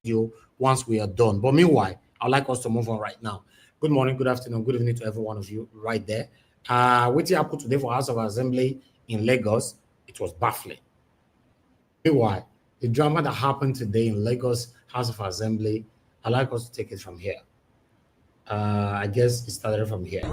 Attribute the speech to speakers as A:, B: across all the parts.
A: video once we are done. But meanwhile, I'd like us to move on right now. Good morning, good afternoon, good evening to every one of you right there. What happened today for House of Assembly in Lagos, it was baffling. Meanwhile, the drama that happened today in Lagos House of Assembly, I'd like us to take it from here. I guess it started from here.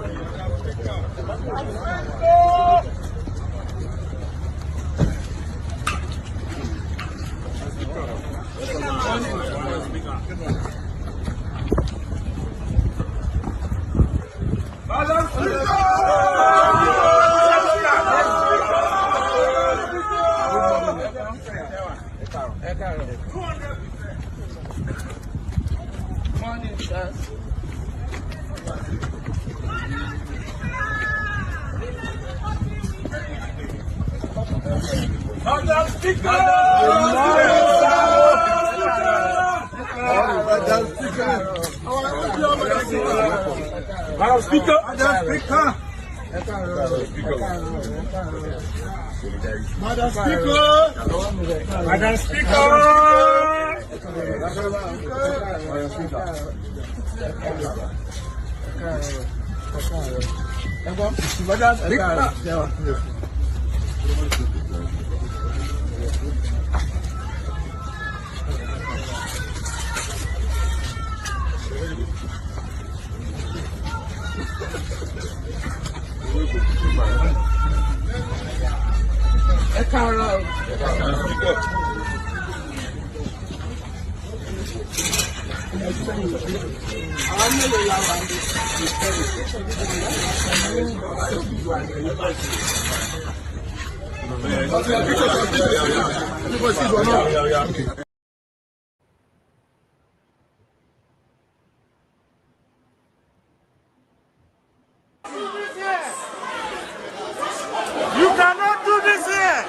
B: You cannot do this here.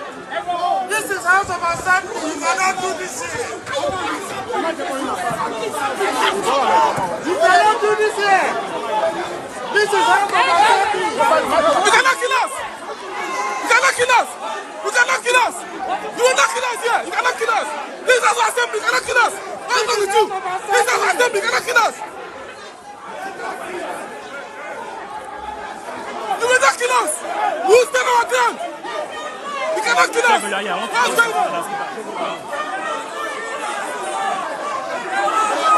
B: This is House of Assembly. You cannot do this here. You cannot do this here. This is House of Assembly. You cannot kill us. You cannot kill us. You cannot kill us. You will not kill us here. You cannot kill us. This is House of Assembly. You cannot kill us. What is wrong with you? This is House of Assembly. You cannot kill us. You will not kill us. We will stand our ground. You cannot kill us. What's going on?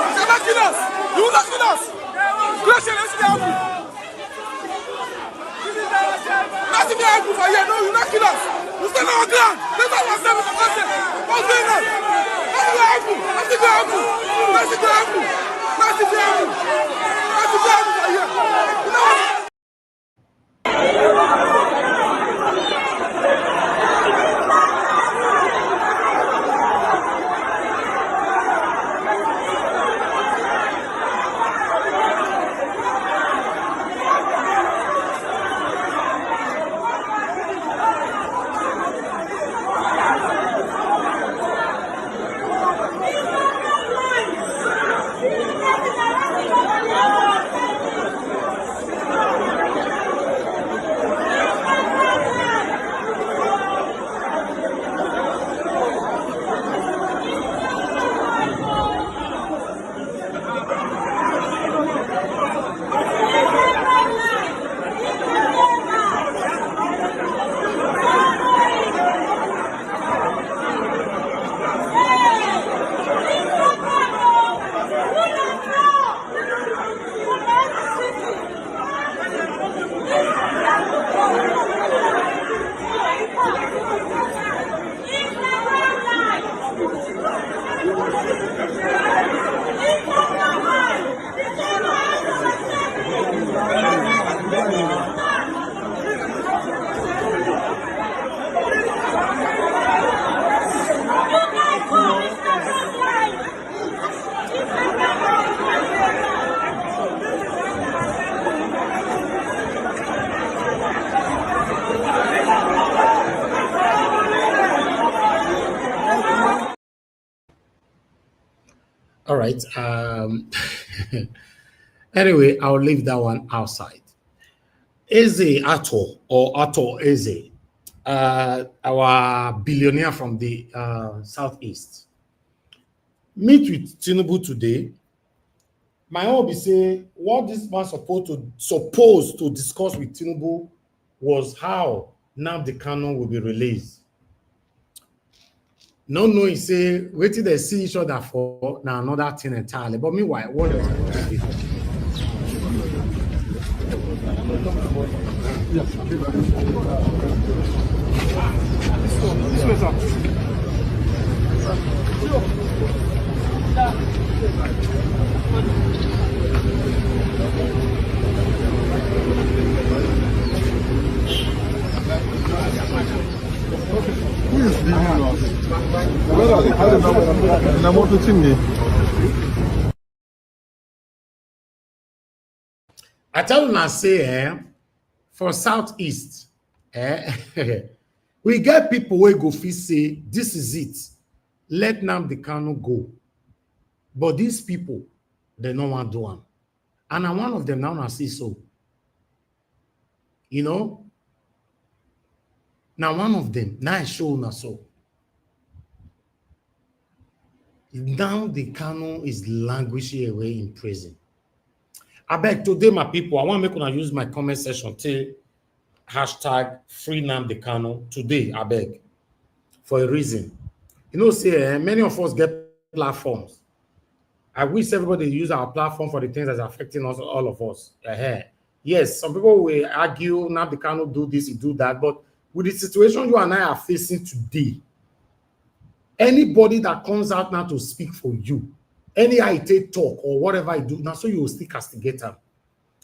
B: You cannot kill us. You will not kill us. Question, let's see how. Let's see how for here. No, you will not kill us. We stand our ground. Let's have our service for content. What's going on? Let's see how. Let's see how. Let's see how. Let's see how. Let's see how for here. You know what?
A: All right. Anyway, I'll leave that one outside. Eze Ato Eze, our billionaire from the Southeast. meet with Tinubu today. My hope is say what this man supposed to discuss with Tinubu was how Nnamdi Kanu will be released. No, he say wait till they see each other for now another thing entirely. But meanwhile, what else?
B: Who is leaving us?
A: I tell you now, say, for Southeast, we get people who go fit say, this is it. Let Nnamdi Kanu go. But these people, they don't want to do them. And I'm one of them now, I see so. You know? Now one of them, now I show now so. Now the Kanu is languishing away in prison. I beg today, my people, I want to make una use my comment section till hashtag free Nnamdi Kanu today. I beg for a reason. You know, say many of us get platforms. I wish everybody use our platform for the things that are affecting us, all of us. Yes, some people will argue Nnamdi Kanu do this, he do that, but with the situation you and I are facing today, anybody that comes out now to speak for you, any IT talk or whatever I do, now so you will still castigate them.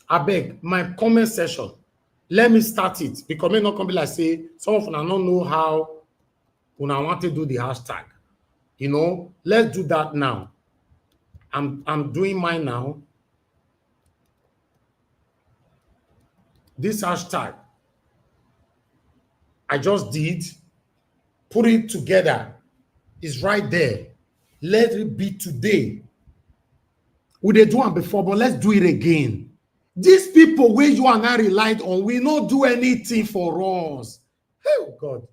A: I beg, my comment section, let me start it because may not come be like say some of them don't know how when I want to do the hashtag. You know, let's do that now. I'm doing mine now. This hashtag I just did, put it together. It's right there. Let it be today. We did do it before, but let's do it again. These people where you and I relied on, we not do anything for us. Oh God.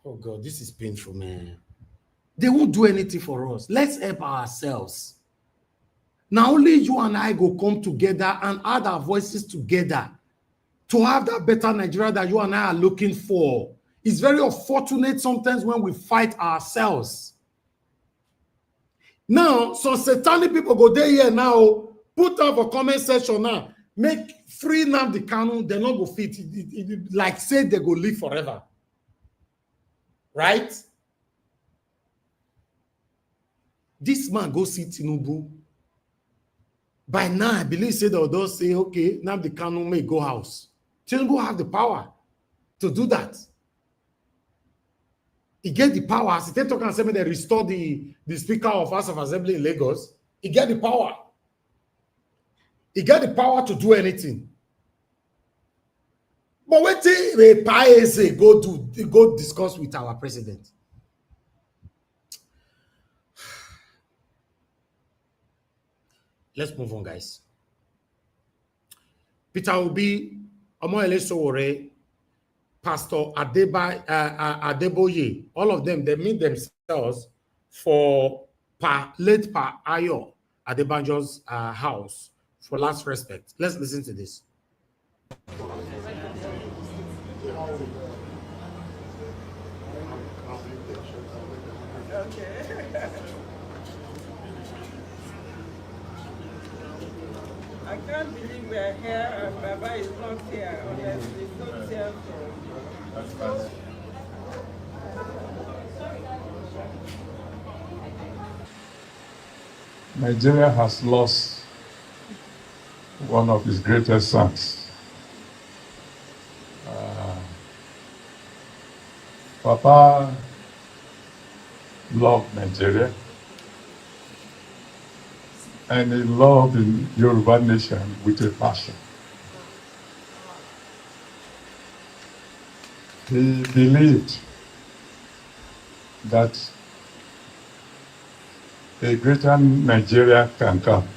A: Oh God, this is painful, man. They won't do anything for us. Let's help ourselves. Now only you and I go come together and add our voices together to have that better Nigeria that you and I are looking for. It's very unfortunate sometimes when we fight ourselves. Now, some satanic people go there here now, put up a comment section now, make free Nnamdi Kanu, they not go fit. Like say they go live forever. Right? This man go see Tinubu. By now, I believe say they'll say, okay, Nnamdi Kanu may go house. Tinubu have the power to do that. He get the power. As they talk and say they restore the Speaker of House of Assembly in Lagos. He get the power. He get the power to do anything. But wait till the Paese go discuss with our president. Let's move on, guys. Peter Obi, Sowore, Pastor Adeboye, all of them, they meet themselves for late Pa Ayo Adebanjo's house for last respect. Let's listen to this.
C: Okay. I can't believe we're here and Baba is not here. Honestly, so tearful.
D: Nigeria has lost one of his greatest sons. Papa loved Nigeria, and he loved the Yoruba nation with a passion. He believed that a greater Nigeria can come.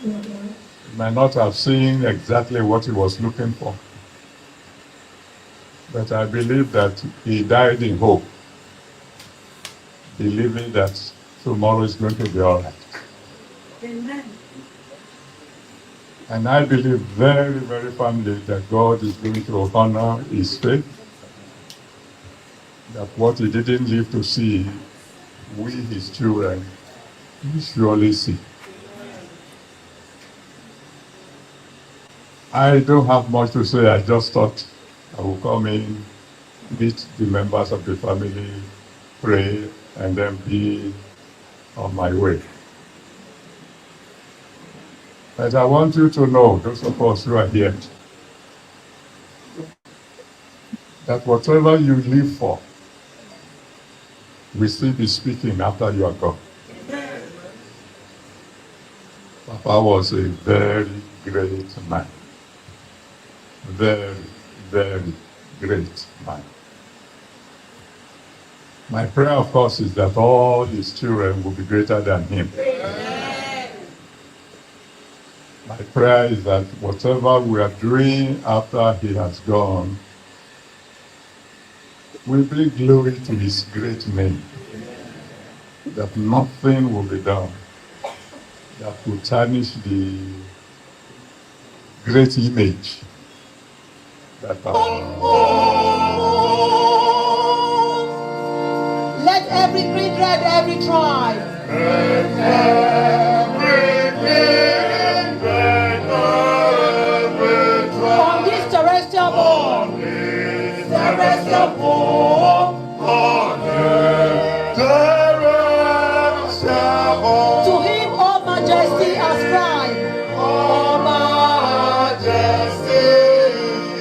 D: He might not have seen exactly what he was looking for, But I believe that he died in hope, believing that tomorrow is going to be all right.
C: Amen.
D: And I believe very, very firmly that God is going to honor his faith, that what he didn't live to see, we, his children, will surely see. I don't have much to say. I just thought I will come in, meet the members of the family, pray, and then be on my way. But I want you to know, those of us who are here, that whatever you live for will still be speaking after you are gone. Papa was a very great man. Very, very great man. My prayer, of course, is that all his children will be greater than him. My prayer is that whatever we are doing after he has gone will bring glory to his great name. That nothing will be done that will tarnish the great image that
E: Let every creed, let every tribe. From this terrestrial ball. To him all majesty ascribe. All majesty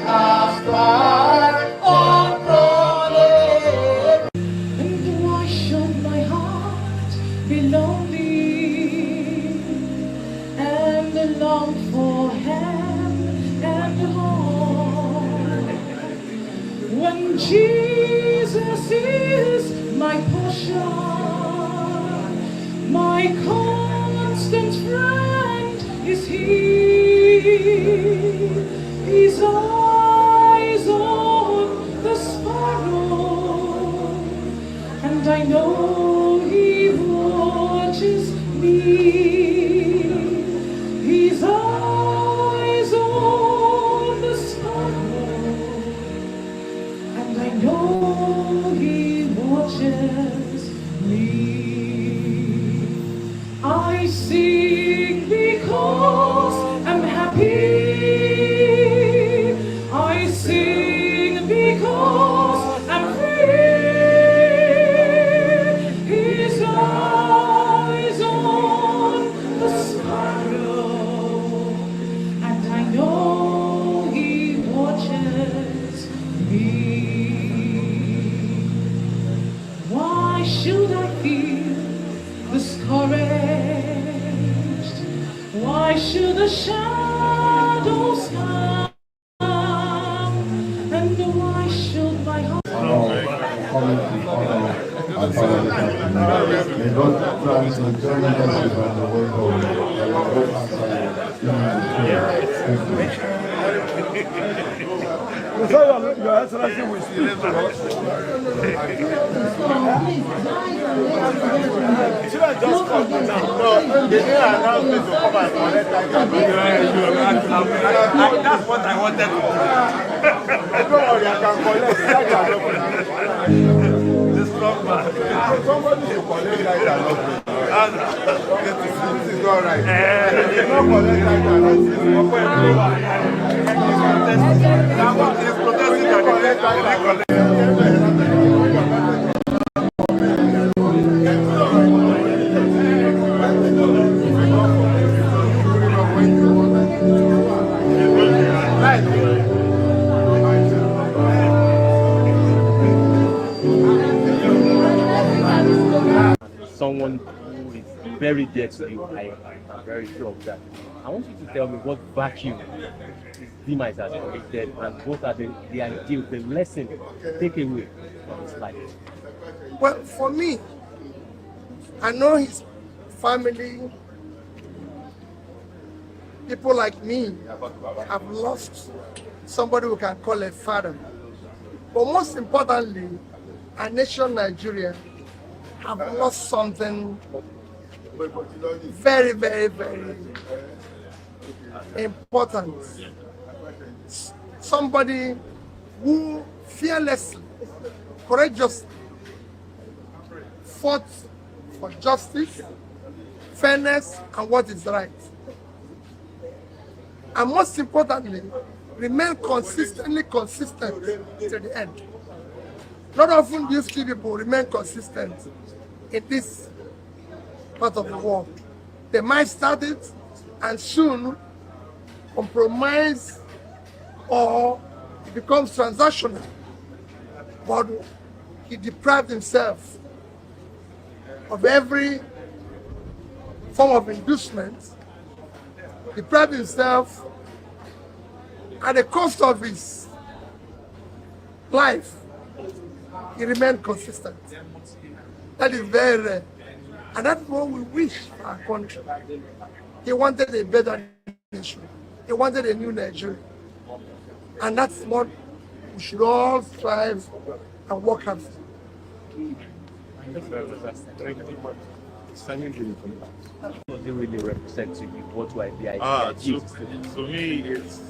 E: ascribe. All glory. And why should my heart be lonely and long for heaven and home when Jesus is my portion, my constant friend is He. His eyes on the sparrow, and I know He watches me. His eyes on the sparrow, and I know He watches me. I sing because I'm happy. I sing because I'm free. His eyes on the sparrow, and I know He watches me. Why should I feel discouraged? Why should the shadows come? And why should my heart?
F: May God grant you journey mercies on the way home. And may God answer you.
B: Your Excellency will speak to us. Should I just come now? No, they didn't announce me to come and collect that. That's what I wanted to do. Don't worry, I can collect that. This strong man. Somebody should collect that. This is not right. It's not collect that.
G: Someone who is very dear to you, I'm very sure of that. I want you to tell me what vacuum is demise has created and what are the ideals, the lesson take away from his life.
H: Well, for me, I know his family, people like me, have lost somebody who can call a father. But most importantly, our nation, Nigeria, have lost something very, very, very important. Somebody who fearlessly, courageously fought for justice, fairness, and what is right. And most importantly, remain consistently consistent to the end. Not often do you see people remain consistent in this part of the world. They might start it and soon compromise or it becomes transactional. But he deprived himself of every form of inducement, deprived himself at the cost of his life. He remained consistent. That is very rare. And that's what we wish for our country. He wanted a better nation. He wanted a new Nigeria. And that's what we should all strive and work hard for.
G: What does it really represent to you? What will be
B: To me, it's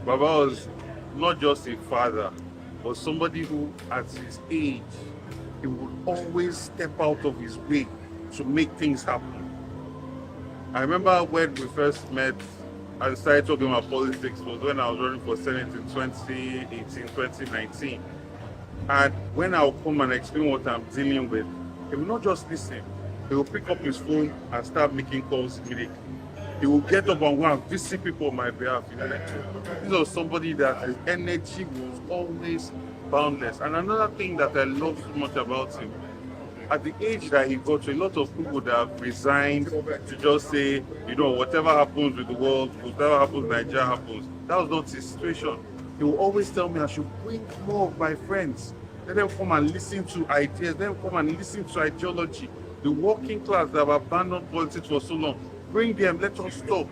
B: Baba was not just a father, but somebody who, at his age, he would always step out of his way to make things happen. I remember when we first met and started talking about politics was when I was running for Senate in 2018, 2019. And when I'll come and explain what I'm dealing with, he will not just listen. He will pick up his phone and start making calls immediately. He will get up and go and visit people on my behalf. This was somebody that his energy was always boundless. And another thing that I love so much about him, at the age that he got to, a lot of people that have resigned to just say, whatever happens with the world, whatever happens in Nigeria happens. That was not his situation. He will always tell me I should bring more of my friends. Let them come and listen to ideas. Let them come and listen to ideology. The working class that have abandoned politics for so long, bring them, let us talk.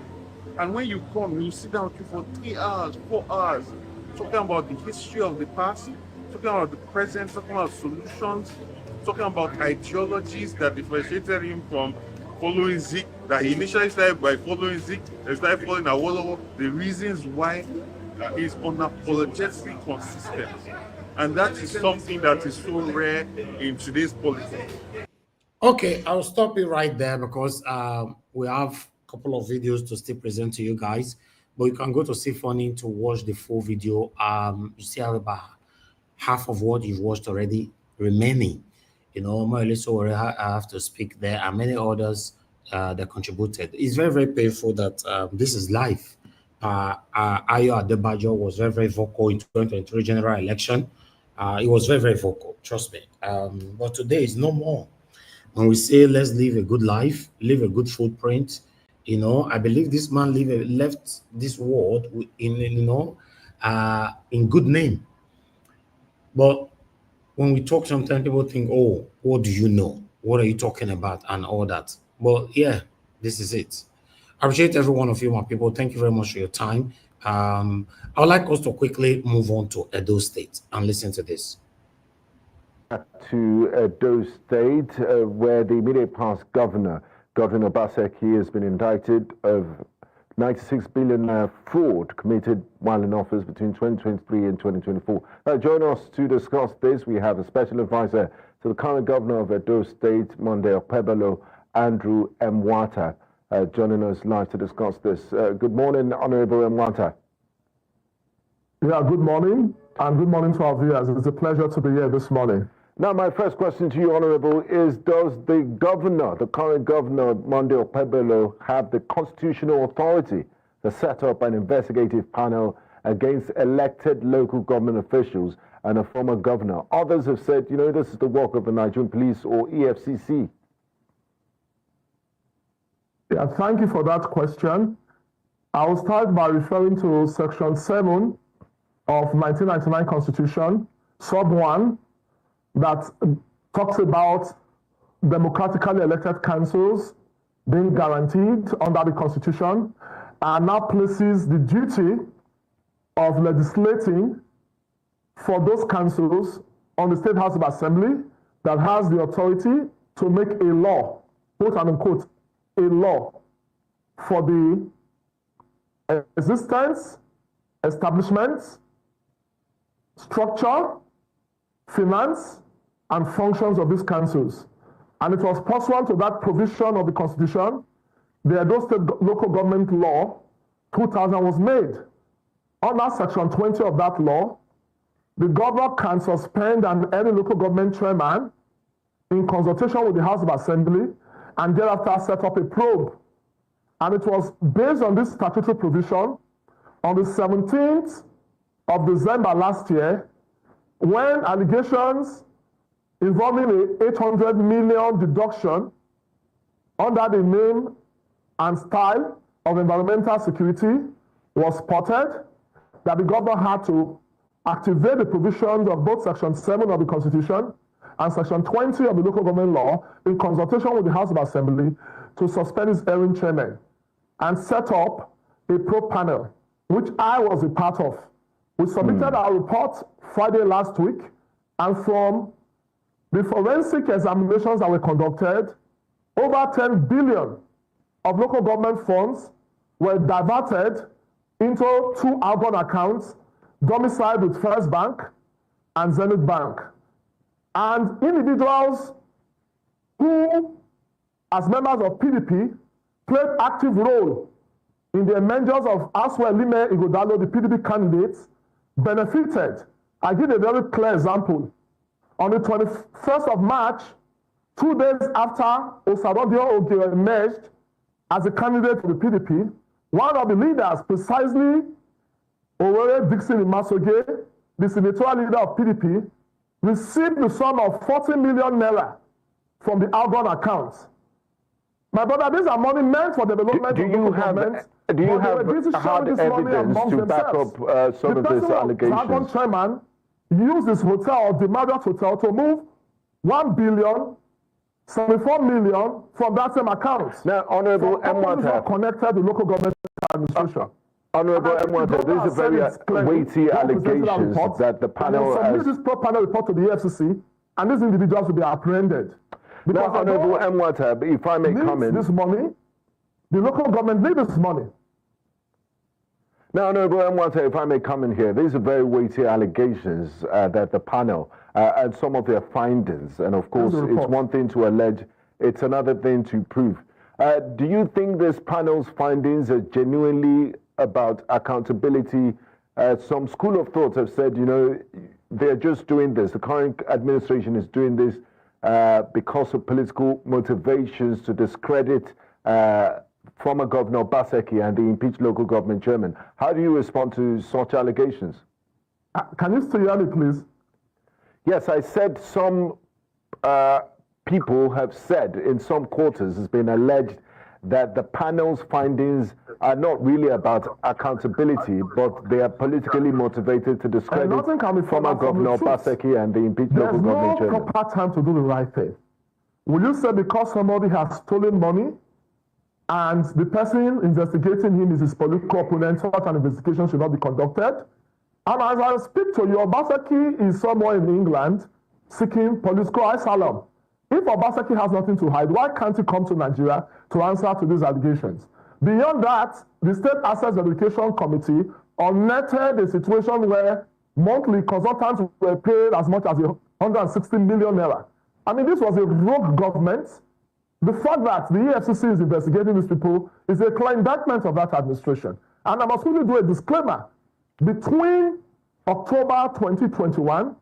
B: And when you come, you sit down with you for 3 hours, 4 hours, talking about the history of the past, talking about the present, talking about solutions, talking about ideologies that differentiated him from following Zik, that he initially started by following Zik, and started following Awolowo, the reasons why he's unapologetically consistent. And that is something that is so rare in today's politics.
A: Okay, I'll stop it right there because we have a couple of videos to still present to you guys, but you can go to Symphony to watch the full video. You still have about half of what you've watched already remaining. More or less, Sowore, I have to speak there, and many others that contributed. It's very, very painful that this is life. Adebanjo was very, very vocal in 2023 general election. It was very, very vocal, trust me. But today is no more. When we say let's live a good life, leave a good footprint, I believe this man left this world in good name. But when we talk, sometimes people think, oh, what do you know? What are you talking about? And all that. But yeah, this is it. I appreciate every one of you, my people. Thank you very much for your time. I would like us to quickly move on to Edo State and listen to this.
I: To Edo State, where the immediate past governor, Godwin Obaseki, has been indicted of 96 billion fraud committed while in office between 2023 and 2024. Join us to discuss this. We have a special advisor to the current governor of Edo State, Monday Okpebholo, Andrew Mwata, joining us live to discuss this. Good morning, Honorable Mwata.
J: Yeah, good morning, and good morning to our viewers. It's a pleasure to be here this morning.
I: Now, my first question to you, Honorable, is does the governor, the current governor, Monday Okpebholo, have the constitutional authority to set up an investigative panel against elected local government officials and a former governor? Others have said, this is the work of the Nigerian police or EFCC.
J: Yeah, thank you for that question. I will start by referring to Section 7 of 1999 Constitution, Sub 1, that talks about democratically elected councils being guaranteed under the Constitution, and now places the duty of legislating for those councils on the State House of Assembly that has the authority to make a law, quote and unquote, a law for the existence, establishment, structure, finance, and functions of these councils. And it was pursuant to that provision of the Constitution, the Edo State Local Government Law 2000 was made. Under Section 20 of that law, the governor can suspend any local government chairman in consultation with the House of Assembly and thereafter set up a probe. And it was based on this statutory provision on the 17th of December last year when allegations involving an 800 million deduction under the name and style of environmental security was spotted, that the governor had to activate the provisions of both Section 7 of the Constitution and Section 20 of the Local Government Law in consultation with the House of Assembly to suspend his erring chairman and set up a probe panel, which I was a part of. We submitted our report Friday last week, and from the forensic examinations that were conducted, over 10 billion of local government funds were diverted into two outbound accounts domiciled with First Bank and Zenith Bank. And individuals who, as members of PDP, played active role in the emergence of Aswa Lime Ighodalo, the PDP candidates, benefited. I give a very clear example. On the 21st of March, 2 days after Osarodio Oge emerged as a candidate for the PDP, one of the leaders, precisely Sowore Dixon Imasoge, the senatorial leader of PDP, received the sum of 40 million naira from the outbound accounts. My brother, these are money meant for development
I: Do you have hard evidence to back up some of these allegations?
J: The chairman used his hotel, the Marriott Hotel, to move 1 billion 74 million from that same account.
I: Now, Honorable Mwata,
J: connected to local government administration.
I: Honorable Mwata, these are very weighty allegations that the panel has...
J: This panel report to the EFCC, and these individuals will be apprehended.
I: Now, Honorable Mwata, if I may comment...
J: this money, the local government needs this money.
I: Now, Honorable Mwata, if I may comment here, these are very weighty allegations that the panel and some of their findings, and of course, it's one thing to allege, it's another thing to prove. Do you think this panel's findings are genuinely about accountability? Some school of thought have said, you know, they're just doing this. The current administration is doing this because of political motivations to discredit former Governor Obaseki and the impeached local government chairman. How do you respond to such allegations?
J: Can you still hear me, please?
I: Yes, I said some people have said in some quarters, it's been alleged that the panel's findings are not really about accountability, but they are politically motivated to discredit former Governor Obaseki and the impeached local government chairman.
J: There's no proper time to do the right thing. Will you say because somebody has stolen money and the person investigating him is his political opponent, such an investigation should not be conducted? And as I speak to you, Obaseki is somewhere in England seeking political asylum. If Obaseki has nothing to hide, why can't he come to Nigeria to answer to these allegations? Beyond that, the State Assets Education Committee unnetted a situation where monthly consultants were paid as much as 160 million naira. I mean, this was a rogue government. The fact that the EFCC is investigating these people is a clear indictment of that administration. And I must really do a disclaimer. Between October 2021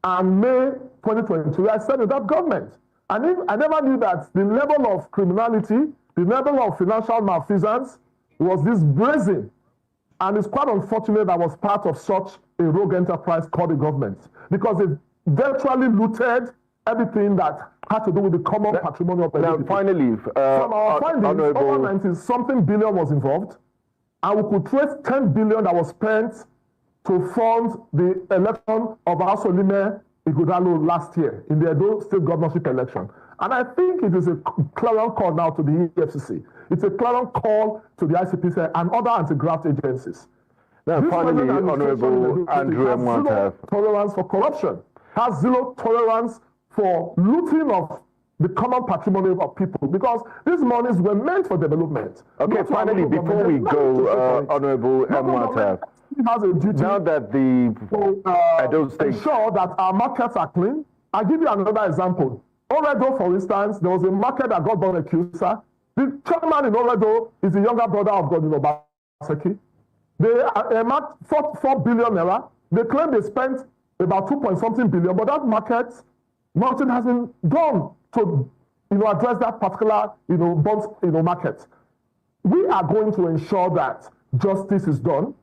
J: and May 2022, I said in that government. I never knew that the level of criminality, the level of financial malfeasance was this brazen. And it's quite unfortunate that I was part of such a rogue enterprise called the government, because it virtually looted everything that had to do with the common patrimony of the
I: Now, finally,
J: from our findings, over 90-something billion was involved, and we could trace 10 billion that was spent to fund the election of Asolime Ighodalo last year in the Edo State governorship election. And I think it is a clarion call now to the EFCC. It's a clarion call to the ICPC and other anti-graft agencies.
I: Now,
J: This
I: finally,
J: present
I: Honorable
J: administration
I: Andrew
J: has zero
I: Mwata.
J: tolerance for corruption, has zero tolerance for looting of the common patrimony of people, because these monies were meant for development.
I: Okay, finally, before we go, Honorable Mwata,
J: has a duty
I: now that the Edo State
J: ensure that our markets are clean. I'll give you another example. Oredo, for instance, there was a market that got born accuser. The chairman in Oredo is the younger brother of Godwin Obaseki. They earmarked 4 billion naira. They claim they spent about 2-point-something billion, but that market, nothing has been done to address that particular bonds market. We are going to ensure that justice is done,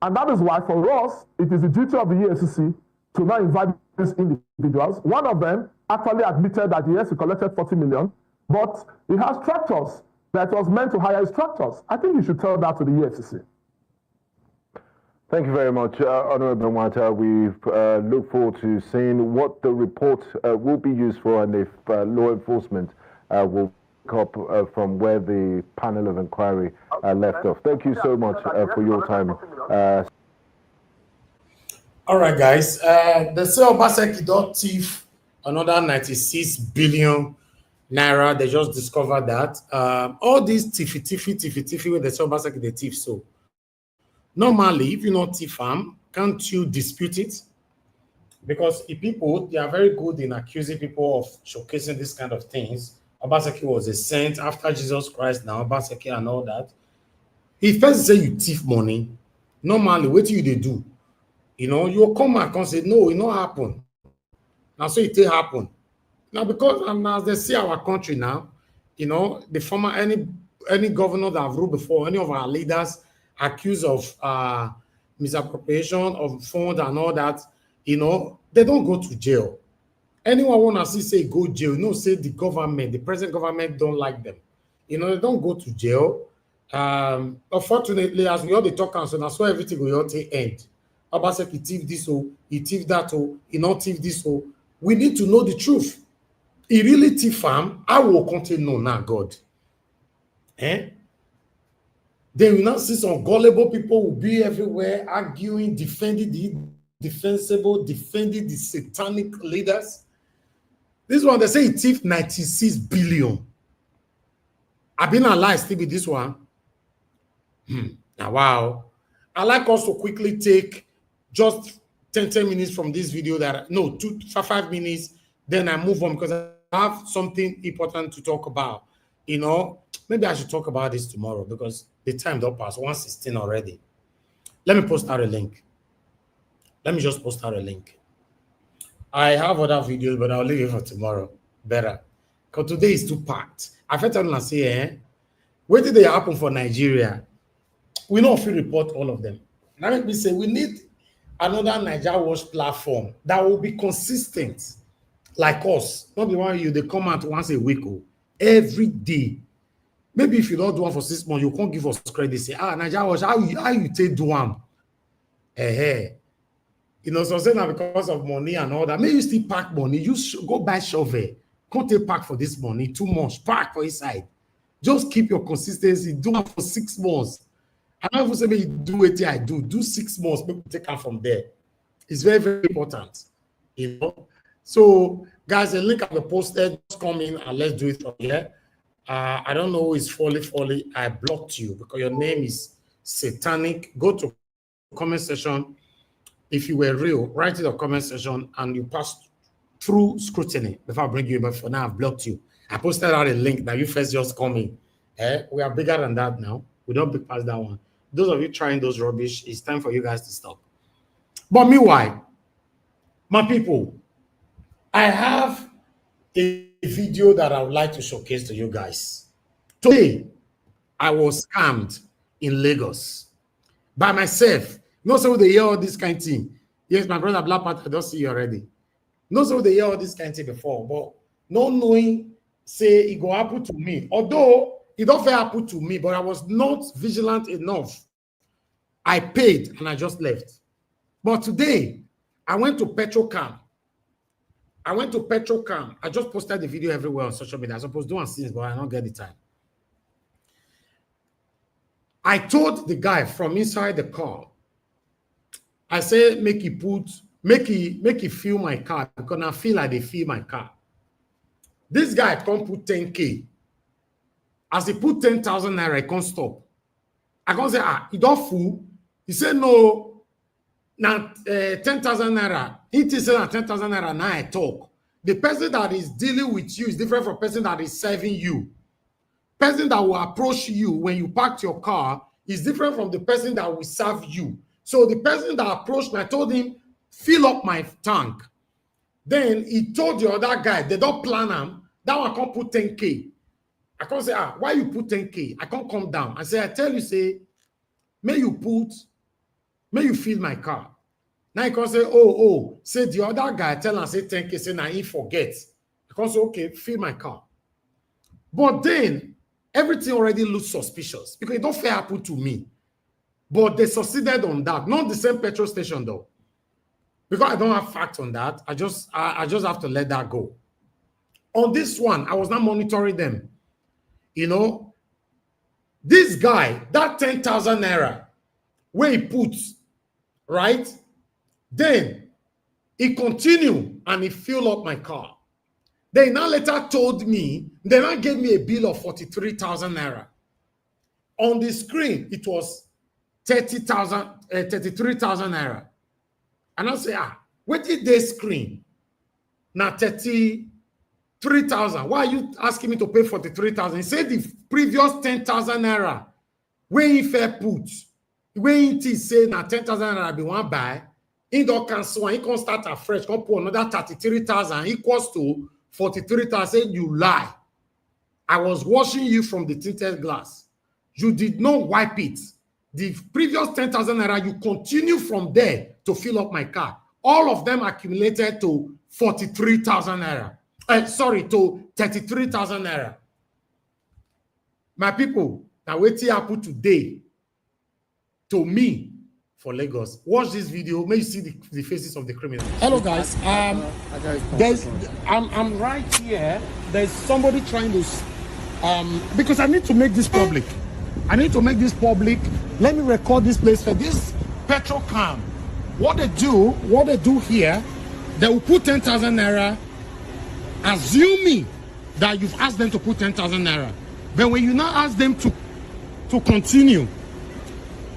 J: and that is why for us it is the duty of the EFCC to now invite these individuals. One of them actually admitted that yes, he collected 40 million, but he has tractors that was meant to hire his tractors. I think you should tell that to the EFCC.
I: Thank you very much, Honorable Mwata. We look forward to seeing what the report will be used for, and if law enforcement will pick up from where the panel of inquiry left off. Thank you so much for your time.
A: All right, guys. The say Obaseki don't thief another 96 billion naira. They just discovered that. All these tiffy when they say Obaseki they thief so. Normally, if you not thief can't you dispute it? Because if people, they are very good in accusing people of showcasing this kind of things. Obaseki was a saint after Jesus Christ, now Obaseki and all that. If first say you thief money, normally what you they do? You come back and say, no, it not happen. Now so it happen. Now because as they see our country now, the former any governor that have ruled before, any of our leaders accused of misappropriation of funds and all that, they don't go to jail. Anyone want to see say go jail, say the government, the present government don't like them. They don't go to jail. Unfortunately, as we all the talk and so that's why everything will all take end. Obaseki thief this, he thief that, he not thief this. We need to know the truth. He really thief farm. I will continue no now, God. Then we now see some gullible people will be everywhere arguing, defending the indefensible, defending the satanic leaders. This one, they say it thief 96 billion. I've been alive still with this one. Now, wow. I like us to quickly take just 10 minutes from this video no, 5 minutes, then I move on because I have something important to talk about. Maybe I should talk about this tomorrow because the time don't pass, 1:16 already. Let me post out a link. Let me just post out a link. I have other videos, but I'll leave it for tomorrow. Better. Because today is too packed. I felt to say, where did they happen for Nigeria? We know if we report all of them. That makes me say we need another Nigeria Watch platform that will be consistent, like us. Not the one they come out once a week, every day. Maybe if you don't do one for 6 months, you can't give us credit. Say, Nigeria Watch, how you take do one? So saying that because of money and all that. Maybe you still pack money. You go buy shovel. Can't take pack for this money. Too much. Pack for inside. Just keep your consistency. Do it for 6 months. I don't even say maybe do it. I do 6 months. People take out from there. It's very, very important. So, guys, the link I've posted. Just come in and let's do it from here. I don't know who is Folly. I blocked you because your name is satanic. Go to comment section. If you were real, write in the comment section and you pass through scrutiny before I bring you in. But for now, I've blocked you. I posted out a link. Now you first just come in. We are bigger than that now. We don't be past that one. Those of you trying those rubbish, it's time for you guys to stop. But meanwhile, my people, I have a video that I would like to showcase to you guys. Today, I was scammed in Lagos by myself. No, so they hear all this kind of thing. Yes, my brother Black Panther, I don't see you already. No, so they hear all this kind of thing before, but not knowing, say it go happen to me. Although it don't happen to me, but I was not vigilant enough. I paid and I just left. But today, I went to Petrocam. I just posted the video everywhere on social media. I supposed to do one since, but I don't get the time. I told the guy from inside the car I say make he fill my car because I feel like they fill my car. This guy can't put 10K. As he put 10,000 naira, he can't stop. I can't say, he don't fool. He said no. Now 10,000 naira. He said that 10,000 naira. Now I talk. The person that is dealing with you is different from the person that is serving you. Person that will approach you when you parked your car is different from the person that will serve you. So the person that approached me, I told him, fill up my tank. Then he told the other guy, they don't plan him. That one can't put 10K. I can't say, why you put 10K? I can't come down. I say, I tell you, say, may you fill my car. Now you can say, say the other guy tell him, say 10K, say, now he forgets. I can say, okay, fill my car. But then, everything already looks suspicious because it don't fair happen to me. But they succeeded on that. Not the same petrol station, though. Because I don't have facts on that, I just have to let that go. On this one, I was not monitoring them. You know, this guy, that 10,000 naira, where he puts, right? Then he continued and he filled up my car. They now later told me, they now gave me a bill of 43,000 naira. On the screen, it was 33,000 naira. And I say, what did they screen? Now 33,000. Why are you asking me to pay 43,000? He said the previous 10,000 naira, when he fair put, when he say now 10,000 naira be one buy, he don't cancel, he can't start afresh, can't put another 33,000 equals to 43,000. I said, you lie. I was washing you from the tinted glass. You did not wipe it. The previous 10,000 naira, you continue from there to fill up my car. All of them accumulated to 43,000 naira. To 33,000 naira. My people, now wait till I put today to me for Lagos. Watch this video. May you see the faces of the criminals. Hello guys. I'm right here. There's somebody trying to because I need to make this public. Let me record this place for this petrol cam. What they do here, they will put 10,000 naira, assuming that you've asked them to put 10,000 naira. But when you now ask them to continue,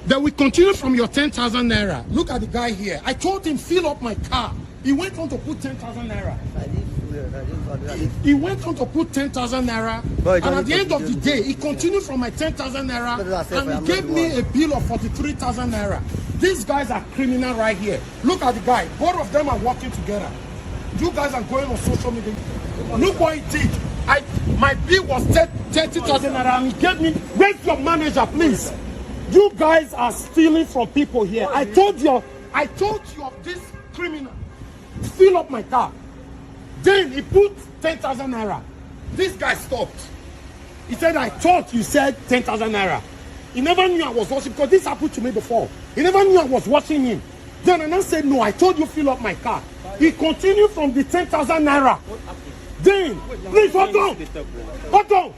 A: they will continue from your 10,000 naira. Look at the guy here. I told him, fill up my car. He went on to put 10,000 naira. He went on to put 10,000 naira. And at the end of the day, he continued from my 10,000 naira and he gave me a bill of 43,000 naira. These guys are criminal right here. Look at the guy. Both of them are working together. You guys are going on social media. Look what he did. My bill was 30,000 naira and he gave me. Where's your manager, please? You guys are stealing from people here. I told you of this criminal. Fill up my car. Then he put 10,000 naira. This guy stopped. He said, I thought you said 10,000 naira. He never knew I was watching because this happened to me before. He never knew I was watching him. Then I said, no, I told you fill up my car. He continued from the 10,000 naira. Then, please, hold on. Hold on.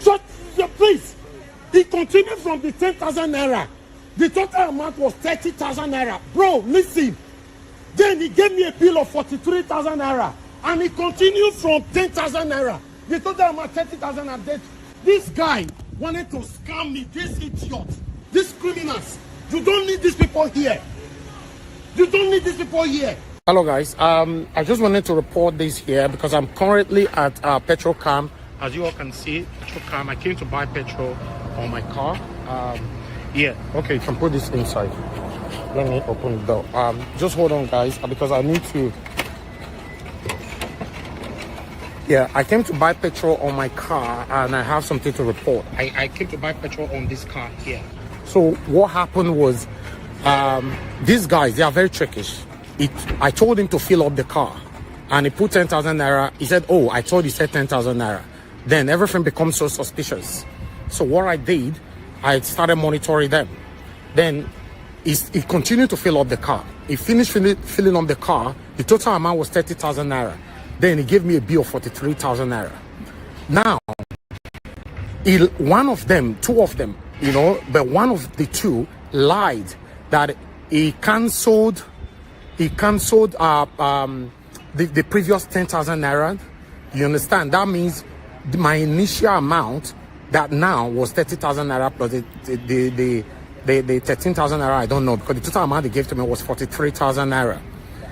A: Just, please. He continued from the 10,000 naira. The total amount was 30,000 naira. Bro, listen. Then he gave me a bill of 43,000 naira. And he continued from 10,000 naira. The total amount 30,000 naira. This guy wanted to scam me. This idiot. These criminals. You don't need these people here. You don't need these people here. Hello guys. I just wanted to report this here because I'm currently at petrol cam. As you all can see, petrol cam. I came to buy petrol on my car. Yeah. Okay, you can put this inside. Let me open the door. Just hold on guys because I need to. Yeah, I came to buy petrol on my car and I have something to report. I came to buy petrol on this car here. So what happened was these guys, they are very trickish. I told him to fill up the car and he put 10,000 naira. He said, oh, I thought he said 10,000 naira. Then everything becomes so suspicious. So what I did, I started monitoring them. Then he continued to fill up the car. He finished filling up the car. The total amount was 30,000 naira. Then he gave me a bill of 43,000 naira. Now, one of them, two of them, but one of the two lied that he cancelled the previous 10,000 naira. You understand? That means my initial amount that now was 30,000 naira plus the 13,000 naira. I don't know, because the total amount they gave to me was 43,000 naira.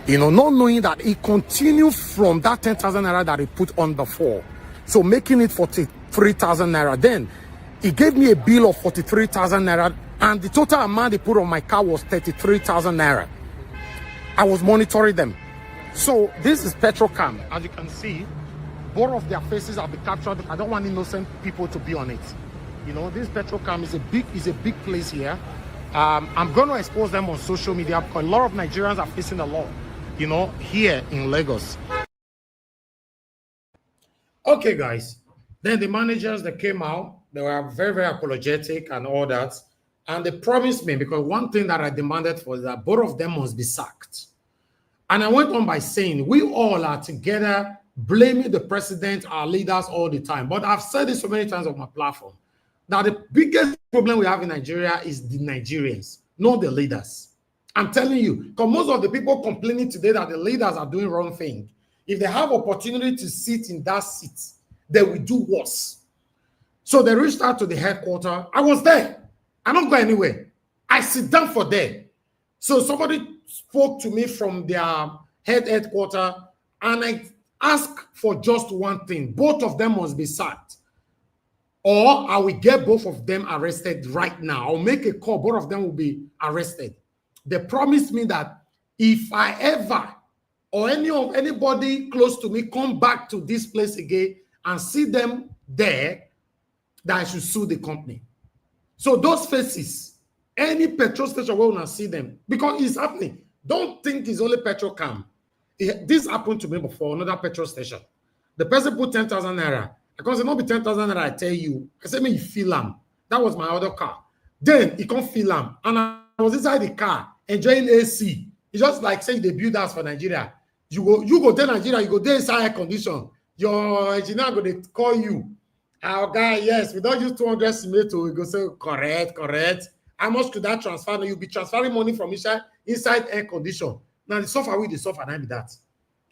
A: You know, not knowing that it continued from that 10,000 naira that he put on before, so making it 43,000 naira. Then he gave me a bill of 43,000 naira, and the total amount he put on my car was 33,000 naira. I was monitoring them. So this is Petrocam. As you can see, both of their faces have been captured. I don't want innocent people to be on it. You know, this Petrocam is a big place here. I'm going to expose them on social media because a lot of Nigerians are facing the law, you know, here in Lagos. Okay, guys. Then the managers that came out, they were very, very apologetic and all that. And they promised me, because one thing that I demanded was that both of them must be sacked. And I went on by saying, we all are together blaming the president, our leaders all the time. But I've said this so many times on my platform, that the biggest problem we have in Nigeria is the Nigerians, not the leaders. I'm telling you, because most of the people complaining today that the leaders are doing wrong thing, if they have opportunity to sit in that seat, they will do worse. So they reached out to the headquarters. I was there. I don't go anywhere. I sit down for there. So somebody spoke to me from their headquarters, and I asked for just one thing. Both of them must be sacked, or I will get both of them arrested right now. I'll make a call. Both of them will be arrested. They promised me that if I ever or anybody close to me come back to this place again and see them there, that I should sue the company. So those faces, any petrol station where we not see them, because it's happening. Don't think it's only Petrocam. This happened to me before, another petrol station. The person put 10,000 naira. I can't say, not be 10,000 naira, I tell you. I said, me, you feel them. That was my other car. Then he can't feel them. And I was inside the car, enjoying AC. It's just like saying they build us for Nigeria. You go to Nigeria, you go there inside air condition. Your engineer go to call you. Our guy, yes, we don't use 200 cement to go say, correct. How much could that transfer? You'll be transferring money from inside air condition. Now, the suffer with the suffer, not be that.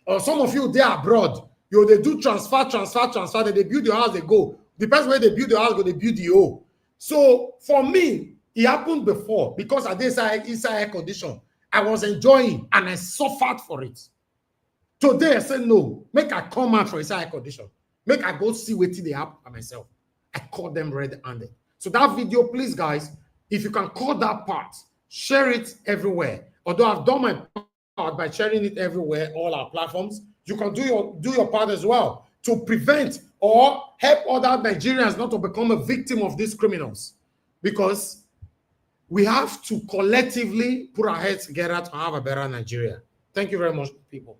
A: Or some of you, they are abroad. They do transfer. Then they build your house, they go. The person where they build the house, they build the hole. So, for me, it happened before, because I did inside air condition. I was enjoying, and I suffered for it. Today, I said, no, make I come out for inside air condition. Make I go see what they happen by myself. I caught them red-handed. So that video, please, guys, if you can call that part, share it everywhere. Although I've done my part by sharing it everywhere, all our platforms, you can do your part as well to prevent or help other Nigerians not to become a victim of these criminals. Because we have to collectively put our heads together to have a better Nigeria. Thank you very much, people.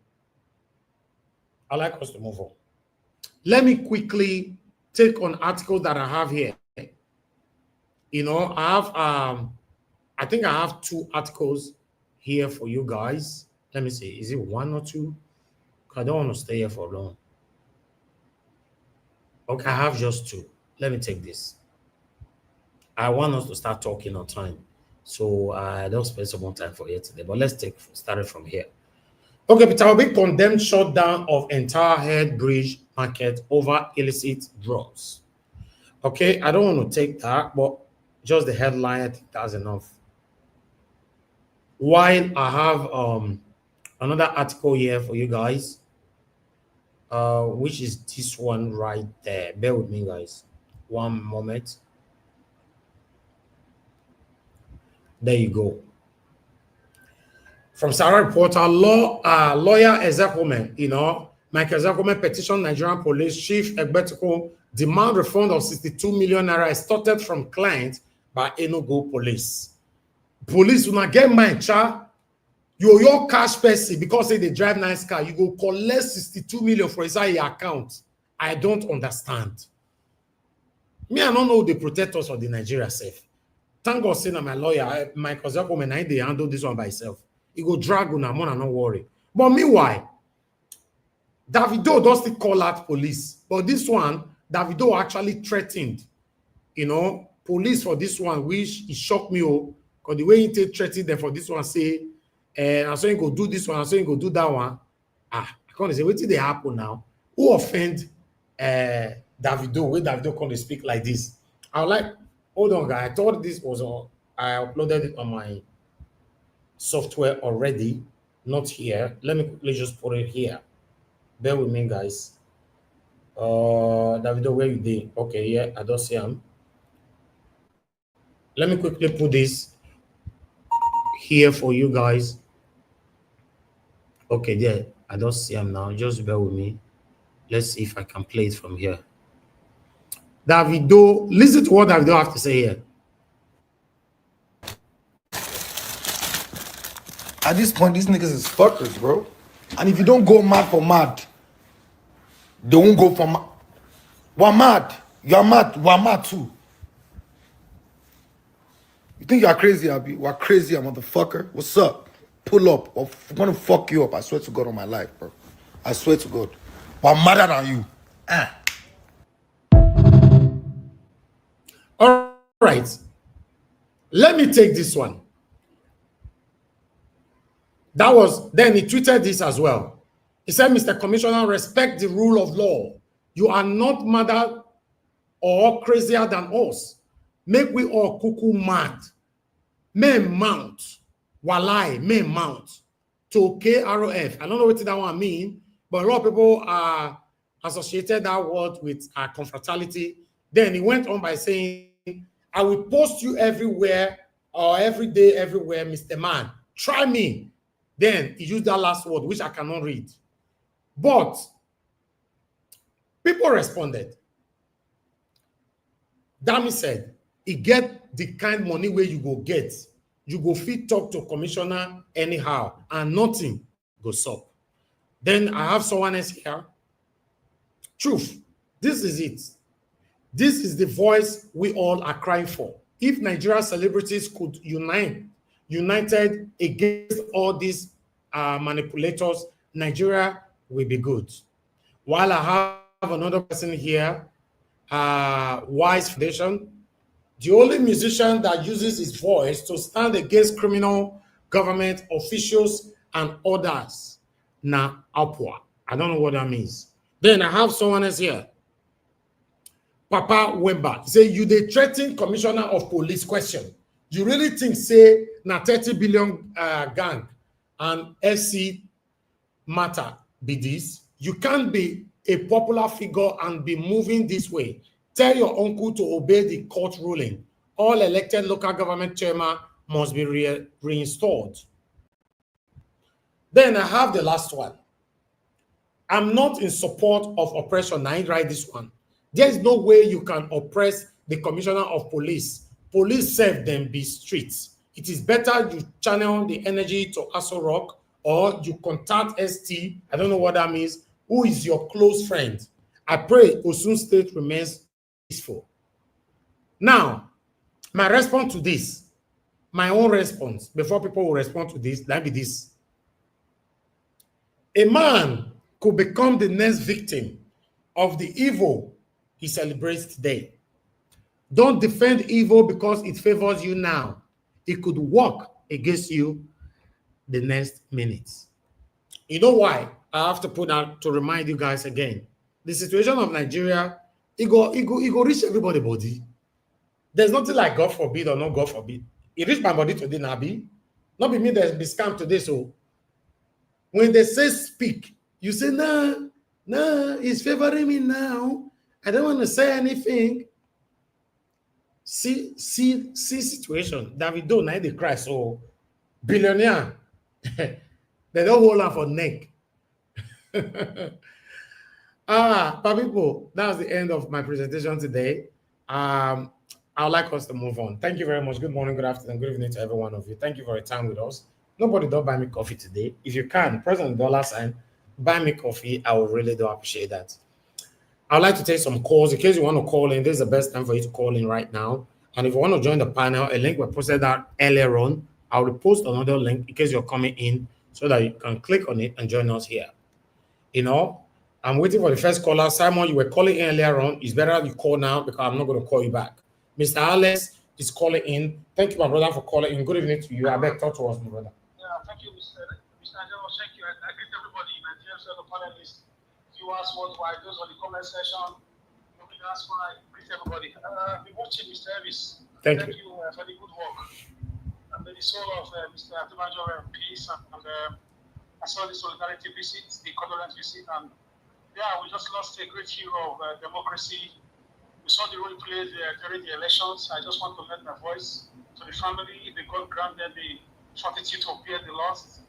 A: I'd like us to move on. Let me quickly take on articles that I have here. You know, I think I have 2 articles here for you guys. Let me see. Is it 1 or 2? I don't want to stay here for long. Okay, I have just 2. Let me take this. I want us to start talking on time. So I don't spend so much time for here today. But let's start from here. Okay, Peter Obi condemned shutdown of entire head bridge market over illicit drugs. Okay, I don't want to take that, but just the headline, I think that's enough. While I have another article here for you guys, which is this one right there. Bear with me, guys. One moment. There you go. From Sarah Reporter, lawyer Ezekome, you know, Michael Ezekome petitioned Nigerian police chief Egbetiko demand refund of 62 million naira extorted from clients by Enugu police. Police will not get my child. Your cash person, because they drive nice car, you go collect 62 million for inside your account. I don't understand. Me, I don't know the protectors of the Nigeria safe. Thank God, saying my lawyer, Michael Ezekome, and they handle this one by himself. He go drag on a man, not worry. But meanwhile, Davido doesn't call out police. But this one, Davido actually threatened, you know, police for this one, which it shocked me. Because the way he take threatening them for this one, say, and I'm saying go do this one, I'm saying go do that one. I can't say, what did they happen now? Who offend Davido? Where Davido can't speak like this? I was like, hold on, guy. I thought this was on, I uploaded it on my software already, not here. Let me quickly just put it here. Bear with me, guys. Davido, where you did? Okay, yeah, I don't see him. Let me quickly put this here for you guys. Okay, yeah, I don't see him now. Just bear with me. Let's see if I can play it from here. Davido, listen to what Davido have to say here.
K: At this point, these niggas is fuckers, bro. And if you don't go mad for mad, they won't go for mad. We're mad. You're mad. We're mad too. You think you're crazy, Abi? We're crazy, motherfucker. What's up? Pull up. I'm gonna fuck you up. I swear to God on my life, bro. I swear to God. We're madder than you.
A: All right. Let me take this one. That was, then he tweeted this as well. He said, Mr. Commissioner, respect the rule of law. You are not madder or crazier than us. Make we all cuckoo mad. May mount. Walai, may mount. To KROF. I don't know what that one mean, but a lot of people are associated that word with confraternity. Then he went on by saying, I will post you everywhere or every day, everywhere, Mr. Man. Try me. Then he used that last word, which I cannot read. But people responded. Dami said, he get the kind money where you go get. You go fit talk to commissioner anyhow, and nothing goes up. Then I have someone else here. Truth, this is it. This is the voice we all are crying for. If Nigerian celebrities could united against all these manipulators, Nigeria will be good. While I have another person here, Wise Foundation, the only musician that uses his voice to stand against criminal government officials and others. Now, Apua. I don't know what that means. Then I have someone else here. Papa Wemba. Say, you the threatening commissioner of police question. You really think, say, na 30 billion gang and SC matter be this? You can't be a popular figure and be moving this way. Tell your uncle to obey the court ruling. All elected local government chairman must be reinstalled. Then I have the last one. I'm not in support of oppression. I ain't write this one. There is no way you can oppress the commissioner of police. Police serve them be streets. It is better you channel the energy to Aso Rock or you contact ST. I don't know what that means. Who is your close friend? I pray Osun State remains peaceful. Now, my response to this, my own response, before people will respond to this, let me be this. A man could become the next victim of the evil he celebrates today. Don't defend evil because it favors you now. It could work against you the next minute. You know why? I have to put out to remind you guys again. The situation of Nigeria, it go reach everybody body. There's nothing like God forbid or not God forbid. It reached my body today, Nabi. Not be me that be scammed today. So when they say speak, you say, nah, it's favoring me now. I don't want to say anything. See situation. Davido, now they cry. So billionaire, they don't hold on for neck. But people, that's the end of my presentation today. I would like us to move on. Thank you very much. Good morning, good afternoon, good evening to every one of you. Thank you for your time with us. Nobody don't buy me coffee today. If you can, press on the $sign, buy me coffee. I would really do appreciate that. I'd like to take some calls. In case you want to call in, this is the best time for you to call in right now. And if you want to join the panel, a link was posted out earlier on. I'll repost another link in case you're coming in so that you can click on it and join us here. You know, I'm waiting for the first caller. Simon, you were calling earlier on. It's better you call now because I'm not going to call you back. Mr. Alex, is calling in. Thank you, my brother, for calling in. Good evening to you. I beg, talk to us, my brother.
L: Yeah, thank you, Mr. Adeboye. Thank you. I greet everybody, Nigerians, the panelists, viewers worldwide, those on the comment section. That's why I greet everybody. Be watching Mr. Elvis.
A: Thank
L: you for the good work. And the soul of Mr. Adebanjo peace and I saw the solidarity visit, the condolence visit, and yeah, we just lost a great hero of democracy. We saw the role he played during the elections. I just want to lend my voice to the family. They God granted the fortitude to bear the loss.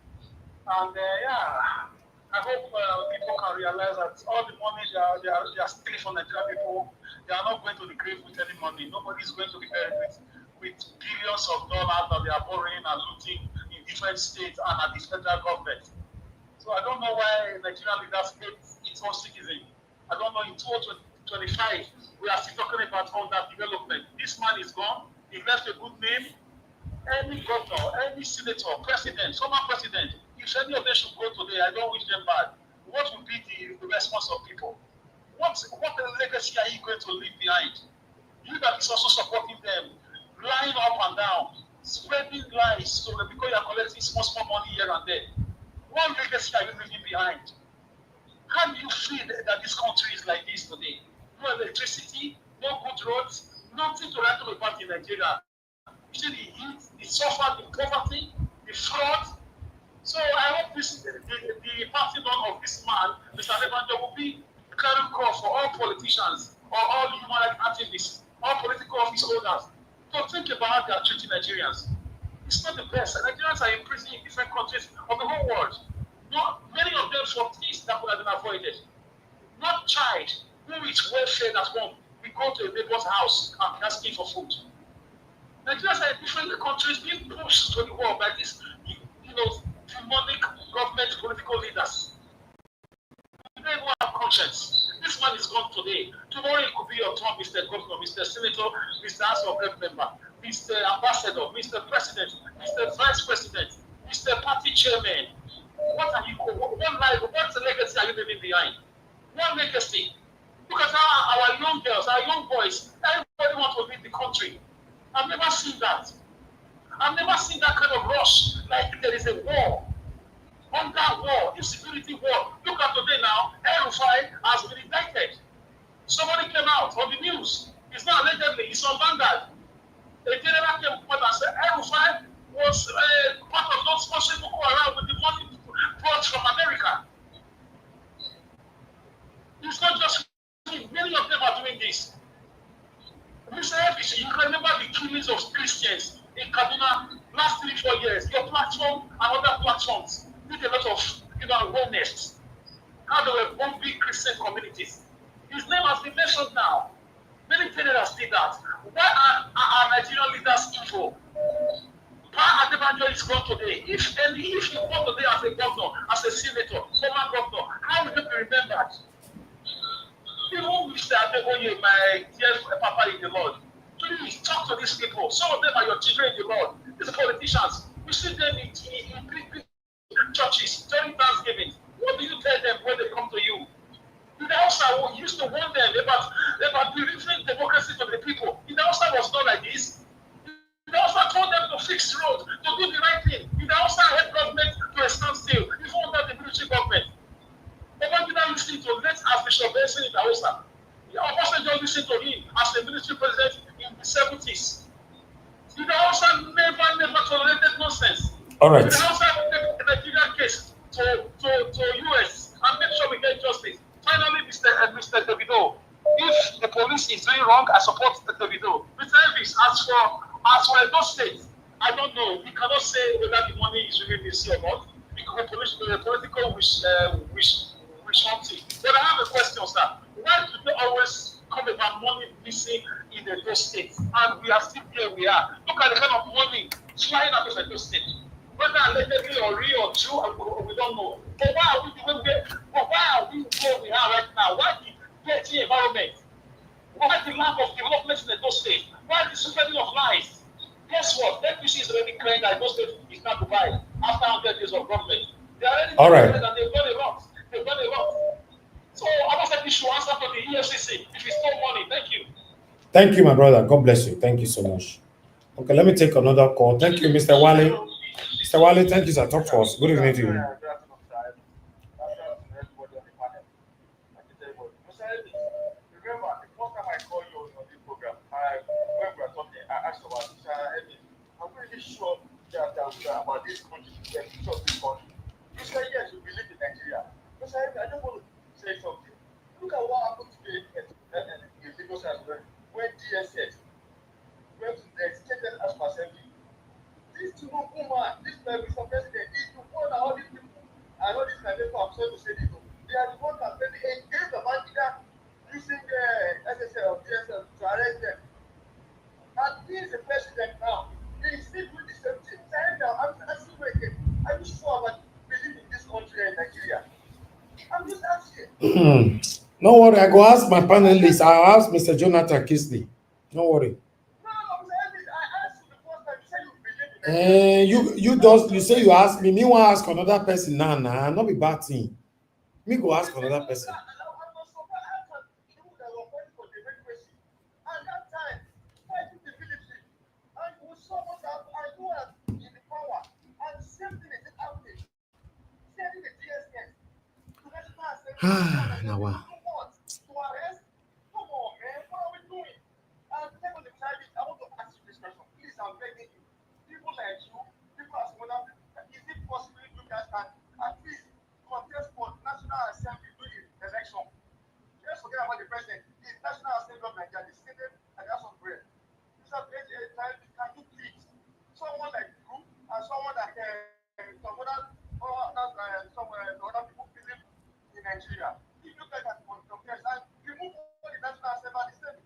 L: And yeah, I hope people can realize that all the money they are stealing from Nigerian people, they are not going to the grave with any money. Nobody is going to be buried with billions of dollars that they are borrowing and looting in different states and at the federal government. So I don't know why Nigerian leaders hate its own citizens. I don't know, in 2025, we are still talking about all that development. This man is gone. He left a good name. Any governor, any senator, president, former president, if any of them should go today, I don't wish them bad. What will be the response of people? What legacy are you going to leave behind? You that is also supporting them, lying up and down, spreading lies because you are collecting small money here and there. What legacy are you leaving behind? How do you feel that this country is like this today? No electricity, no good roads, nothing to write about in Nigeria. You see the heat, the suffer, the poverty, the fraud. So I hope the party of this man, Mr. Adebanjo, will be a clarion call for all politicians or all human rights activists, all political office holders to think about how they are treating Nigerians. It's not the best. Nigerians are in prison in different countries of the whole world. Many of them for things that would have been avoided. Not child who is well fed at home. We go to a neighbor's house and asking for food. Nigerians are in different countries being pushed to the wall by this, demonic government political leaders. They don't have conscience. This man is gone today. Tomorrow it could be your turn, Mr. Governor, Mr. Senator, Mr. House of Rep member, Mr. Ambassador, Mr. President, Mr. Vice President, Mr. Party Chairman. What legacy are you leaving behind? What legacy? Look at our young girls, our young boys, everybody wants to leave the country. I've never seen that. I've never seen that kind of rush, like there is a war. Under war, insecurity war. Look at today now, El-Rufai has been indicted. Somebody came out on the news. It's not allegedly, it's on Vanguard. A general came out and said El-Rufai was part of those sponsoring Boko Haram with the money brought from America. It's not just me. Many of them are doing this. Mr. Elvis, you can remember the killings of Christians in Kaduna last 3-4 years. Your platform and other platforms did a lot of awareness. How they were bombing Christian communities. His name has been mentioned now. Many generals did that. Why are Nigerian leaders evil? Why Adebanjo is gone today? If you go today as a governor, as a senator, former governor, how will you be remembered? Even Mr. Adeboye, my dear Papa in the Lord, please talk to these people. Some of them are your children in the Lord. These politicians, you see them in big churches during Thanksgiving. What do you tell them when they come to you? In the house, I used to warn them about delivering democracy to the people. In the house, I was not like this. In the house, I told them to fix the road, to do the right thing. In the house, I helped government to a standstill, even under the military government. Nobody now listening to let Archbishop Benson in the house. The opposite don't listen to him as the military president in the 70s. In the house, never tolerated nonsense.
A: All right.
L: In the house, take the Nigerian case to US and make sure we get justice. Finally, Mr. Davido, if the police is doing wrong, I support the Davido. Mr. Elvis, as for Edo State, I don't know. We cannot say whether the money is really missing or not because the political wish something. But I have a question, sir. Why do they always come about money missing in the Edo State? And we are still here. We are. Look at the kind of money flying out of Edo State. Whether allegedly or real or true, we don't know. But why are we where we are right now? Why the dirty environment? Why the lack of development in Edo State? Why the spreading of lies? Guess what? FPC is already claimed that Edo State is not Dubai after 100 years of government. They are already
A: all right.
L: And they've done a lot. So Obaseki should answer for the EFCC if it's no money. Thank you.
A: Thank you, my brother. God bless you. Thank you so much. Okay, let me take another call. Thank you, Mr. Wale. Mr. Wale, thank you, sir. Talk to us. Good evening to you.
L: About this country, the future of this country. You say yes, you believe in Nigeria. You say I just want to say something. Look at what happened today in Lagos as well. When DSS went to the extended as per assembly. This Tinubu man, this Mr. President, is the one that all these people, and all these my people, I'm sorry to say this, they are the ones that engage the bandit using the SSL or DSL to arrest them. And he is the president now. He is still doing the same thing. I'm asking you again, are you sure about believing in this country in Nigeria? I'm just asking.
A: No worry, I go ask my panelists. I'll ask Mr. Jonathan Kisley. No worry.
L: No, I'm saying I asked you the first time. You said you believe in
A: Nigeria. You say you ask me. Me want ask another person. Nah, not be bad thing. Me go ask another person. Now wow.
L: Let's forget about the president. The National Assembly of Nigeria, the Senate, and that's on bread. Can you please, someone like you and someone like some other people believe in Nigeria, if you guys can compare and remove all the National Assembly and the Senate,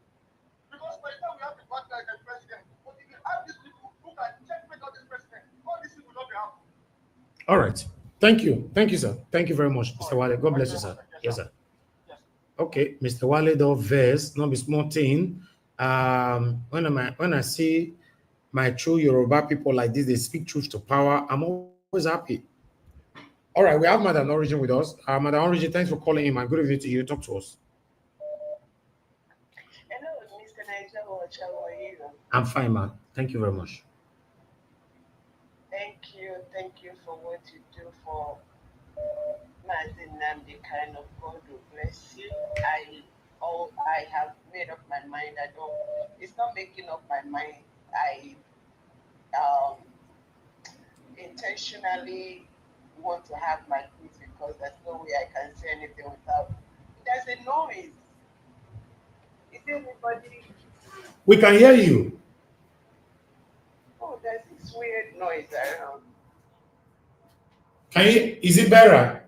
L: because by the time we have the bad guy and president, but if you have these people who can checkmate all this president, all these things will not be happening.
A: All right. Thank you, sir. Thank you very much, Mr. Wale. God bless you, sir. Yes, sir. Okay, Mr. Wale do verse, not be small thing. When I see my true Yoruba people like this, they speak truth to power, I'm always happy. All right, we have Madam Origin with us. Madam Origin, thanks for calling in, man. Good evening to you. Talk to us.
M: Hello, Mr. Niger. How are you?
A: I'm fine, man. Thank you very much.
M: Thank you for what you do for Nnamdi. Kind of God will bless you. I have made up my mind. It's not making up my mind. I intentionally want to have my peace because there's no way I can say anything without. There's a noise. Is there anybody?
A: We can hear you.
M: Oh, there's this weird noise around.
A: Is it better?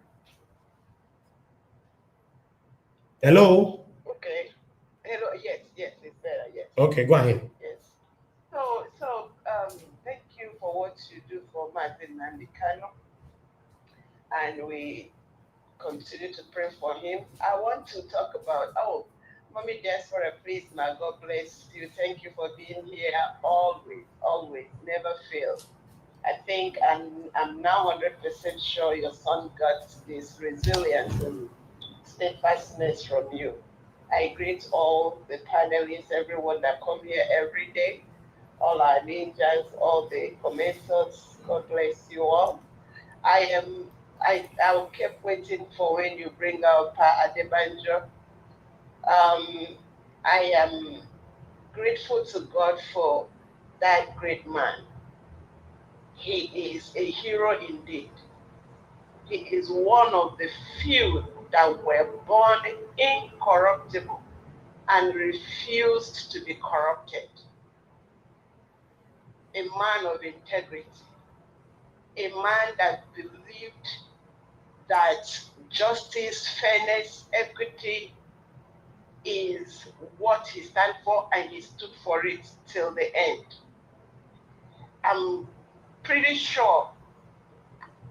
A: Hello?
M: Okay. Hello, yes, it's better, yes.
A: Okay, go ahead.
M: Yes. So thank you for what you do for Nnamdi Kanu. And we continue to pray for him. I want to talk about, Mommy Diaspora, please, my God bless you. Thank you for being here always, never fail. I think I'm now 100% sure your son got this resilience and steadfastness from you. I greet all the panelists, everyone that come here every day, all our ninjas, all the commenters. God bless you all. I kept waiting for when you bring out Pa Adebanjo. I am grateful to God for that great man. He is a hero indeed. He is one of the few that were born incorruptible and refused to be corrupted. A man of integrity, a man that believed that justice, fairness, equity is what he stands for, and he stood for it till the end. I'm pretty sure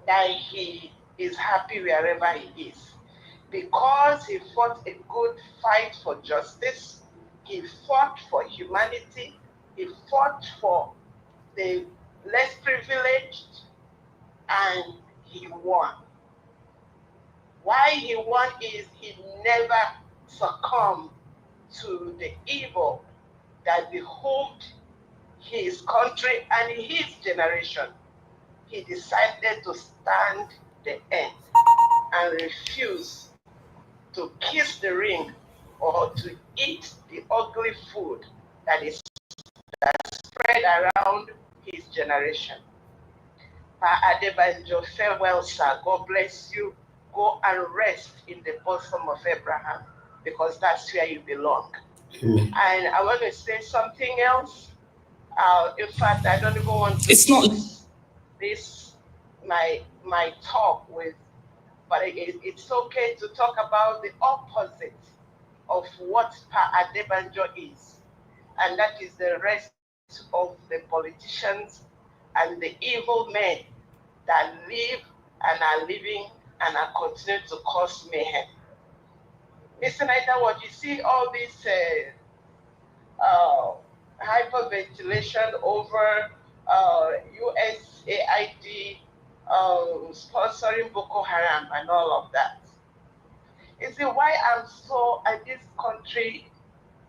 M: that he is happy wherever he is because he fought a good fight for justice, he fought for humanity, he fought for the less privileged, and he won. Why he won is he never succumbed to the evil that behoved his country and his generation, he decided to stand the end and refuse to kiss the ring or to eat the ugly food that is spread around his generation. Adebanjo, farewell, sir. God bless you. Go and rest in the bosom of Abraham, because that's where you belong.
A: Amen.
M: And I want to say something else. In fact, I don't even want to
A: It's not
M: this my talk with, but it's okay to talk about the opposite of what Adebanjo is, and that is the rest of the politicians and the evil men that live and are living and are continuing to cause mayhem. Mr. Naita, what you see all this hyperventilation over USAID sponsoring Boko Haram and all of that. You see, why I'm so at this country,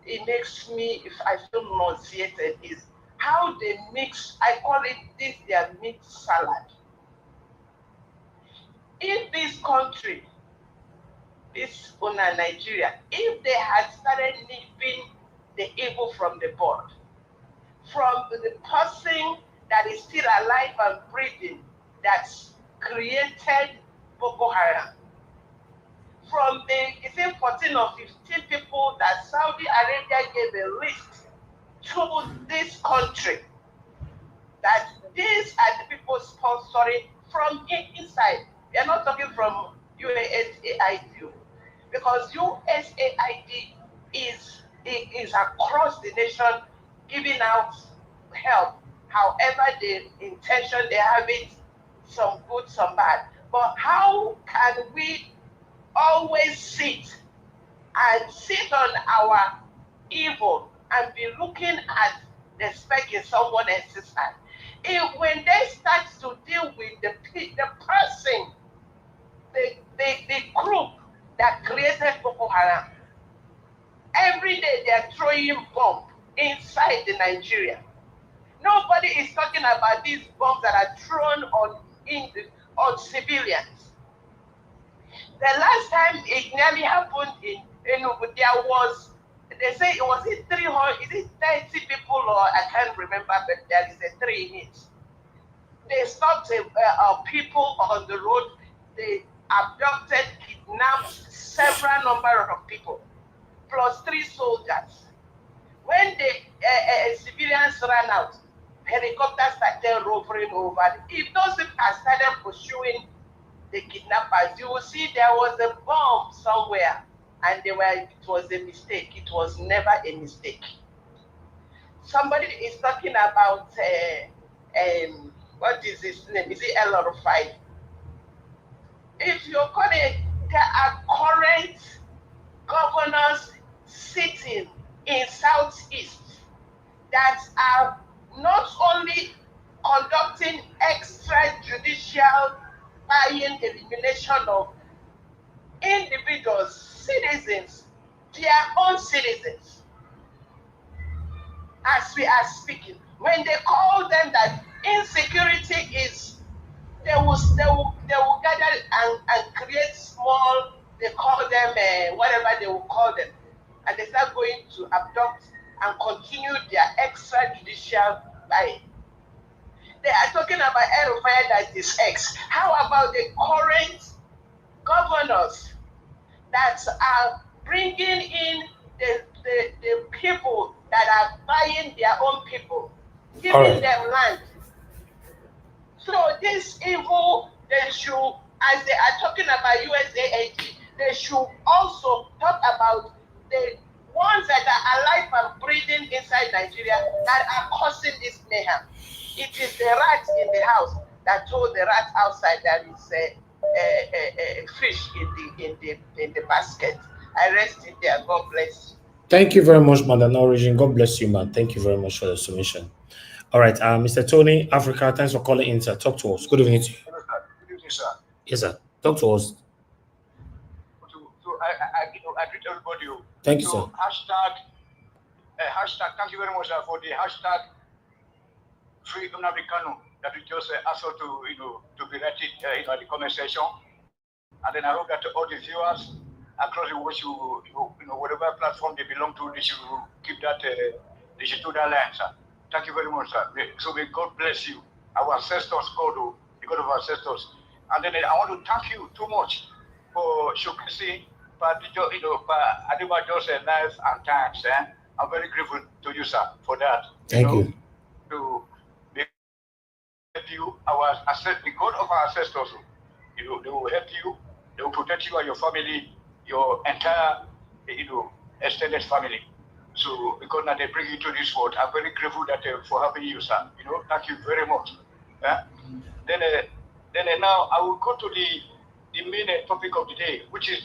M: it makes me, if I feel nauseated, is how they mix, I call it this their mixed salad. In this country, this Nigeria, if they had started nipping the evil from the bud, from the person that is still alive and breathing, that's created Boko Haram, from the, is it 14 or 15 people that Saudi Arabia gave a list to this country, that these are the people sponsoring from inside. We are not talking from USAID, because USAID is across the nation giving out help. However, the intention they have it, some good, some bad. But how can we always sit on our evil and be looking at the speck in someone else's hand? When they start to deal with the person, the group that created Boko Haram, every day they are throwing bombs inside the Nigeria. Nobody is talking about these bombs that are thrown on civilians. The last time it nearly happened in Enugu, there was, they say it was 300, is it 30 people, or I can't remember, but there is a 3 in it. They stopped people on the road. They abducted, kidnapped several number of people, plus 3 soldiers. When the civilians ran out, helicopters started rovering over. If those people had started pursuing the kidnappers, you will see there was a bomb somewhere, and it was a mistake. It was never a mistake. Somebody is talking about what is his name? Is it El-Rufai? If you're correct, there are current governors sitting in Southeast that are not only conducting extrajudicial buying elimination of individuals, citizens, their own citizens, as we are speaking. When they call them that insecurity is, they will gather and create small, they call them whatever they will call them, and they start going to abduct and continue their extrajudicial buying. They are talking about El-Rufai that is X. How about the current governors that are bringing in the people that are buying their own people, giving them land? So this evil, they should, as they are talking about USAID, they should also talk about the ones that are alive and breathing inside Nigeria that are causing this mayhem. It is the rat in the house that told the rat outside that is a fish in the basket. I rest in there. God bless you.
A: Thank you very much, Madam Origin. God bless you, man. Thank you very much for the submission. All right, Mr. Tony, Africa, thanks for calling in, sir. Talk to us. Good evening to you.
N: Good evening, sir.
A: Yes, sir. Talk to us.
N: So I greet everybody.
A: Thank you, sir.
N: Hashtag, thank you very much, sir, for the hashtag free Nnamdi Kanu that we just asked her to, to be rated, in the comment section. And then I hope that all the viewers across the world, whatever platform they belong to, they should keep that, they should do that line, sir. Thank you very much, sir. So may God bless you. Our ancestors, God, the God of our ancestors. And then I want to thank you too much for showcasing, Adebanjo's life and times. I'm very grateful to you, sir, for that.
A: Thank you.
N: To help you, the God of our ancestors, they will help you, they will protect you and your family, your entire, extended family. So because now they bring you to this world, I'm very grateful that for having you, sir. Thank you very much. Then now I will go to the main topic of the day, which is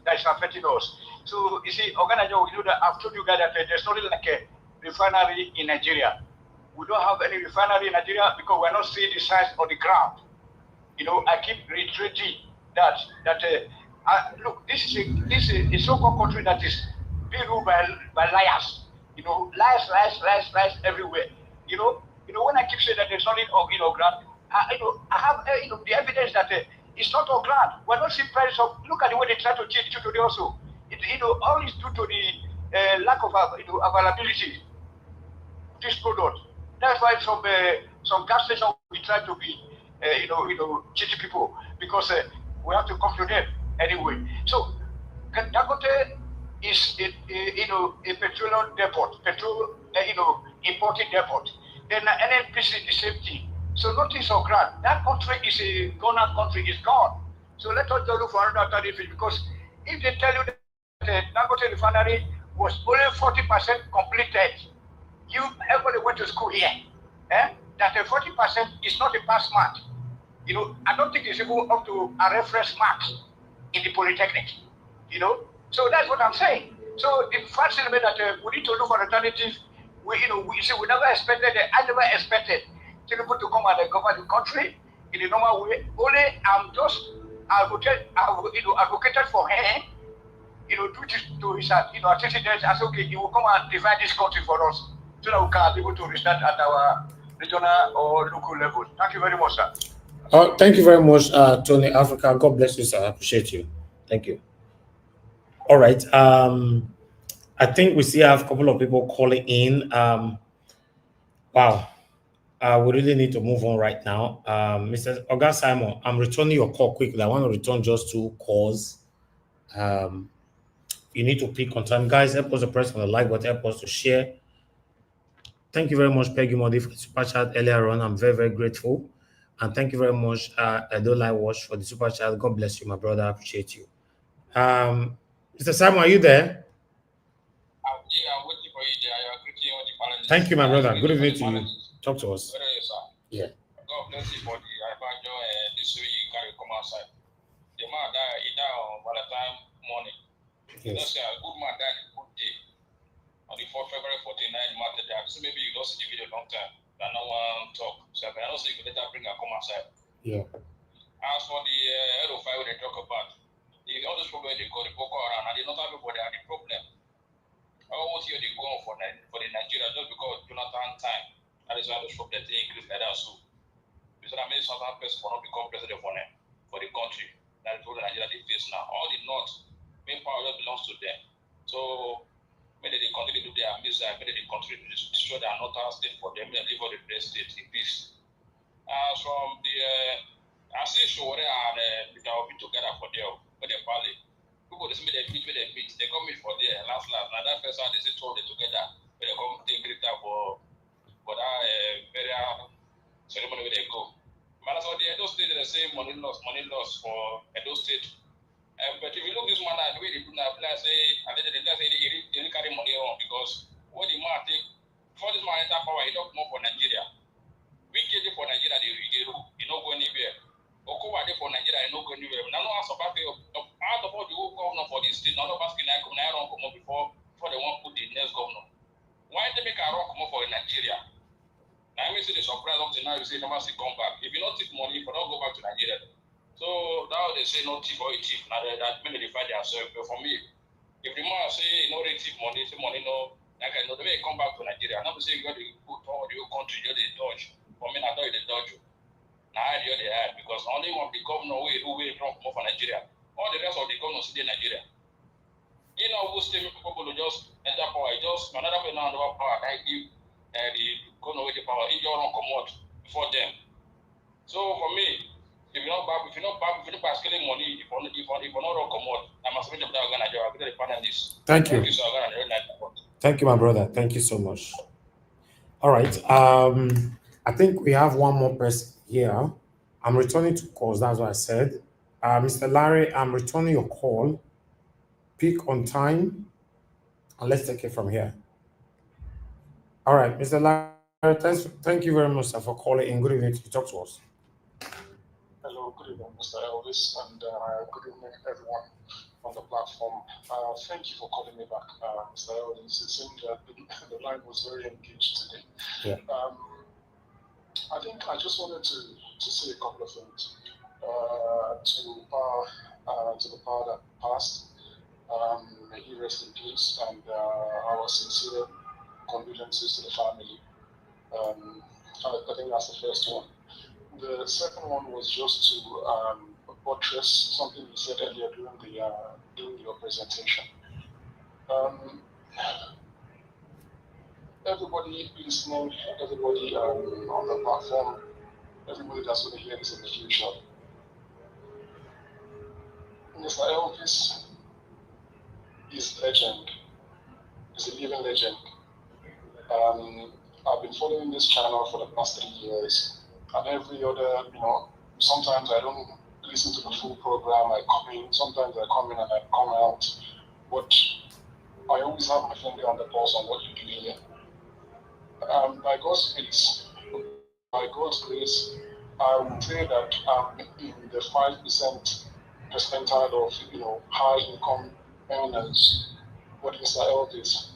N: that's affecting us. So you see, Oganjo, that I've told you guys that there's nothing like a refinery in Nigeria. We don't have any refinery in Nigeria because we're not seeing the size of the ground. I keep reiterating that look, this is a so-called country that is being ruled by liars. Lies everywhere. When I keep saying that there's nothing of ground, I have the evidence that it's not on ground. We're not seeing prices of. Look at the way they try to change today also. All is due to the lack of availability of this product. That's why some gas stations we try to be cheating people because we have to come to them anyway. So Dangote is a petroleum depot, importing depot. Then NNPC the same thing. So nothing's on ground. That country is a gone country, is gone. So let us just look for another alternative because if they tell you that the Dangote refinery was only 40% completed, everybody went to school here. That 40% is not a pass mark. I don't think it's even up to a reference mark in the Polytechnic. So that's what I'm saying. So the fact is that we need to look for alternatives. We never expected. I never expected people to come and govern the country in the normal way. Only I'm just advocated for him. Due to his antecedents, I said, okay, he will come and divide this country for us so that we can be able to restart at our regional or local level. Thank you very much, sir.
A: Thank you very much, Tony Africa. God bless you, sir. I appreciate you. Thank you. All right. I think we still have a couple of people calling in. Wow. We really need to move on right now. Mr. Oga Simon, I'm returning your call quickly. I want to return just 2 calls. You need to pick on time. Guys, help us to press on the like button, help us to share. Thank you very much, Peggy Modi, for the super chat earlier on. I'm very, very grateful. And thank you very much, Edo Watch, for the super chat. God bless you, my brother. I appreciate you. Mr. Simon, are you there?
O: Yeah, I'm waiting for you there. You're greeting all the panelists.
A: Thank you, my brother. Good evening to you. Talk to us. Yeah.
O: God bless you for the Adebanjo and this way you carry come outside. The man died, he died on Valentine morning.
A: Yes.
O: That's a good man died a good day. On the 4th February 49, Martin died. So maybe you don't see the video long time. That no one talk. So I don't see you can later bring her come outside.
A: Yeah.
O: As for the Edo fire they talk about, all those problems they go, the Boko Haram, and they not everybody are the problem. I always hear they go on for the Nigeria just because Jonathan time. That is why those problems they increase like that. So, because I mean, some person for not become president for the country. That is what Nigeria they face now. All the North, main power just belongs to them. So, maybe they continue to do their misery, maybe they continue to destroy their northern state for them, and leave all the rest state in peace. From the, I see Sowore and Peter will be together for there, for the valley. People they meet, they come meet for there, last. Now that first one, they say told them together, but they come take greater for that burial ceremony where they go. But as for the Edo State, they say money loss for Edo State. But if you look this man, the way they do now, say, and then they say they carry money on because what the man take, for this man enter power, he don't come for Nigeria. We get it for Nigeria, they don't go anywhere. Okowa dey for Nigeria, no go anywhere. Now, no answer back out of all the whole governor for the state, none of us can come before they want to put the next governor. Why they make a run come for Nigeria? Now, I mean, see the surprise up to now, you say, never see come back. If you don't take money, you don't go back to Nigeria. So now they say no thief or a thief. Now that many they find themselves. But for me, if the man say no really thief money, say money no Like I know the way you come back to Nigeria, I'm not saying you got to put all the whole country, you the dodge. For me, I thought you the dodge. Now I hear the air because only one the governor who will come for Nigeria. All the rest of the governors in Nigeria. You know, who still people will just enter power. Just another person now under power. I give the governor with the power. In your own commode before them. So for me, if you're not back, if you're not stealing money, if you're not wrong commode, I must be the Nigeria. I'll get the panelists.
A: Thank you.
O: So
A: Thank you, my brother. Thank you so much. All right. I think we have one more person here. I'm returning to calls. That's what I said. Mr. Larry, I'm returning your call. Pick on time, and let's take it from here. All right, Mr. Larry, thank you very much, sir, for calling in. Good evening to talk to us.
P: Hello, good evening, Mr. Elvis, and good evening, everyone on the platform. Thank you for calling me back, Mr. Elvis. It seemed that the line was very engaged today.
A: Yeah.
P: I think I just wanted to say a couple of things to the power that passed. May he rest in peace, and our sincere condolences to the family. I think that's the first one. The second one was just to buttress something you said earlier during your presentation. Everybody listening, everybody on the platform, everybody that's going to hear this in the future. Mr. Elvis is legend. He's a living legend. I've been following this channel for the past 3 years, and every other, sometimes I don't listen to the full program. I come in, sometimes I come in and I come out, but I always have my finger on the pulse on what you do here. By God's grace, I would say that I'm in the 5% percentile of high income earners. But Mr. Elvis,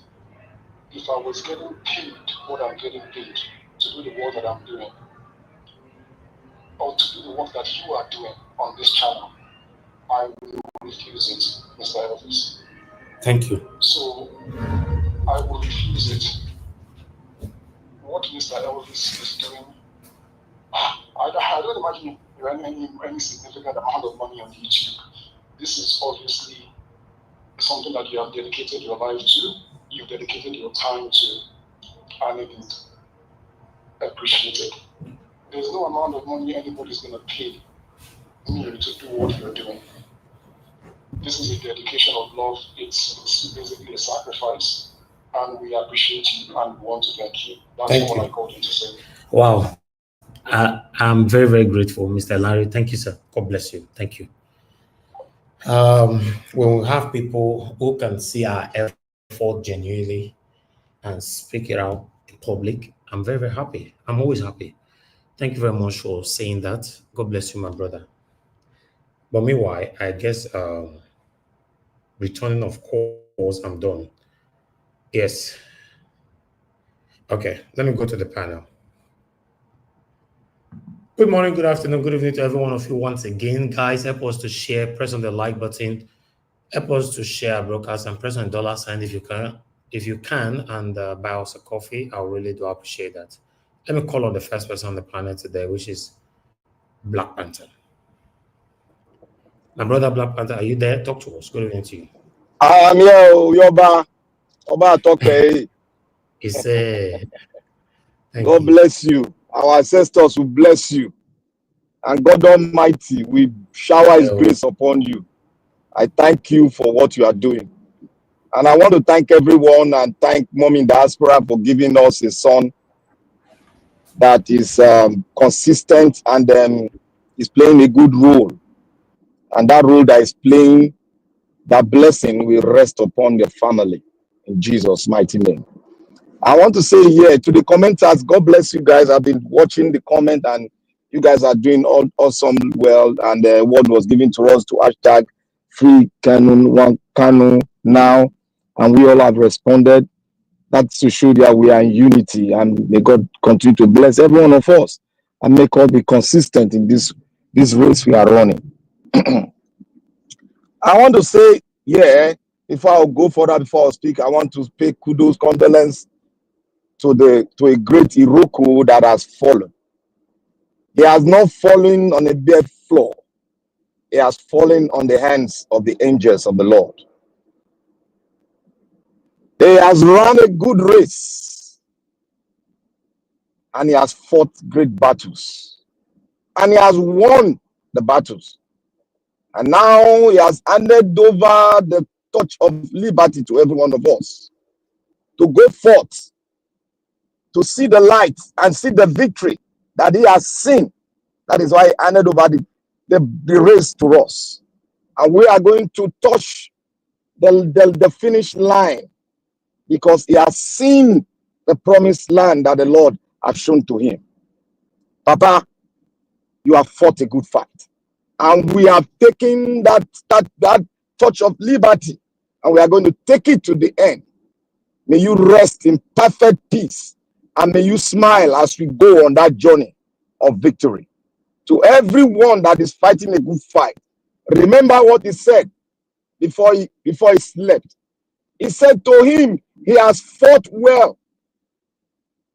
P: if I was getting paid what I'm getting paid to do the work that I'm doing, or to do the work that you are doing on this channel, I will refuse it, Mr. Elvis.
A: Thank you.
P: So I will refuse it. What Mr. Elvis is doing, I don't imagine you earning any significant amount of money on YouTube. This is obviously something that you have dedicated your life to, you've dedicated your time to, and it is appreciated. There's no amount of money anybody's going to pay me to do what you're doing. This is a dedication of love. It's basically a sacrifice, and we appreciate you and want to thank you. That's all I called you to say.
A: Wow. I'm very, very grateful, Mr. Larry. Thank you, sir. God bless you. Thank you. When we have people who can see our effort genuinely and speak it out in public, I'm very, very happy. I'm always happy. Thank you very much for saying that. God bless you, my brother. But meanwhile, I guess returning of calls, I'm done. Yes. Okay, let me go to the panel. Good morning, good afternoon, good evening to every one of you once again. Guys, help us to share, press on the like button, help us to share our broadcast and press on the $sign if you can, and buy us a coffee. I really do appreciate that. Let me call on the first person on the panel today, which is Black Panther. My brother Black Panther, are you there? Talk to us. Good evening to you.
Q: I'm here, Yoba. Oba talk. God bless you. Our ancestors will bless you. And God Almighty will shower His grace upon you. I thank you for what you are doing. And I want to thank everyone and thank Mommy in Diaspora for giving us a son that is consistent and is playing a good role. And that role that is playing, that blessing will rest upon your family in Jesus' mighty name. I want to say here to the commenters, God bless you guys. I've been watching the comment and you guys are doing awesome well. And the word was given to us to hashtag free Kanu, one Kanu now. And we all have responded. That's to show that we are in unity, and may God continue to bless every one of us and make us be consistent in this race we are running. I want to say, yeah, Before I go further, before I speak, I want to pay kudos, condolence to a great Iroko that has fallen. He has not fallen on a bare floor. He has fallen on the hands of the angels of the Lord. He has run a good race, and he has fought great battles, and he has won the battles. And now he has handed over the touch of liberty to every one of us to go forth, to see the light and see the victory that he has seen. That is why he handed over the race to us. And we are going to touch the finish line because he has seen the promised land that the Lord has shown to him. Papa, you have fought a good fight. And we have taken that touch of liberty, and we are going to take it to the end. May you rest in perfect peace, and may you smile as we go on that journey of victory. To everyone that is fighting a good fight, remember what he said before he slept. He said to him, he has fought well.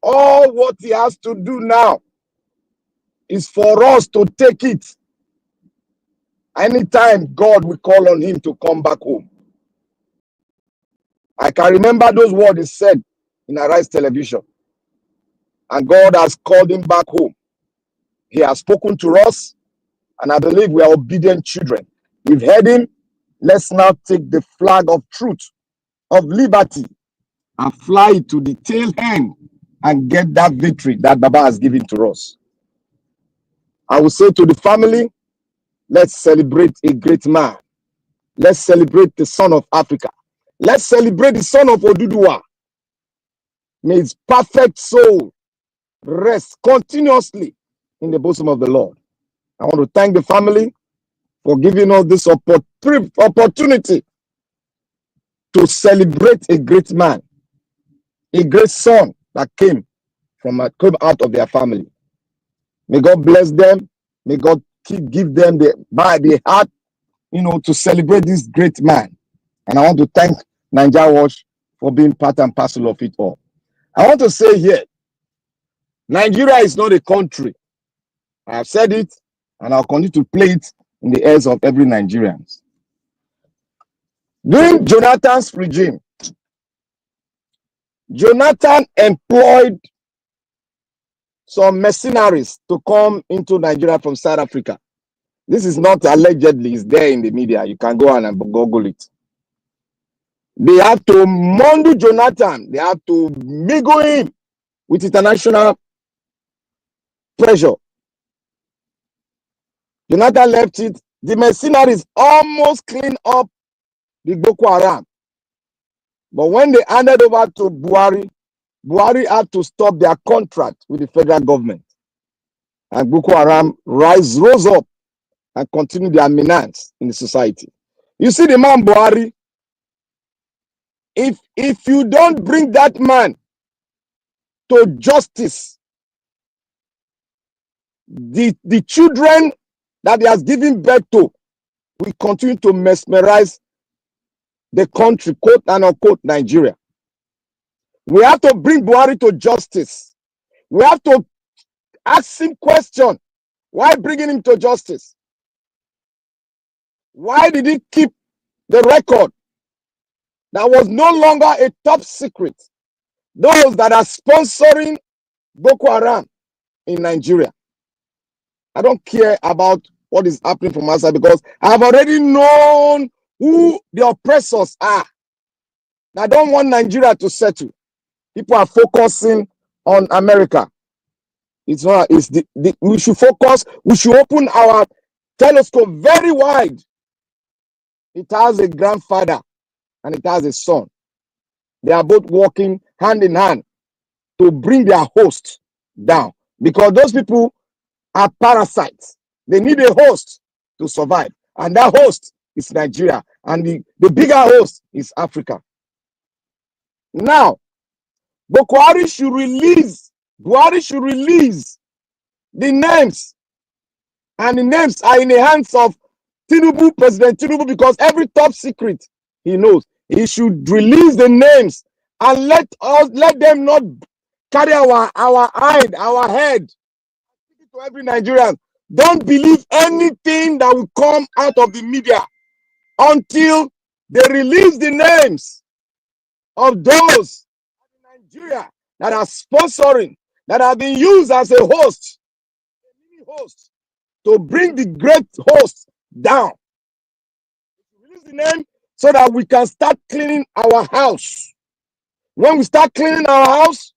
Q: All what he has to do now is for us to take it. Anytime God will call on him to come back home. I can remember those words he said in Arise Television. And God has called him back home. He has spoken to us, and I believe we are obedient children. We've heard him. Let's now take the flag of truth, of liberty, and fly it to the tail end and get that victory that Baba has given to us. I will say to the family, let's celebrate a great man. Let's celebrate the son of Africa. Let's celebrate the son of Oduduwa. May his perfect soul rest continuously in the bosom of the Lord. I want to thank the family for giving us this opportunity to celebrate a great man, a great son that came out of their family. May God bless them. May God give them the heart, to celebrate this great man. And I want to thank Nigeria Watch for being part and parcel of it all. I want to say here, Nigeria is not a country. I have said it, and I'll continue to play it in the ears of every Nigerian. During Jonathan's regime, Jonathan employed some mercenaries to come into Nigeria from South Africa. This is not allegedly, it's there in the media. You can go on and Google it. They have to mondo Jonathan. They have to mingle him with international pressure. Jonathan left it. The mercenaries almost cleaned up the Boko Haram. But when they handed over to Buhari, Buhari had to stop their contract with the federal government. And Boko Haram rose up and continued their menace in the society. You see the man Buhari, if you don't bring that man to justice, the children that he has given birth to will continue to mesmerize the country, quote and unquote, Nigeria. We have to bring Buhari to justice. We have to ask him question. Why bringing him to justice? Why did he keep the record that was no longer a top secret? Those that are sponsoring Boko Haram in Nigeria. I don't care about what is happening from outside because I've already known who the oppressors are. I don't want Nigeria to settle. People are focusing on America. It's not. We should focus. We should open our telescope very wide. It has a grandfather and it has a son. They are both working hand in hand to bring their host down because those people are parasites. They need a host to survive, and that host is Nigeria, and the bigger host is Africa. Now, Buhari should release the names, and the names are in the hands of Tinubu, President Tinubu, because every top secret he knows. He should release the names and let them not carry our head. To every Nigerian, don't believe anything that will come out of the media until they release the names of those in Nigeria that are sponsoring, that have been used as a host to bring the great host down. Release the name so that we can start cleaning our house. When we start cleaning our house,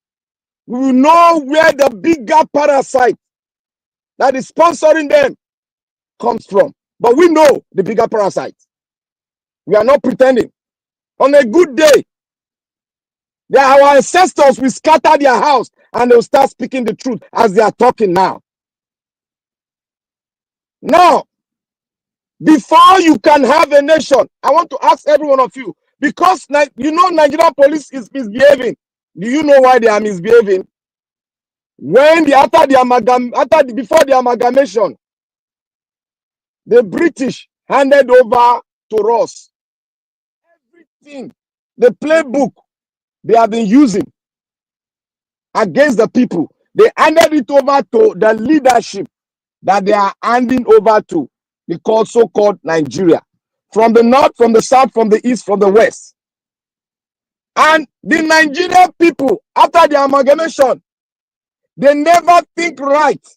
Q: we will know where the bigger parasite that is sponsoring them comes from. But we know the bigger parasite. We are not pretending. On a good day, our ancestors will scatter their house and they'll start speaking the truth as they are talking now. Now, before you can have a nation, I want to ask every one of you, because you know Nigerian police is misbehaving. Do you know why they are misbehaving? When before the amalgamation, the British handed over to us everything, the playbook they have been using against the people. They handed it over to the leadership that they are handing over to, the so-called Nigeria. From the north, from the south, from the east, from the west. And the Nigerian people, after the amalgamation, they never think right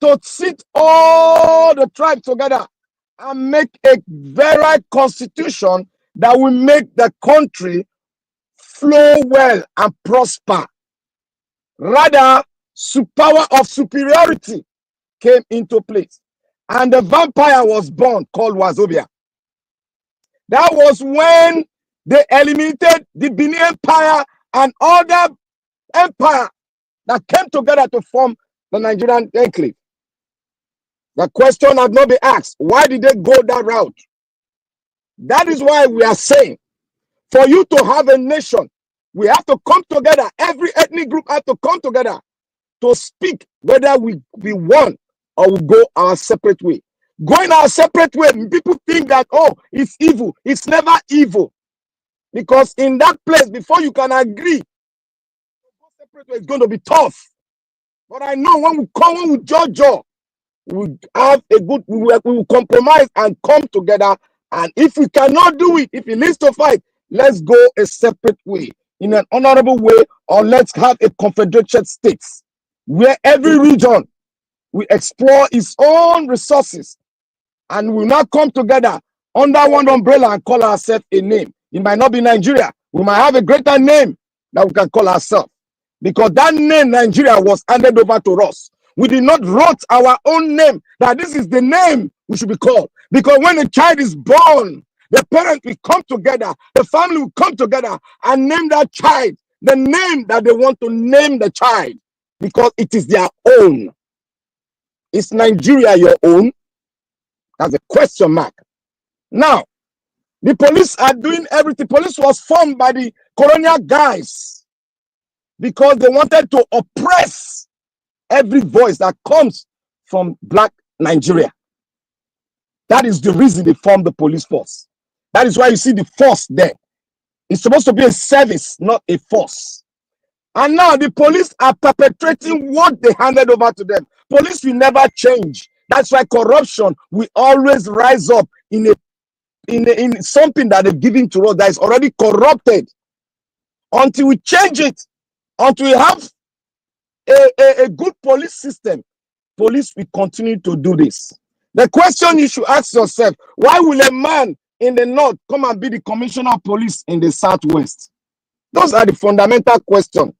Q: to sit all the tribes together and make a very constitution that will make the country flow well and prosper. Rather, power of superiority came into place. And the vampire was born called Wazobia. That was when they eliminated the Benin Empire and other empire that came together to form the Nigerian enclave. The question had not been asked, why did they go that route? That is why we are saying, for you to have a nation, we have to come together. Every ethnic group has to come together to speak whether we won or we go our separate way. Going our separate way, people think that, oh, it's evil. It's never evil. Because in that place, before you can agree, separate way, it's going to be tough. But I know when we come with Jojo, we have a good, we will compromise and come together. And if we cannot do it, if it leads to fight, let's go a separate way, in an honorable way, or let's have a confederated states where every region will explore its own resources and will not come together under one umbrella and call ourselves a name. It might not be Nigeria. We might have a greater name that we can call ourselves, because that name Nigeria was handed over to us. We did not write our own name that this is the name we should be called. Because when a child is born, the parents will come together, the family will come together and name that child the name that they want to name the child, because it is their own. Is Nigeria your own? That's a question mark. Now, the police are doing everything. Police was formed by the colonial guys because they wanted to oppress every voice that comes from black Nigeria. That is the reason they formed the police force. That is why you see the force there. It's supposed to be a service, not a force. And now the police are perpetrating what they handed over to them. Police will never change. That's why corruption will always rise up in something that they're giving to us that is already corrupted. Until we change it, until we have a good police system, police will continue to do this. The question you should ask yourself, why will a man in the north come and be the commissioner of police in the southwest? Those are the fundamental questions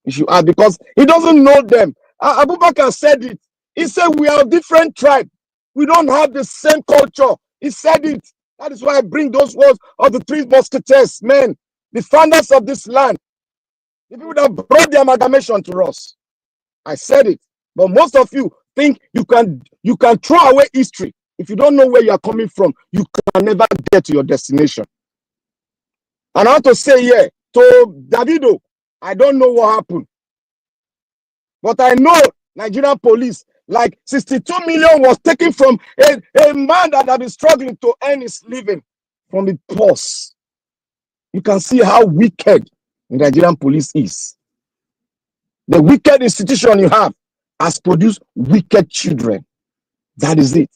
Q: you should ask, because he doesn't know them. Abubakar said it. He said we are different tribes. We don't have the same culture. He said it. That is why I bring those words of the three musketeers, men, the founders of this land, the people that brought the amalgamation to us. I said it. But most of you think you can throw away history. If you don't know where you are coming from, you can never get to your destination. And I want to say here to Davido, I don't know what happened. But I know Nigerian police, like 62 million was taken from a man that had been struggling to earn his living from the purse. you can see how wicked the Nigerian police is. The wicked institution you have has produced wicked children. That is it.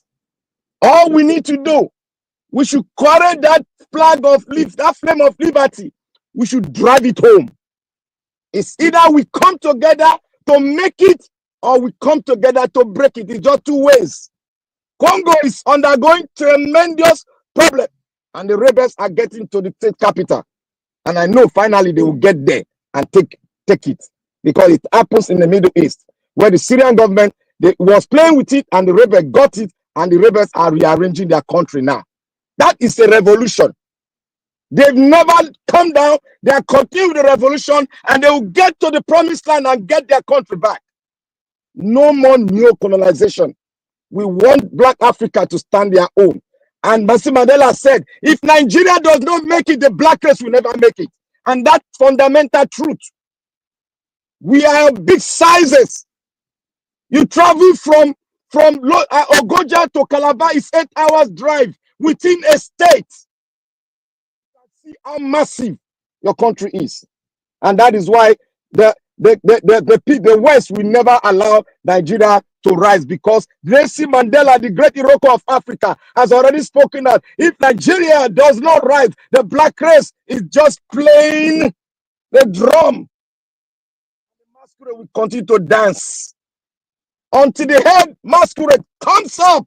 Q: All we need to do, we should carry that flag of that flame of liberty. We should drive it home. It's either we come together to make it or we come together to break it. It's just two ways. Congo is undergoing tremendous problem, and the rebels are getting to the state capital. And I know finally they will get there and take it, because it happens in the Middle East, where the Syrian government was playing with it, and the rebels got it, and the rebels are rearranging their country now. That is a revolution. They've never come down. They are continuing the revolution, and they will get to the promised land and get their country back. No more neo-colonization. We want Black Africa to stand their own. And Nelson Mandela said, if Nigeria does not make it, the Black race will never make it. And that's fundamental truth. We are big sizes. You travel from Ogoja to Calabar is 8 hours drive within a state. You can see how massive your country is. And that is why the West will never allow Nigeria to rise, because Nelson Mandela, the great Iroko of Africa, has already spoken that if Nigeria does not rise, the Black race is just playing the drum. The masquerade will continue to dance until the head masquerade comes up.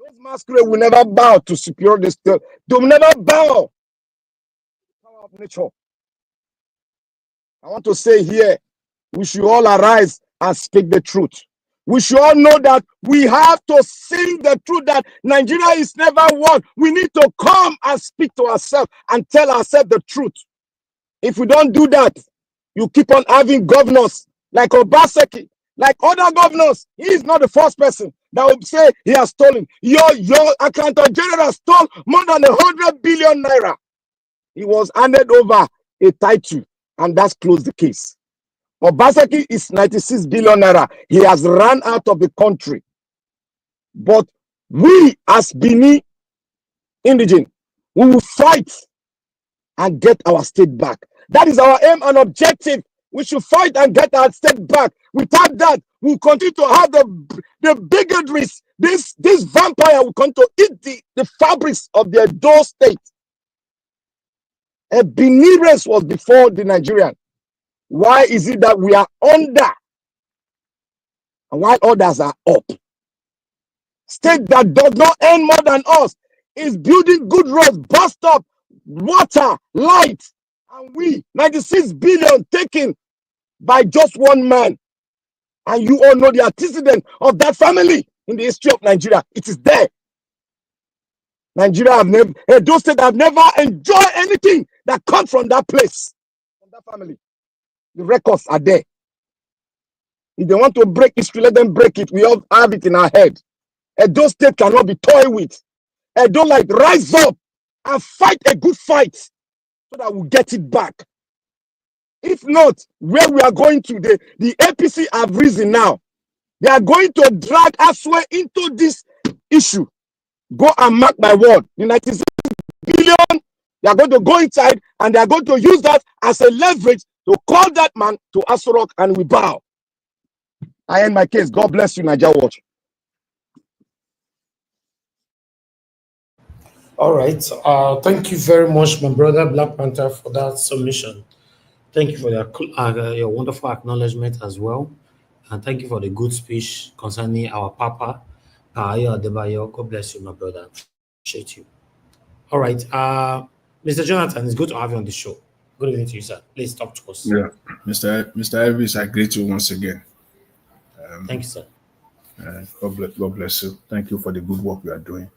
Q: Those masquerade will never bow to superiority. They will never bow to the power of nature. I want to say here, we should all arise and speak the truth. We should all know that we have to sing the truth, that Nigeria is never won. We need to come and speak to ourselves and tell ourselves the truth. If we don't do that, you keep on having governors like Obaseki, like other governors. He is not the first person that will say he has stolen. Your accountant general stole more than 100 billion naira. He was handed over a title, and that's closed the case. Obaseki is 96 billion naira. He has run out of the country. But we, as Bini indigene, we will fight and get our state back. That is our aim and objective. We should fight and get our state back. Without that, we'll continue to have the bigotries. This vampire will continue to eat the fabrics of the Edo State. A Bini race was before the Nigerian. Why is it that we are under and while others are up? State that does not earn more than us is building good roads, bus stop, water, light, and we 96 billion taken by just one man. And you all know the antecedent of that family in the history of Nigeria. It is there. Nigeria Edo State have never enjoyed anything that comes from that place, from that family. The records are there. If they want to break history, let them break it. We all have it in our head. Edo State cannot be toyed with. Edo, like, rise up and fight a good fight so that we'll get it back. If not, where we are going to, the APC have risen now. They are going to drag Aswe into this issue. Go and mark my word. The 96 billion, they are going to go inside and they are going to use that as a leverage to call that man to Asorok, and we bow. I end my case. God bless you, Niger Watch.
A: All right. Thank you very much, my brother Black Panther, for that submission. Thank you for your wonderful acknowledgement as well. And thank you for the good speech concerning our Papa, Adebanjo. God bless you, my brother. Appreciate you. All right. Mr. Jonathan, it's good to have you on the show. Good evening to you, sir. Please talk to us.
R: Yeah, Mr. Elvis, I greet you once again.
A: Thank you, sir.
R: God bless you. Thank you for the good work you are doing.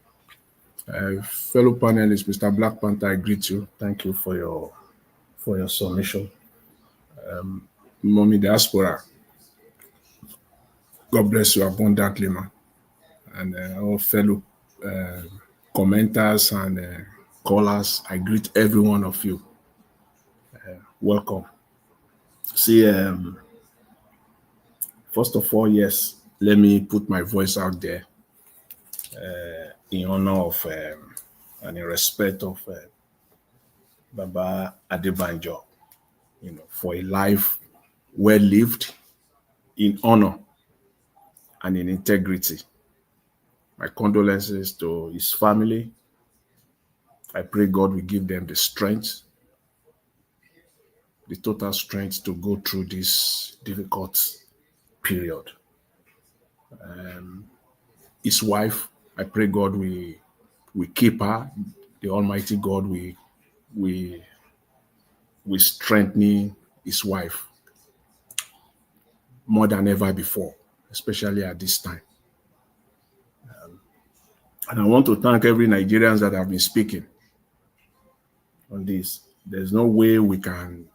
R: Fellow panelists, Mr. Black Panther, I greet you. Thank you for your submission. Mommy Diaspora, God bless you abundantly, man. And our fellow commenters and callers, I greet every one of you. Welcome. See, first of all, yes, let me put my voice out there in honor of and in respect of Baba Adebanjo, for a life well lived in honor and in integrity. My condolences to his family. I pray God will give them the strength, the total strength to go through this difficult period. His wife, I pray God will keep her. The Almighty God will strengthen his wife more than ever before, especially at this time. And I want to thank every Nigerians that have been speaking on this. There's no way we can't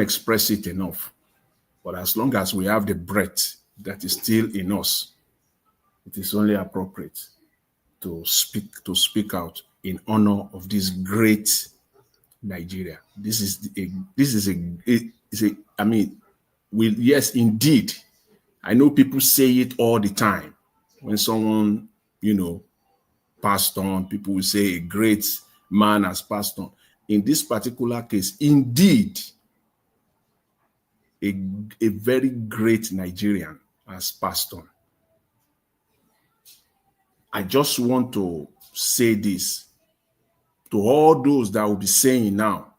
R: express it enough. But as long as we have the breath that is still in us, it is only appropriate to speak out in honor of this great Nigeria. Yes, indeed. I know people say it all the time. When someone, passed on, people will say a great man has passed on. In this particular case, indeed, a very great Nigerian has passed on. I just want to say this to all those that will be saying now.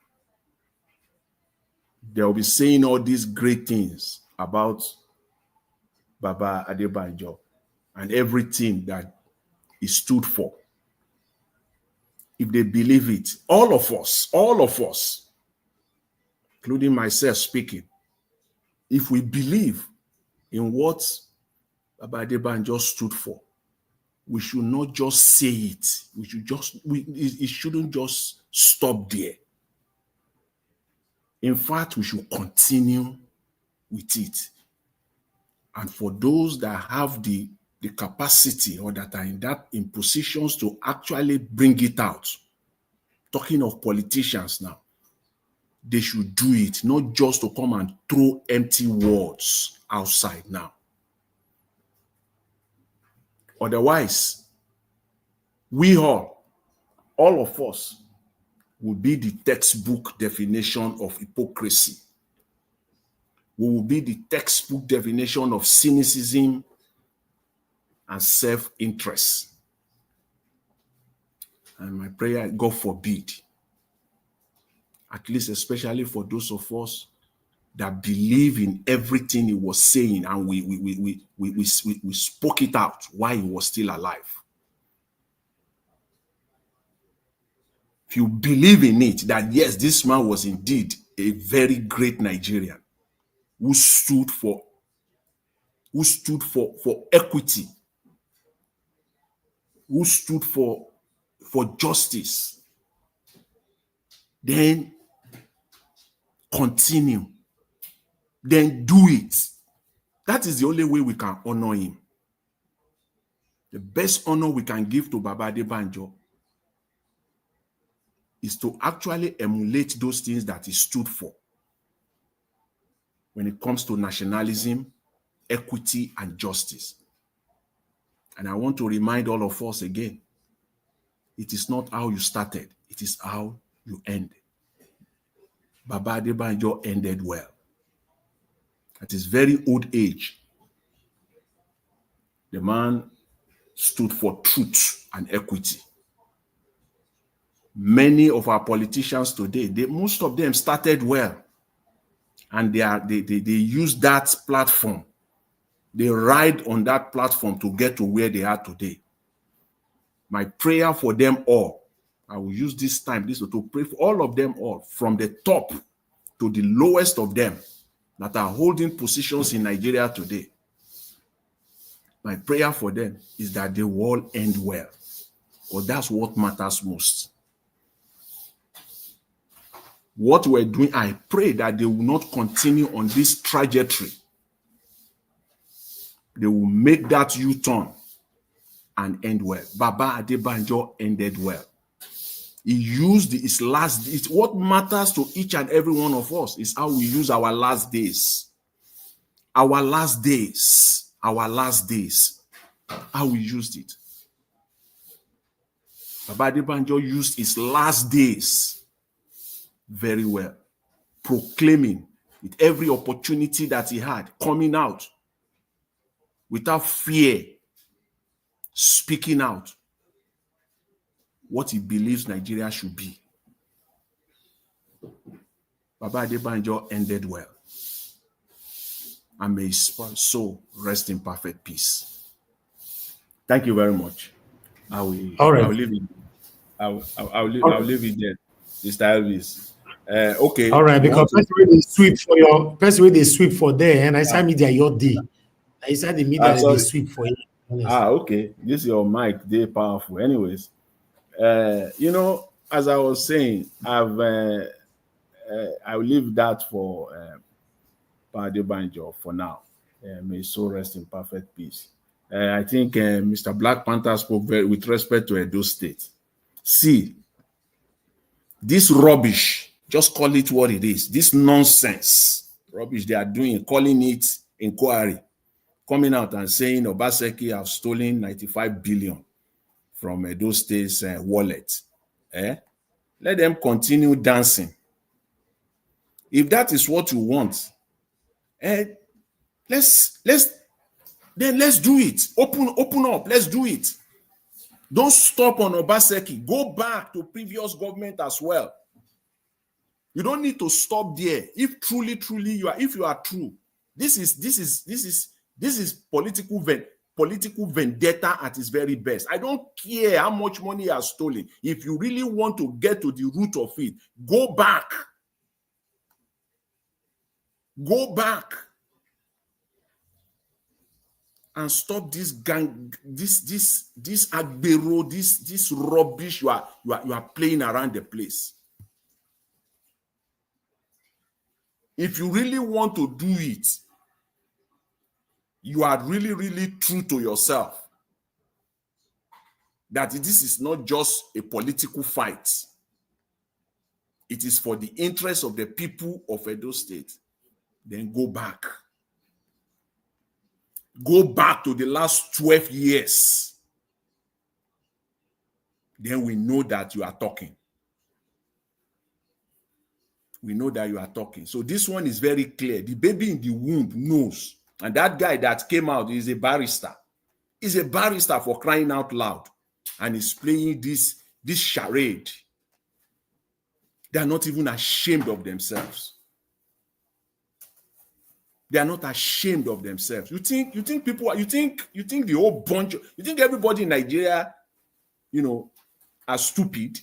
R: They will be saying all these great things about Baba Adebanjo and everything that he stood for. If they believe it, all of us, including myself speaking, if we believe in what Baba Adebanjo stood for, we should not just say it. It shouldn't just stop there. In fact, we should continue with it. And for those that have the capacity or that are in positions to actually bring it out, talking of politicians now, they should do it, not just to come and throw empty words outside now. Otherwise, we all of us, will be the textbook definition of hypocrisy. We will be the textbook definition of cynicism and self-interest. And my prayer, God forbid, at least especially for those of us that believe in everything he was saying and we spoke it out while he was still alive. If you believe in it, that yes, this man was indeed a very great Nigerian who stood for equity, who stood for justice, then continue, then do it. That is the only way we can honor him. The best honor we can give to Baba Adebanjo is to actually emulate those things that he stood for when it comes to nationalism, equity, and justice. And I want to remind all of us again, it is not how you started, it is how you end. Baba Adebanjo ended well. At his very old age, the man stood for truth and equity. Many of our politicians today, most of them started well, and they use that platform. They ride on that platform to get to where they are today. My prayer for them all, I will use this time to pray for all of them all, from the top to the lowest of them that are holding positions in Nigeria today. My prayer for them is that they will all end well, because that's what matters most. What we're doing, I pray that they will not continue on this trajectory. They will make that U-turn and end well. Baba Adebanjo ended well. He used his last days. What matters to each and every one of us is how we use our last days. Our last days. Our last days. How we used it. Baba Adebanjo used his last days very well, proclaiming with every opportunity that he had, coming out without fear, speaking out what he believes Nigeria should be. Baba Adebanjo ended well. And may his soul rest in perfect peace. Thank you very much.
A: All right.
R: I'll leave it. I'll leave it there. Mr. Elvis. Okay.
A: All right, because person wey dey sweep for there, and I said media your day. I said the media they sweep for you.
R: Okay. This your mic, they powerful. Anyways, you know, as I was saying, I'll leave that for Adebanjo for now. May his soul rest in perfect peace. I think Mr. Black Panther spoke with respect to Edo State. See, this rubbish, just call it what it is. This nonsense, rubbish they are doing, calling it inquiry, coming out and saying Obaseki have stolen 95 billion from Edo State's wallet. Let them continue dancing. If that is what you want, let's do it. Open up. Let's do it. Don't stop on Obaseki. Go back to previous government as well. You don't need to stop there. If truly you are true, this is political vendetta at its very best. I don't care how much money you are stolen. If you really want to get to the root of it, go back. Go back and stop this gang, this agbero, this rubbish you are playing around the place. If you really want to do it, you are really true to yourself that this is not just a political fight. It is for the interest of the people of Edo State. Then go back. Go back to the last 12 years. Then we know that you are talking. We know that you are talking. So this one is very clear. The baby in the womb knows. And that guy that came out is a barrister. He's a barrister, for crying out loud. And he's playing this charade. They are not even ashamed of themselves. They are not ashamed of themselves. You think the whole bunch, you think everybody in Nigeria, are stupid?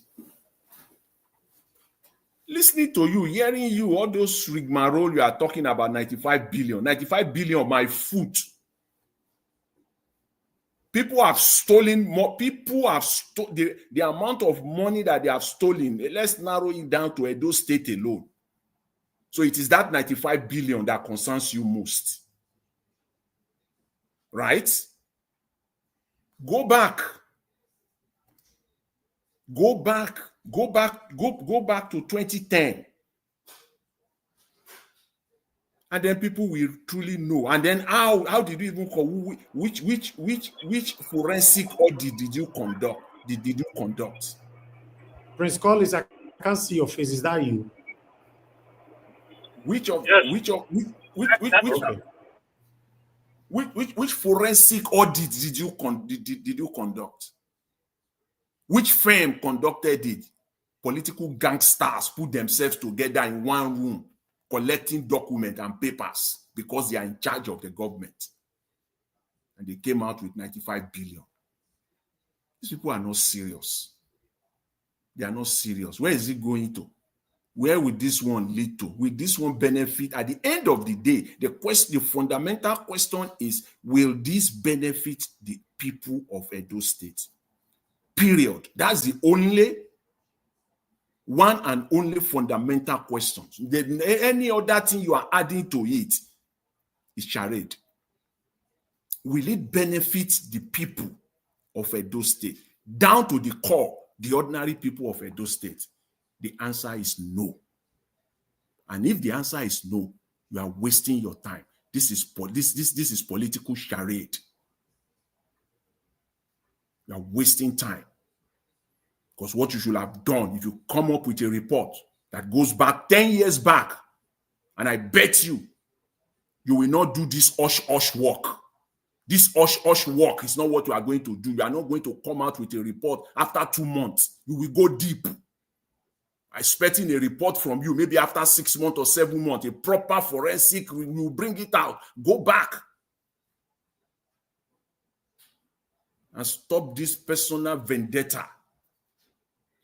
R: Listening to you, hearing you, all those rigmarole you are talking about, 95 billion of my foot. People have stolen more. People have the amount of money that they have stolen. Let's narrow it down to Edo State alone. So it is that 95 billion that concerns you most. Right? Go back. Go back to 2010. And then people will truly know. And then how did you even call, which forensic audit did you conduct? Did you conduct?
A: Prince Collis, I can't see your face. Is that you?
R: Which forensic audit did you conduct? Which firm conducted it? Political gangsters put themselves together in one room, collecting documents and papers because they are in charge of the government. And they came out with 95 billion. These people are not serious. They are not serious. Where is it going to? Where will this one lead to? Will this one benefit? At the end of the day, the fundamental question is, will this benefit the people of Edo State? Period. That's the only one and only fundamental question. Any other thing you are adding to it is charade. Will it benefit the people of Edo State? Down to the core, the ordinary people of Edo State? The answer is no. And if the answer is no, you are wasting your time. This is political charade. You are wasting time. Because what you should have done, if you come up with a report that goes back 10 years back. And I bet you will not do this hush work. This hush work is not what you are going to do. You are not going to come out with a report after 2 months. You will go deep. I'm expecting a report from you maybe after 6 months or 7 months, a proper forensic, you bring it out. Go back and stop this personal vendetta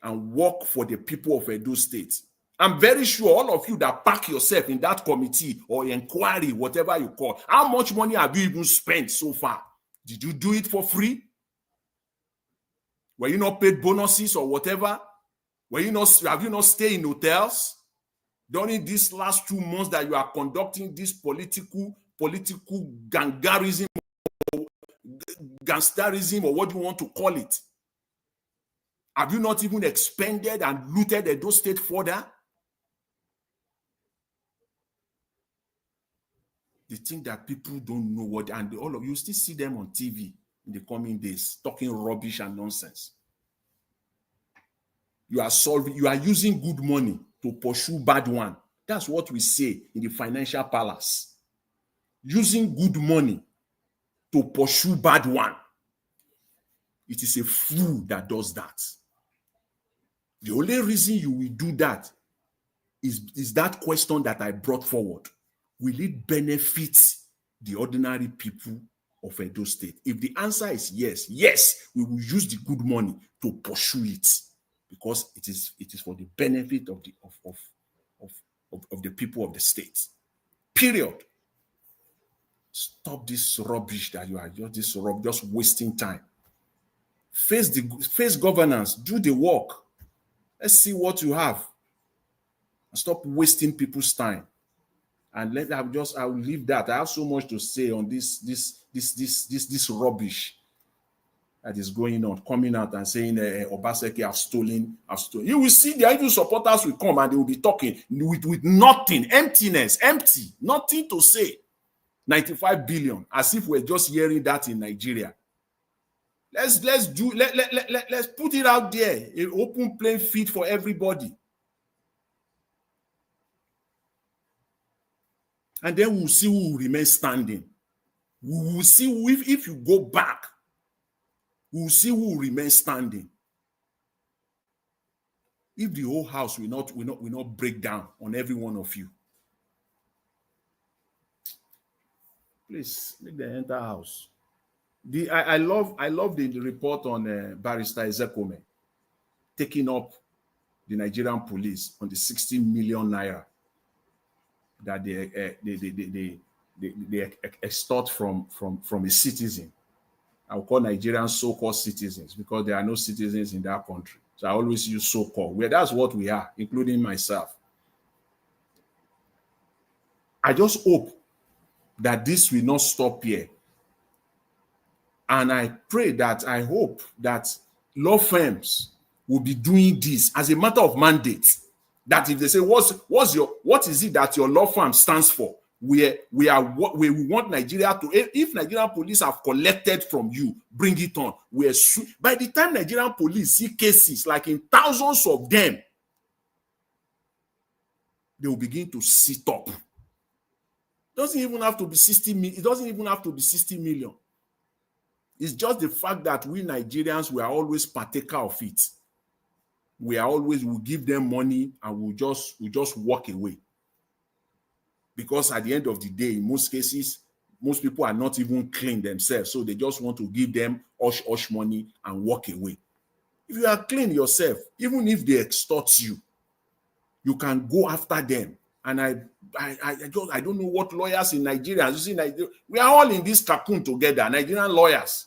R: and work for the people of Edo State. I'm very sure all of you that pack yourself in that committee or inquiry, whatever you call, how much money have you even spent so far? Did you do it for free? Were you not paid bonuses or whatever? Have you not stayed in hotels? During these last 2 months that you are conducting this political gangarism, gangsterism, or what do you want to call it? Have you not even expended and looted Edo State further? They think that people don't know what, and all of you still see them on TV in the coming days talking rubbish and nonsense. You are using good money to pursue bad one. That's what we say in the financial palace. Using good money to pursue bad one. It is a fool that does that. The only reason you will do that is that question that I brought forward. Will it benefit the ordinary people of Edo State? If the answer is yes, we will use the good money to pursue it because it is for the benefit of the people of the state. Period. Stop this rubbish that you are just wasting time. Face governance, do the work. Let's see what you have. Stop wasting people's time. And I will leave that. I have so much to say on this rubbish that is going on, coming out and saying Obaseki have stolen. You will see the idle supporters will come and they will be talking with nothing, emptiness, empty, nothing to say. 95 billion, as if we're just hearing that in Nigeria. Let's put it out there, an open playing field for everybody. And then we'll see who will remain standing. We will see if you go back, we will see who will remain standing. If the whole house will not break down on every one of you. Please make the entire house. I love the report on Barrister Ezekome taking up the Nigerian police on the 16 million naira that they extort from a citizen. I will call Nigerians so-called citizens because there are no citizens in that country. So I always use so-called. Well, that's what we are, including myself. I just hope that this will not stop here. And I hope that law firms will be doing this as a matter of mandate. That if they say, what is it that your law firm stands for? We want Nigeria to, if Nigerian police have collected from you, bring it on. By the time Nigerian police see cases, like in thousands of them, they will begin to sit up. It doesn't even have to be 60 million. It doesn't even have to be 60 million. It's just the fact that we Nigerians, we are always partaker of it. We give them money and we just walk away. Because at the end of the day, in most cases, most people are not even clean themselves. So they just want to give them hush money and walk away. If you are clean yourself, even if they extort you, you can go after them. And I don't know what lawyers in Nigeria, you see, we are all in this cocoon together, Nigerian lawyers.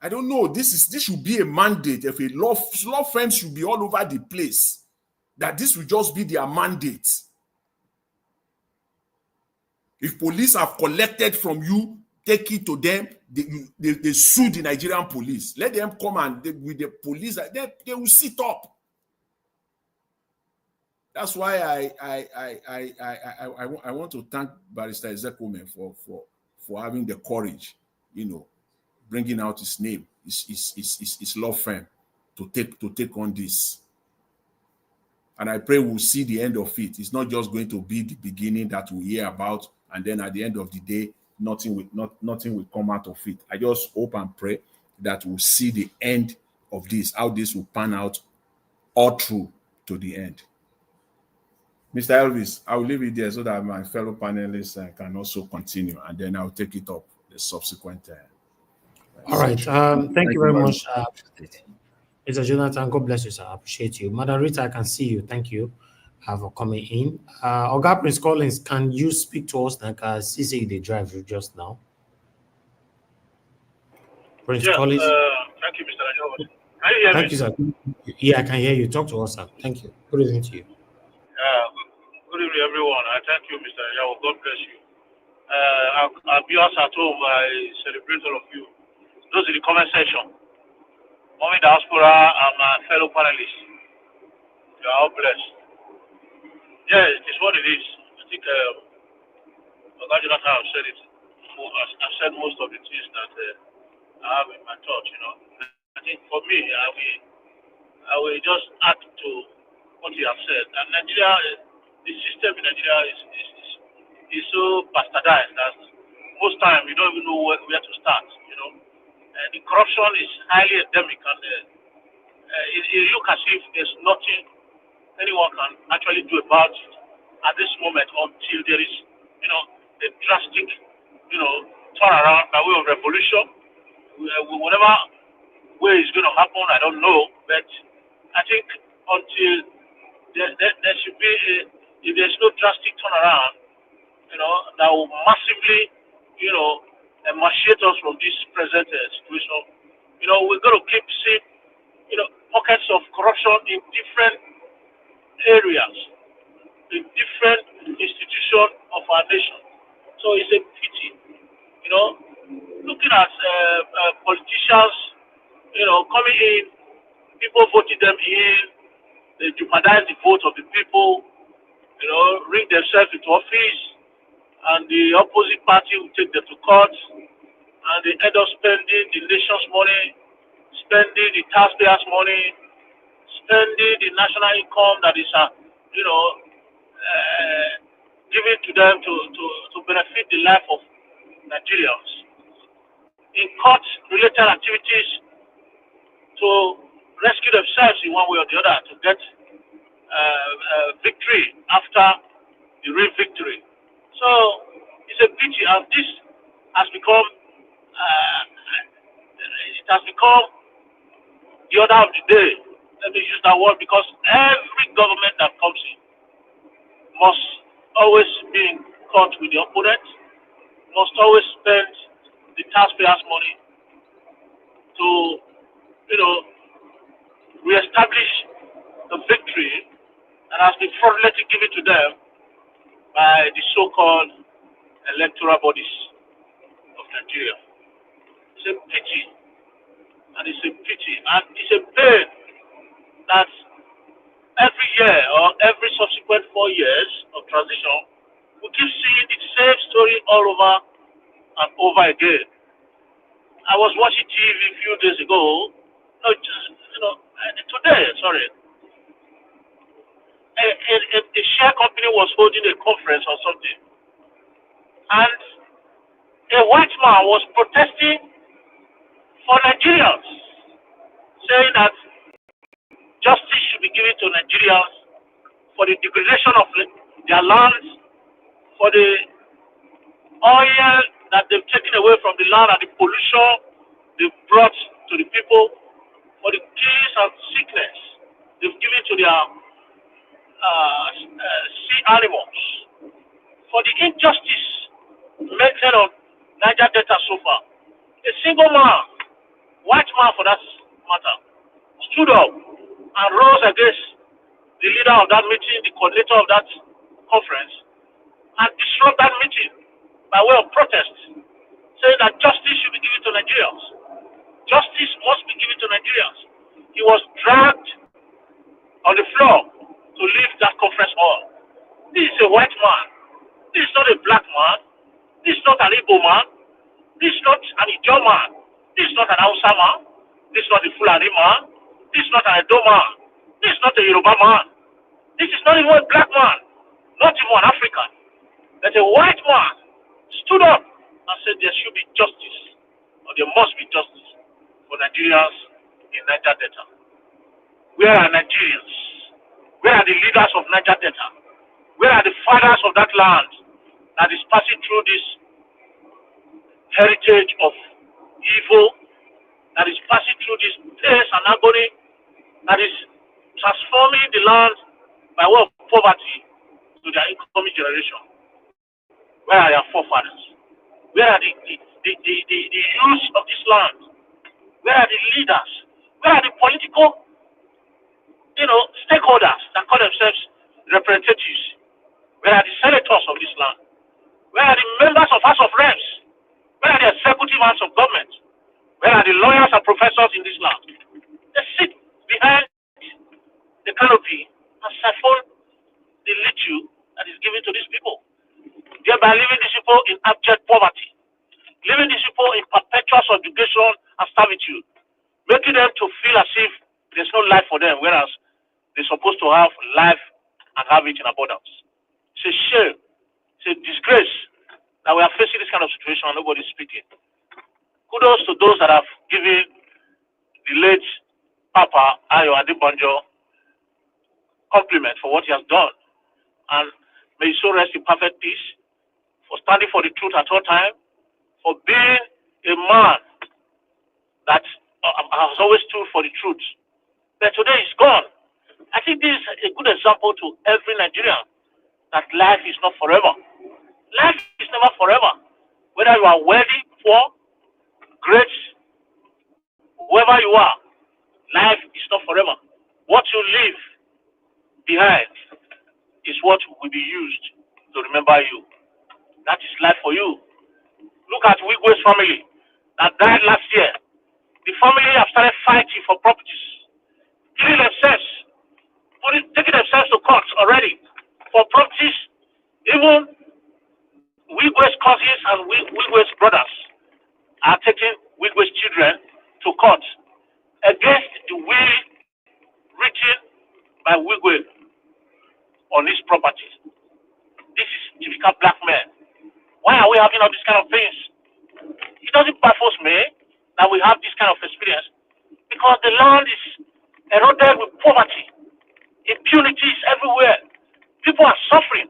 R: I don't know. This should be a mandate. If a law firms should be all over the place, that this will just be their mandate. If police have collected from you, take it to them. They sue the Nigerian police. Let them come and with the police, they will sit up. That's why I want to thank Barrister Ezekome for having the courage, bringing out his name, his law firm to take on this. And I pray we'll see the end of it. It's not just going to be the beginning that we hear about, and then at the end of the day, nothing will come out of it. I just hope and pray that we'll see the end of this, how this will pan out all through to the end. Mr. Elvis, I will leave it there so that my fellow panelists can also continue, and then I'll take it up the subsequent.
A: All right. Thank you very much. Mr. Jonathan, God bless you, sir. I appreciate you. Madam Rita, I can see you. Thank you for coming in. Oga Prince Collins, can you speak to us? Like I see they drive you just now. Prince Collins.
L: Thank you, Mr. Adebanjo. Can you hear me?
A: Thank you, sir. Yeah, I can hear you. Talk to us, sir. Thank you. Good evening to you.
L: Good evening, everyone. I thank you, Mr. Adebanjo. God bless you. Our viewers at home, I celebrate all of you. Those in the comment section, Mommy Diaspora, and my fellow panelists, you are all blessed. Yeah, it is what it is. I think Oga Jonathan have said it. I've said most of the things that I have in my thoughts, you know. I think for me, I will just add to what you have said. And Nigeria, the system in Nigeria is so bastardized that most times you don't even know where to start, you know. The corruption is highly endemic, and it looks as if there's nothing anyone can actually do about it at this moment until there is, you know, a drastic, you know, turnaround by way of revolution. Whatever way is going to happen, I don't know, but I think until there should be, if there's no drastic turnaround, you know, that will massively, you know, emancipate us from this present situation. You know, we're going to keep seeing, you know, pockets of corruption in different areas, in different institutions of our nation. So it's a pity, you know, looking at politicians, you know, coming in, people voting them in, they jeopardize the vote of the people, you know, ring themselves into office, and the opposite party will take them to court, and they end up spending the nation's money, spending the taxpayers' money, spending the national income that is, you know, given to them to benefit the life of Nigerians. In court-related activities to rescue themselves in one way or the other to get victory after the real victory. So it's a pity, and this has become it has become the order of the day. Let me use that word, because every government that comes in must always be in court with the opponent, must always spend the taxpayers' money to, you know, reestablish the victory that has been fraudulently given to them by the so-called electoral bodies of Nigeria. It's a pity, and it's a pity, and it's a pain that every year or every subsequent 4 years of transition, we keep seeing the same story all over and over again. I was watching TV a few days ago, today, sorry. A share company was holding a conference or something, and a white man was protesting for Nigerians, saying that justice should be given to Nigerians for the degradation of their lands, for the oil that they've taken away from the land and the pollution they've brought to the people, for the killings and sickness they've given to their sea animals, for the injustice meted on Niger Delta so far. A single man, white man for that matter, stood up and rose against the leader of that meeting, the coordinator of that conference, and disrupt that meeting by way of protest, saying that justice should be given to Nigerians. Justice must be given to Nigerians. He was dragged on the floor to leave that conference hall. This is a white man. This is not a black man. This is not an Igbo man. This is not an Ijaw man. This is not an Hausa man. This is not a Fulani man. This is not an Edo man. This is not a Yoruba man.
S: This is not even a black man, not even an African, but a white man stood up and said there should be justice, or there must be justice for Nigerians in Niger Delta. Where are Nigerians? Where are the leaders of Niger Delta? Where are the fathers of that land that is passing through this heritage of evil, that is passing through this pain and agony, that is transforming the land by way of poverty to their incoming generation? Where are their forefathers? Where are the youth of this land? Where are the leaders? Where are the political, stakeholders that call themselves representatives? Where are the senators of this land? Where are the members of House of Reps? Where are the executive arms of government? Where are the lawyers and professors in this land? They sit behind the canopy and siphon the little that is given to these people, thereby leaving these people in abject poverty, leaving these people in perpetual subjugation and servitude, making them to feel as if there's no life for them, whereas they're supposed to have life and have it in abundance. It's a shame, it's a disgrace that we are facing this kind of situation and nobody's speaking. Kudos to those that have given the late Papa Adebanjo compliment for what he has done, and may his soul rest in perfect peace, for standing for the truth at all time, for being a man that has always stood for the truth. But today he's gone. I think this is a good example to every Nigerian that life is not forever. Life is never forever. Whether you are wealthy, poor, great, whoever you are, life is not forever. What you leave behind is what will be used to remember you. That is life for you. Look at Wigwe's family that died last year. The family have started fighting for properties, killing themselves, taking themselves to court already for properties. Even Wigwe's cousins and Wigwe's brothers are taking Wigwe's children to court against the will written by Wigwe on his property. This is typical black men. Why are we having all these kind of things? It doesn't baffle me that we have this kind of experience, because the land is eroded with poverty. Impunity is everywhere. People are suffering.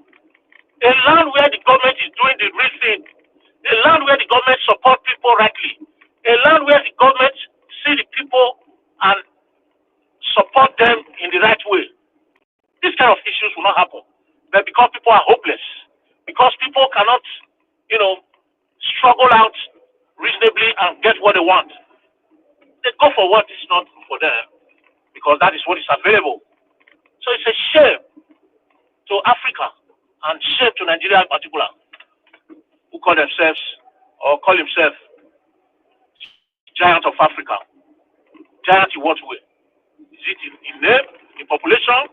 S: A land where the government is doing the real thing. A land where the government supports people rightly. A land where the government see the people and support them in the right way. These kind of issues will not happen. But because people are hopeless, because people cannot, struggle out reasonably and get what they want, they go for what is not for them, because that is what is available. So it's a shame to Africa and shame to Nigeria in particular, who call themselves or call himself giant of Africa. Giant in what way? Is it in name, in population,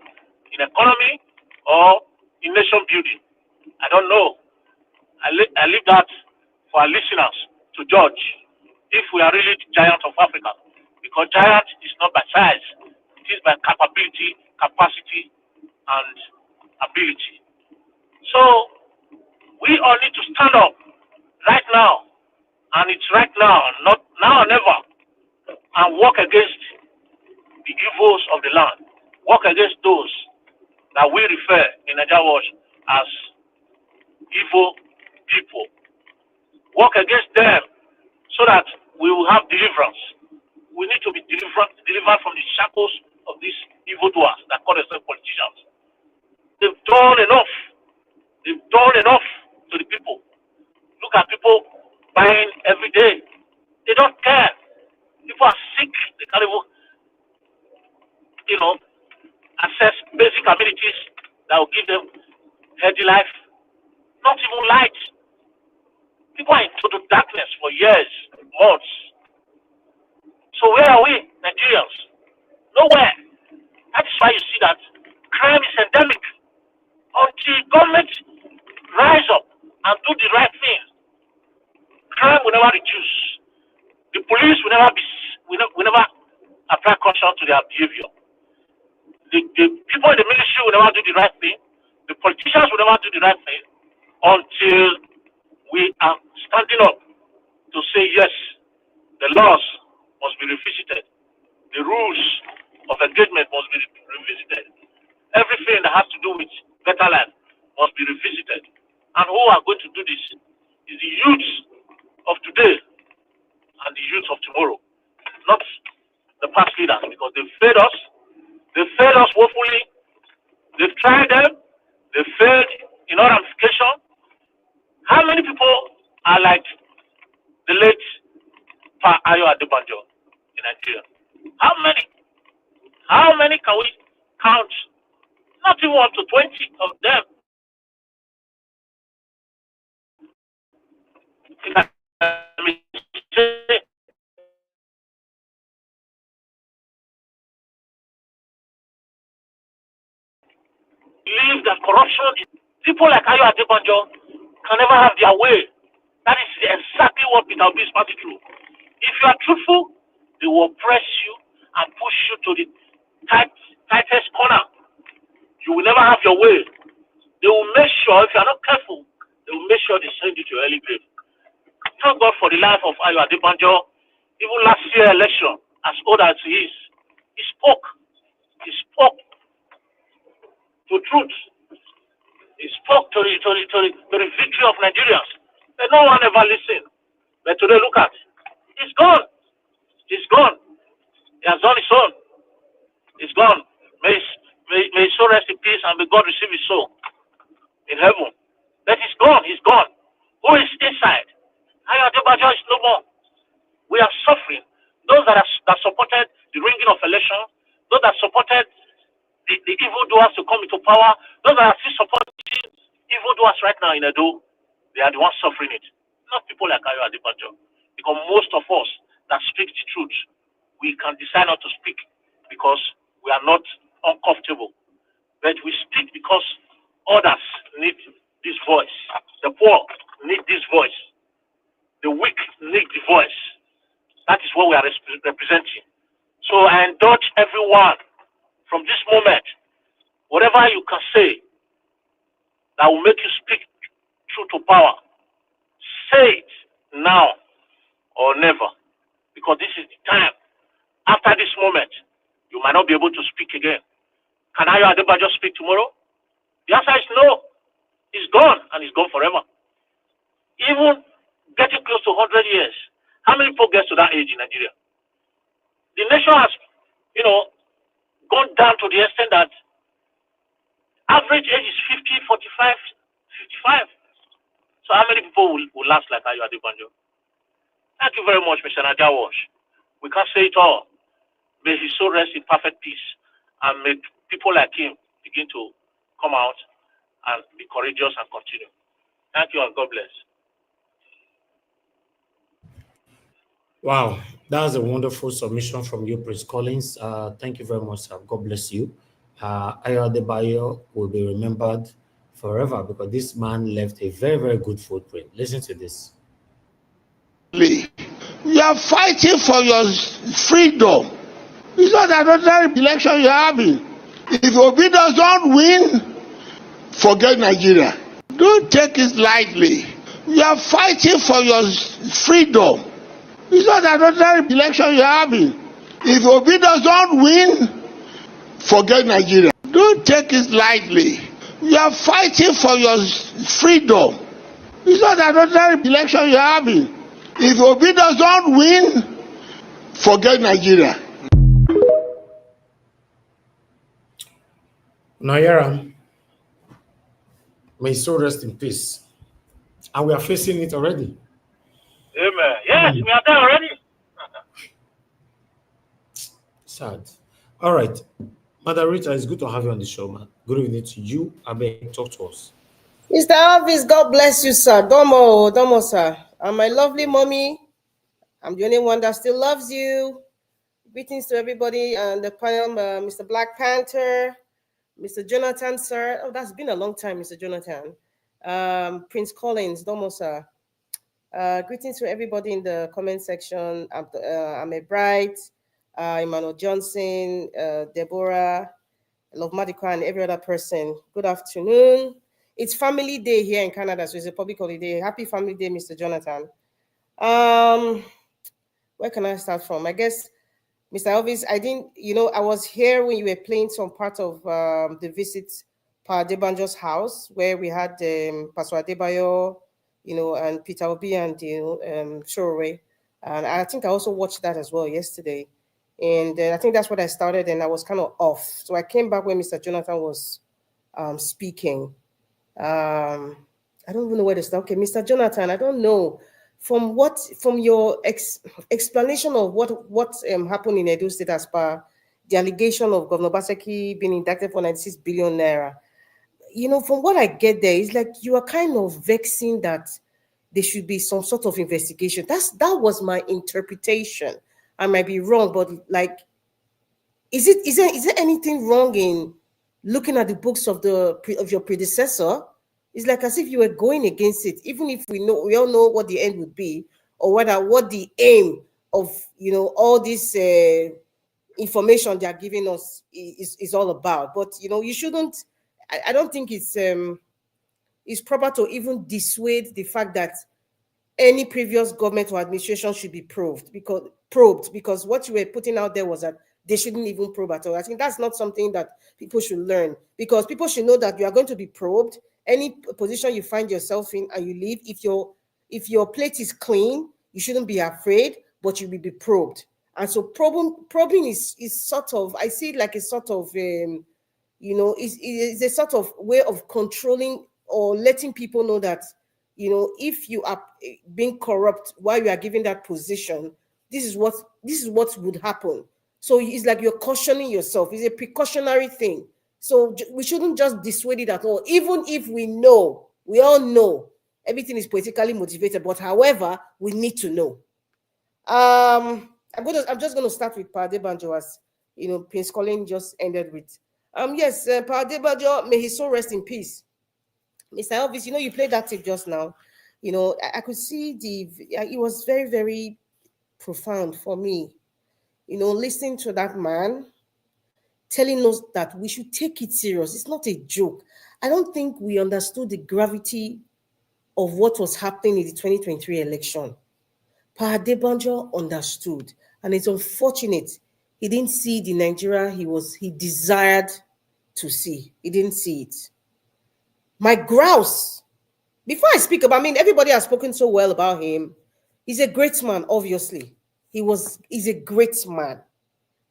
S: in economy, or in nation building? I don't know. I leave that for our listeners to judge if we are really the giant of Africa. Because giant is not by size, it is by capability, capacity, and ability. So we all need to stand up right now, and it's right now, not now or never, and work against the evils of the land. Work against those that we refer in Nigeria Watch as evil people. Work against them so that we will have deliverance. We need to be delivered from the shackles of these evildoers that call themselves politicians. They've done enough. They've done enough to the people. Look at people buying every day. They don't care. People are sick. They can't even, access basic amenities that will give them healthy life. Not even light. People are in total darkness for years, months. So where are we, Nigerians? Nowhere. That is why you see that crime is endemic. Until government rise up and do the right thing, crime will never reduce. The police will never apply caution to their behavior. the people in the ministry will never do the right thing. The politicians will never do the right thing until we are standing up to say yes, the laws must be revisited. The rules of engagement must be revisited. Everything that has to do with better life must be revisited. And who are going to do this is the youth of today and the youth of tomorrow, not the past leaders, because they failed us. They failed us woefully. They've tried them. They failed in all ramification. How many people are like the late Pa Adebanjo in Nigeria? How many? How many can we count? Not even up to 20 of them. Believe that corruption is, people like Adebanjo can never have their way. That is exactly what Peter Obi is passing through. If you are truthful, they will press you and push you to the tightest corner. You will never have your way. They will make sure, if you are not careful, they will make sure they send you to your early grave. Thank God for the life of Adebanjo. Even last year election, as old as he is, he spoke. He spoke to truth. He spoke to the victory of Nigerians. And no one ever listened. But today, look at, he's gone. He's gone. He has done his own. He's gone. May his soul rest in peace, and may God receive his soul in heaven. But he's gone. He's gone. Who is inside? Adebanjo is no more. We are suffering. Those that supported the ringing of election, those that supported the evildoers to come into power, those that are still supporting evildoers right now in Edo, they are the ones suffering it. Not people like Adebanjo. Because most of us that speak the truth, we can decide not to speak because we are not uncomfortable. But we speak because others need this voice. The poor need this voice. The weak need the voice. That is what we are representing. So I indulge everyone from this moment, whatever you can say that will make you speak truth to power, say it now or never, because this is the time. After this moment, you might not be able to speak again. Can Adebanjo speak tomorrow? The answer is no. He's gone, and he's gone forever. Even getting close to 100 years, how many people get to that age in Nigeria? The nation has, gone down to the extent that average age is 50, 45, 55. So how many people will last like Adebanjo? Thank you very much, Mr. Najawash. We can't say it all. May his soul rest in perfect peace, and may people like him begin to come out and be courageous and continue. Thank you, and God bless.
A: Wow, that was a wonderful submission from you, Prince Collins. Thank you very much, sir. God bless you. Adebayo will be remembered forever because this man left a very, very good footprint. Listen to this.
T: You are fighting for your freedom. It's not another election you're having. If Obi doesn't win, forget Nigeria. Don't take it lightly. You are fighting for your freedom. It's not another election you're having. If Obi doesn't win, forget Nigeria. Don't take it lightly. You are fighting for your freedom. It's not another election you're having. If Obi doesn't win, forget Nigeria.
A: Nayara, may so rest in peace. And we are facing it already.
S: Amen. Yes, we are there already.
A: Sad. All right. Mother Rita, it's good to have you on the show, man. Good evening to you. Abe, talk to us.
U: Mr. Elvis, God bless you, sir. Domo, sir. And my lovely mommy, I'm the only one that still loves you. Greetings to everybody on the panel, Mr. Black Panther, Mr. Jonathan, sir. Oh, that's been a long time, Mr. Jonathan. Prince Collins, Domo, sir. Greetings to everybody in the comment section. I'm a Bright, Emmanuel Johnson, Deborah, I love Madika and every other person. Good afternoon. It's Family Day here in Canada, so it's a public holiday. Happy Family Day, Mr. Jonathan. Where can I start from? I guess, Mr. Elvis, I didn't, I was here when you were playing some part of the visit to Adebanjo's house, where we had Pastor Adebayo, and Peter Obi and Sowore. And I think I also watched that as well yesterday. And I think that's what I started, and I was kind of off. So I came back when Mr. Jonathan was speaking. I don't even know where to start. Okay, Mr. Jonathan, I don't know. From your explanation of what happened in Edo State as per the allegation of Governor Obaseki being indicted for 96 billion naira, from what I get there, it's like you are kind of vexing that there should be some sort of investigation. That was my interpretation. I might be wrong, but like, is there anything wrong in looking at the books of your predecessor? It's like as if you were going against it, even if we all know what the end would be, or what the aim of all this information they are giving us is all about. But you shouldn't. I don't think it's proper to even dissuade the fact that any previous government or administration should be probed because what you were putting out there was that they shouldn't even probe at all. I think that's not something that people should learn, because people should know that you are going to be probed. Any position you find yourself in and you leave, if your plate is clean, you shouldn't be afraid, but you will be probed. And so probing is sort of, I see it like a sort of, is a sort of way of controlling or letting people know that, if you are being corrupt while you are given that position, this is what would happen. So it's like you're cautioning yourself. It's a precautionary thing. So we shouldn't just dissuade it at all, even if we all know everything is politically motivated. But however, we need to know. I'm just going to start with Adebanjo, as Prince Colin just ended with. Yes, Adebanjo, may his soul rest in peace. Mr. Elvis, you played that tape just now. I could see it was very, very profound for me. Listening to that man telling us that we should take it serious. It's not a joke. I don't think we understood the gravity of what was happening in the 2023 election. Adebanjo understood, and it's unfortunate he didn't see the Nigeria he desired to see. He didn't see it. My grouse, before I speak about, everybody has spoken so well about him. He's a great man, obviously. He's a great man.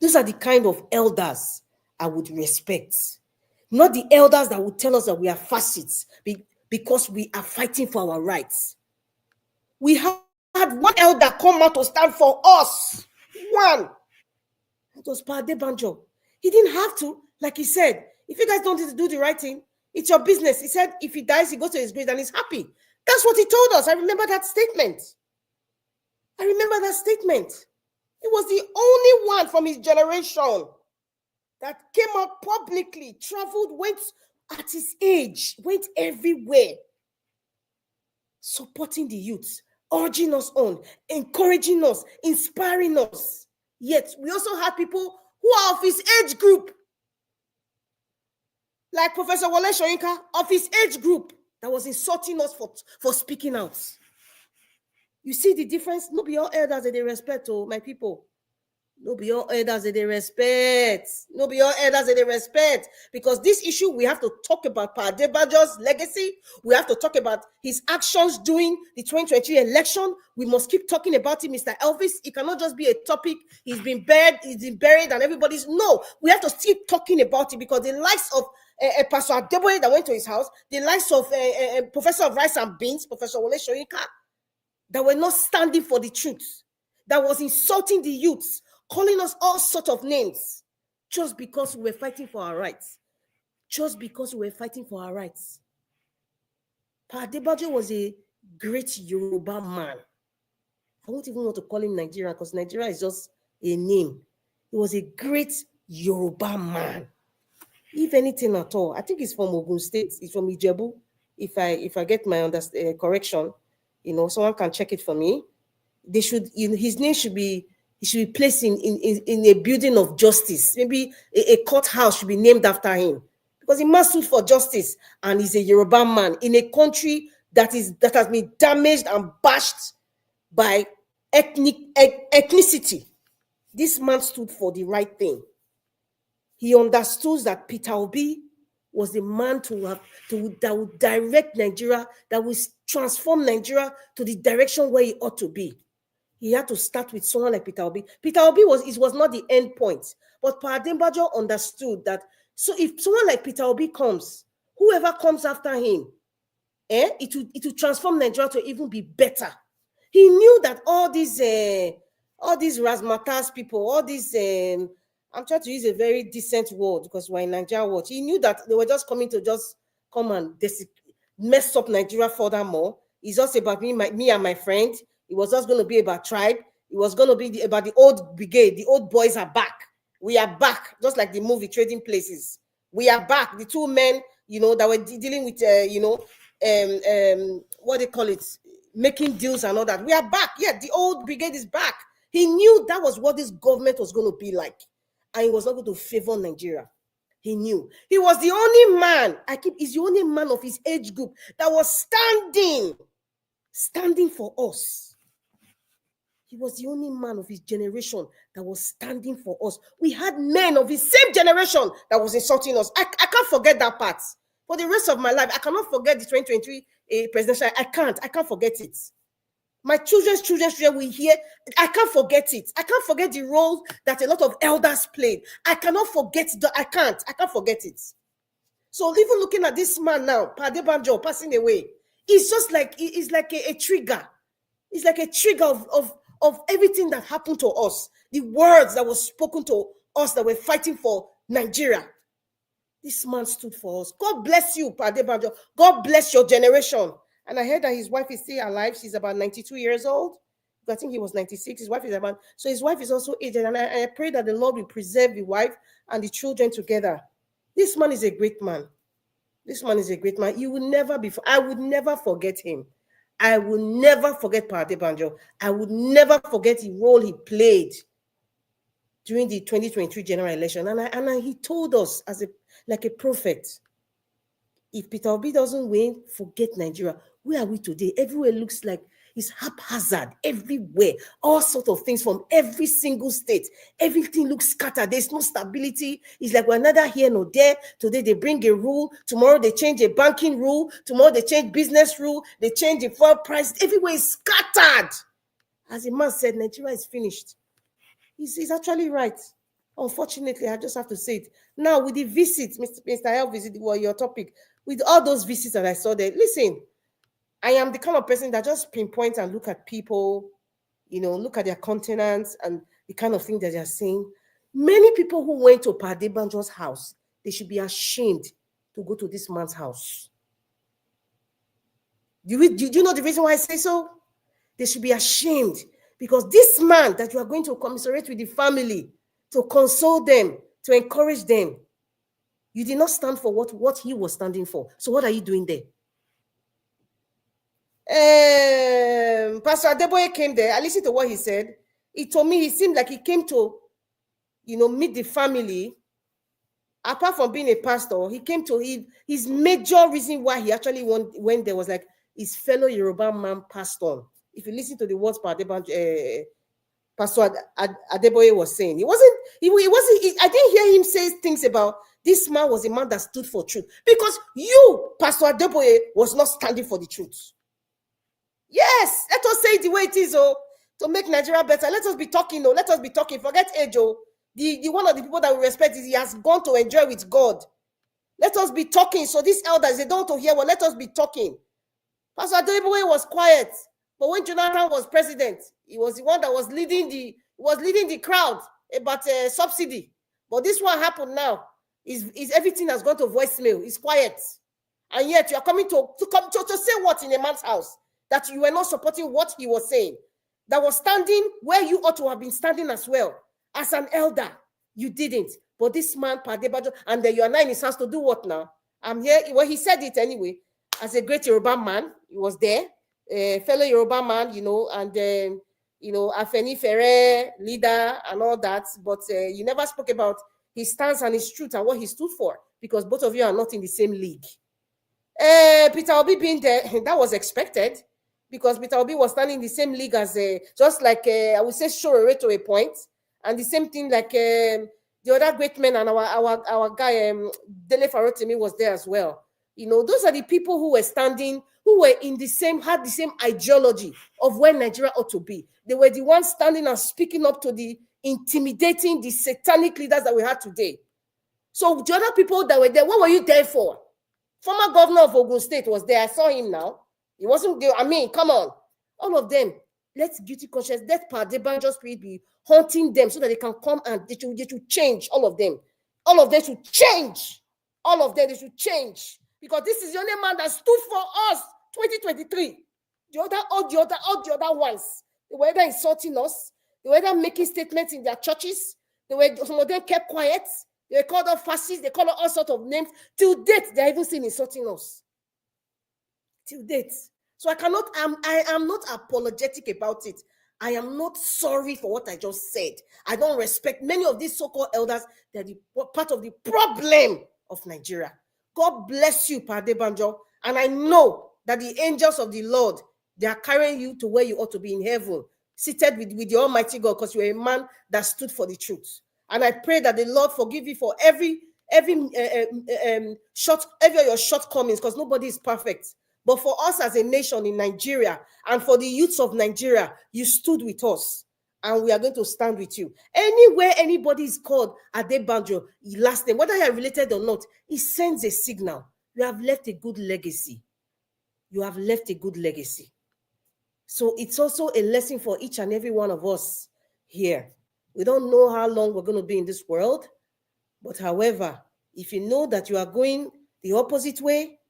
U: Those are the kind of elders I would respect. Not the elders that would tell us that we are fascists because we are fighting for our rights. We had one elder come out to stand for us. One. That was Adebanjo. He didn't have to, like he said, if you guys don't do the right thing, it's your business. He said if he dies, he goes to his grave and he's happy. That's what he told us. I remember that statement. He was the only one from his generation that came out publicly, traveled, went at his age, went everywhere, supporting the youths, urging us on, encouraging us, inspiring us. Yet, we also had people who are of his age group, like Professor Wole Soyinka, of his age group, that was insulting us for speaking out. You see the difference? No be all elders that they respect, oh, my people. No be all elders that they respect. No be all elders that they respect. Because this issue, we have to talk about Adebanjo's legacy. We have to talk about his actions during the 2023 election. We must keep talking about it, Mr. Elvis. It cannot just be a topic. He's been buried, and everybody's... No, we have to keep talking about it, because the likes of Pastor Adeboye that went to his house, the likes of Professor of Rice and Beans, Professor Wole Soyinka, that were not standing for the truth, that was insulting the youths, calling us all sorts of names, just because we were fighting for our rights. Adebanjo was a great Yoruba man. I don't even want to call him Nigerian, because Nigeria is just a name. He was a great Yoruba man. If anything at all, I think he's from Ogun State. He's from Ijebu. If I get my correction, someone can check it for me. His name should be He should be placed in a building of justice. Maybe a courthouse should be named after him. Because he man stood for justice, and he's a Yoruba man in a country that has been damaged and bashed by ethnicity. This man stood for the right thing. He understood that Peter Obi was the man that would direct Nigeria, that would transform Nigeria to the direction where he ought to be. He had to start with someone like Peter Obi. Peter Obi was not the end point, but Adebanjo understood that. So if someone like Peter Obi comes, whoever comes after him, it will transform Nigeria to even be better. He knew that all these razzmatazz people, all these I'm trying to use a very decent word because we're in Nigeria watch. He knew that they were just coming to just come and mess up Nigeria furthermore. It's just about me and my friend. It was just going to be about tribe. It was going to be about the old brigade. The old boys are back. We are back, just like the movie Trading Places. We are back. The two men, that were dealing with, what they call it, making deals and all that. We are back. Yeah, the old brigade is back. He knew that was what this government was going to be like. And he was not going to favor Nigeria. He knew. He was the only man, he's the only man of his age group that was standing for us. He was the only man of his generation that was standing for us. We had men of his same generation that was insulting us. I can't forget that part. For the rest of my life, I cannot forget the 2023 presidential. I can't forget it. My children's children will hear. I can't forget it. I can't forget the role that a lot of elders played. I cannot forget that. I can't forget it. So even looking at this man now, Adebanjo passing away, it's just like a trigger. It's like a trigger of everything that happened to us. The words that were spoken to us that were fighting for Nigeria. This man stood for us. God bless you, Adebanjo. God bless your generation. And I heard that his wife is still alive. She's about 92 years old. I think he was 96. His wife is about, so his wife is also aged. And I pray that the Lord will preserve the wife and the children together. This man is a great man. This man is a great man. You will never be, I would never forget him. I will never forget Adebanjo. I would never forget the role he played during the 2023 general election. And he told us like a prophet, if Peter Obi doesn't win, forget Nigeria. Where are we today? Everywhere looks like it's haphazard. Everywhere. All sorts of things from every single state. Everything looks scattered. There's no stability. It's like we're neither here nor there. Today they bring a rule. Tomorrow they change a banking rule. Tomorrow they change business rule. They change the fuel price. Everywhere is scattered. As the man said, Nigeria is finished. He's actually right. Unfortunately, I just have to say it. Now, with the visits, Mr. L visit, your topic, with all those visits that I saw there, listen, I am the kind of person that just pinpoints and look at people, look at their countenance and the kind of thing that they're saying. Many people who went to Adebanjo's house, they should be ashamed to go to this man's house. Do you know the reason why I say so? They should be ashamed because this man that you are going to commiserate with the family, to console them, to encourage them, you did not stand for what he was standing for. So what are you doing there? Pastor Adeboye came there. I listened to what he said. He told me he seemed like he came to, meet the family. Apart from being a pastor, he came to his major reason why he actually went there was like his fellow Yoruba man passed on. If you listen to the words Pastor Adeboye was saying, I didn't hear him say things about this man was a man that stood for truth. Because you, Pastor Adeboye, was not standing for the truth. Yes, let us say it the way it is, to make Nigeria better. Let us be talking, let us be talking. Forget age, The one of the people that we respect is he has gone to enjoy with God. Let us be talking. So these elders, they don't want to hear what. Let us be talking. Pastor Adeboye was quiet. But when Jonathan was president, he was the one that was leading the crowd about subsidy. But this one happened now. Is everything has gone to voicemail. It's quiet. And yet you are coming to say what in a man's house? That you were not supporting what he was saying. That was standing where you ought to have been standing as well. As an elder, you didn't. But this man, Adebanjo, and then you are now in his house to do what now? I'm here. Well, he said it anyway. As a great Yoruba man, he was there. Fellow Yoruba man, and you know, Afenifere leader and all that, but you never spoke about his stance and his truth and what he stood for, because both of you are not in the same league. Peter Obi being there, that was expected, because Peter Obi was standing in the same league as just like I would say Sowore to a point, and the same thing like the other great men, and our guy Dele Farotimi was there as well. You know, those are the people who were standing, who were in the same, had the same ideology of where Nigeria ought to be. They were the ones standing and speaking up to the intimidating, the satanic leaders that we had today. So the other people that were there, what were you there for? Former governor of Ogun State was there. I saw him now. He wasn't there. I mean, come on. All of them, let guilty conscience, let Adebanjo spirit be haunting them so that they can come and they should change. All of them. All of them should change. All of them, they should change. Because this is the only man that stood for us, 2023. All the other ones, they were either insulting us, they were either making statements in their churches, some of them kept quiet, they were called us fascists, they called us all sorts of names. Till date, they're even still insulting us. Till date. So I am not apologetic about it. I am not sorry for what I just said. I don't respect many of these so-called elders. They're part of the problem of Nigeria. God bless you, Adebanjo. And I know that the angels of the Lord, they are carrying you to where you ought to be in heaven, seated with the Almighty God, because you're a man that stood for the truth. And I pray that the Lord forgive you for every of your shortcomings, because nobody is perfect. But for us as a nation in Nigeria, and for the youths of Nigeria, you stood with us. And we are going to stand with you. Anywhere anybody is called Adebanjo, last name, whether you are related or not, it sends a signal. You have left a good legacy. You have left a good legacy. So it's also a lesson for each and every one of us here. We don't know how long we're going to be in this world. But however, if you know that you are going the opposite way,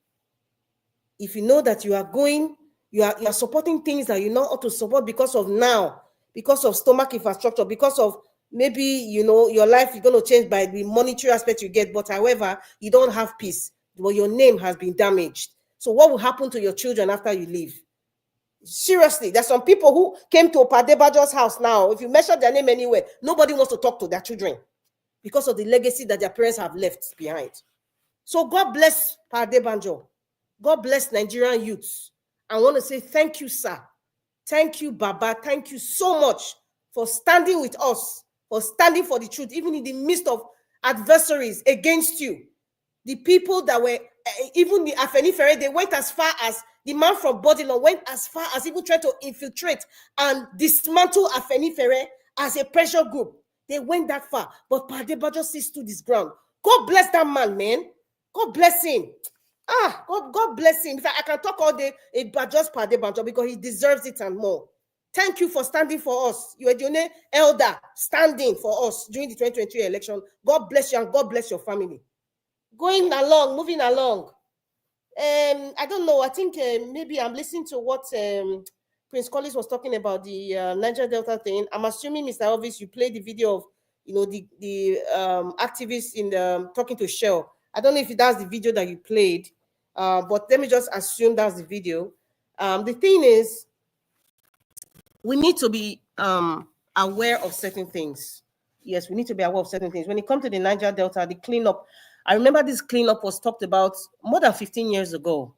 U: if you know that you are going, you are supporting things that you know ought to support because of now, because of stomach infrastructure, because of maybe, you know, your life is going to change by the monetary aspect you get, but however, you don't have peace. Well, your name has been damaged. So what will happen to your children after you leave? Seriously, there's some people who came to Adebanjo's house now. If you mention their name anywhere, nobody wants to talk to their children because of the legacy that their parents have left behind. So God bless Adebanjo. God bless Nigerian youths. I want to say thank you, sir. Thank you, Baba. Thank you so much for standing with us, for standing for the truth, even in the midst of adversaries against you. The people that were, even the Afenifere, they went as far as, the man from Badenoch went as far as even trying to infiltrate and dismantle Afenifere as a pressure group. They went that far, but Adebanjo still stood his ground. God bless that man, man. God bless him. God bless him. In fact, I can talk all day about just Adebanjo because he deserves it and more. Thank you for standing for us. You are the only elder standing for us during the 2023 election. God bless you and God bless your family. Going along, moving along. I don't know. I think maybe I'm listening to what Prince Collins was talking about, the Niger Delta thing. I'm assuming, Mr. Elvis, you played the video of, you know, the activists in the talking to Shell. I don't know if that's the video that you played, but let me just assume that's the video. The thing is, we need to be aware of certain things. Yes, we need to be aware of certain things. When it comes to the Niger Delta, the cleanup, I remember this cleanup was talked about more than 15 years ago.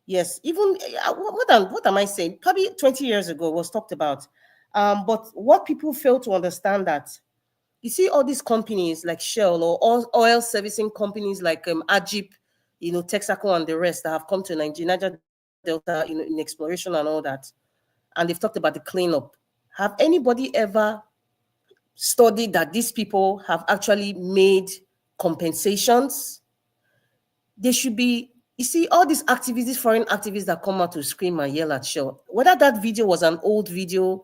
U: Yes, even more than, what am I saying? Probably 20 years ago was talked about. But what people fail to understand that, you see all these companies like Shell or oil servicing companies like Ajip, you know, Texaco and the rest that have come to Niger Delta, you know, in exploration and all that. And they've talked about the cleanup. Have anybody ever studied that these people have actually made compensations? They should be, you see, all these activists, these foreign activists that come out to scream and yell at Shell, whether that video was an old video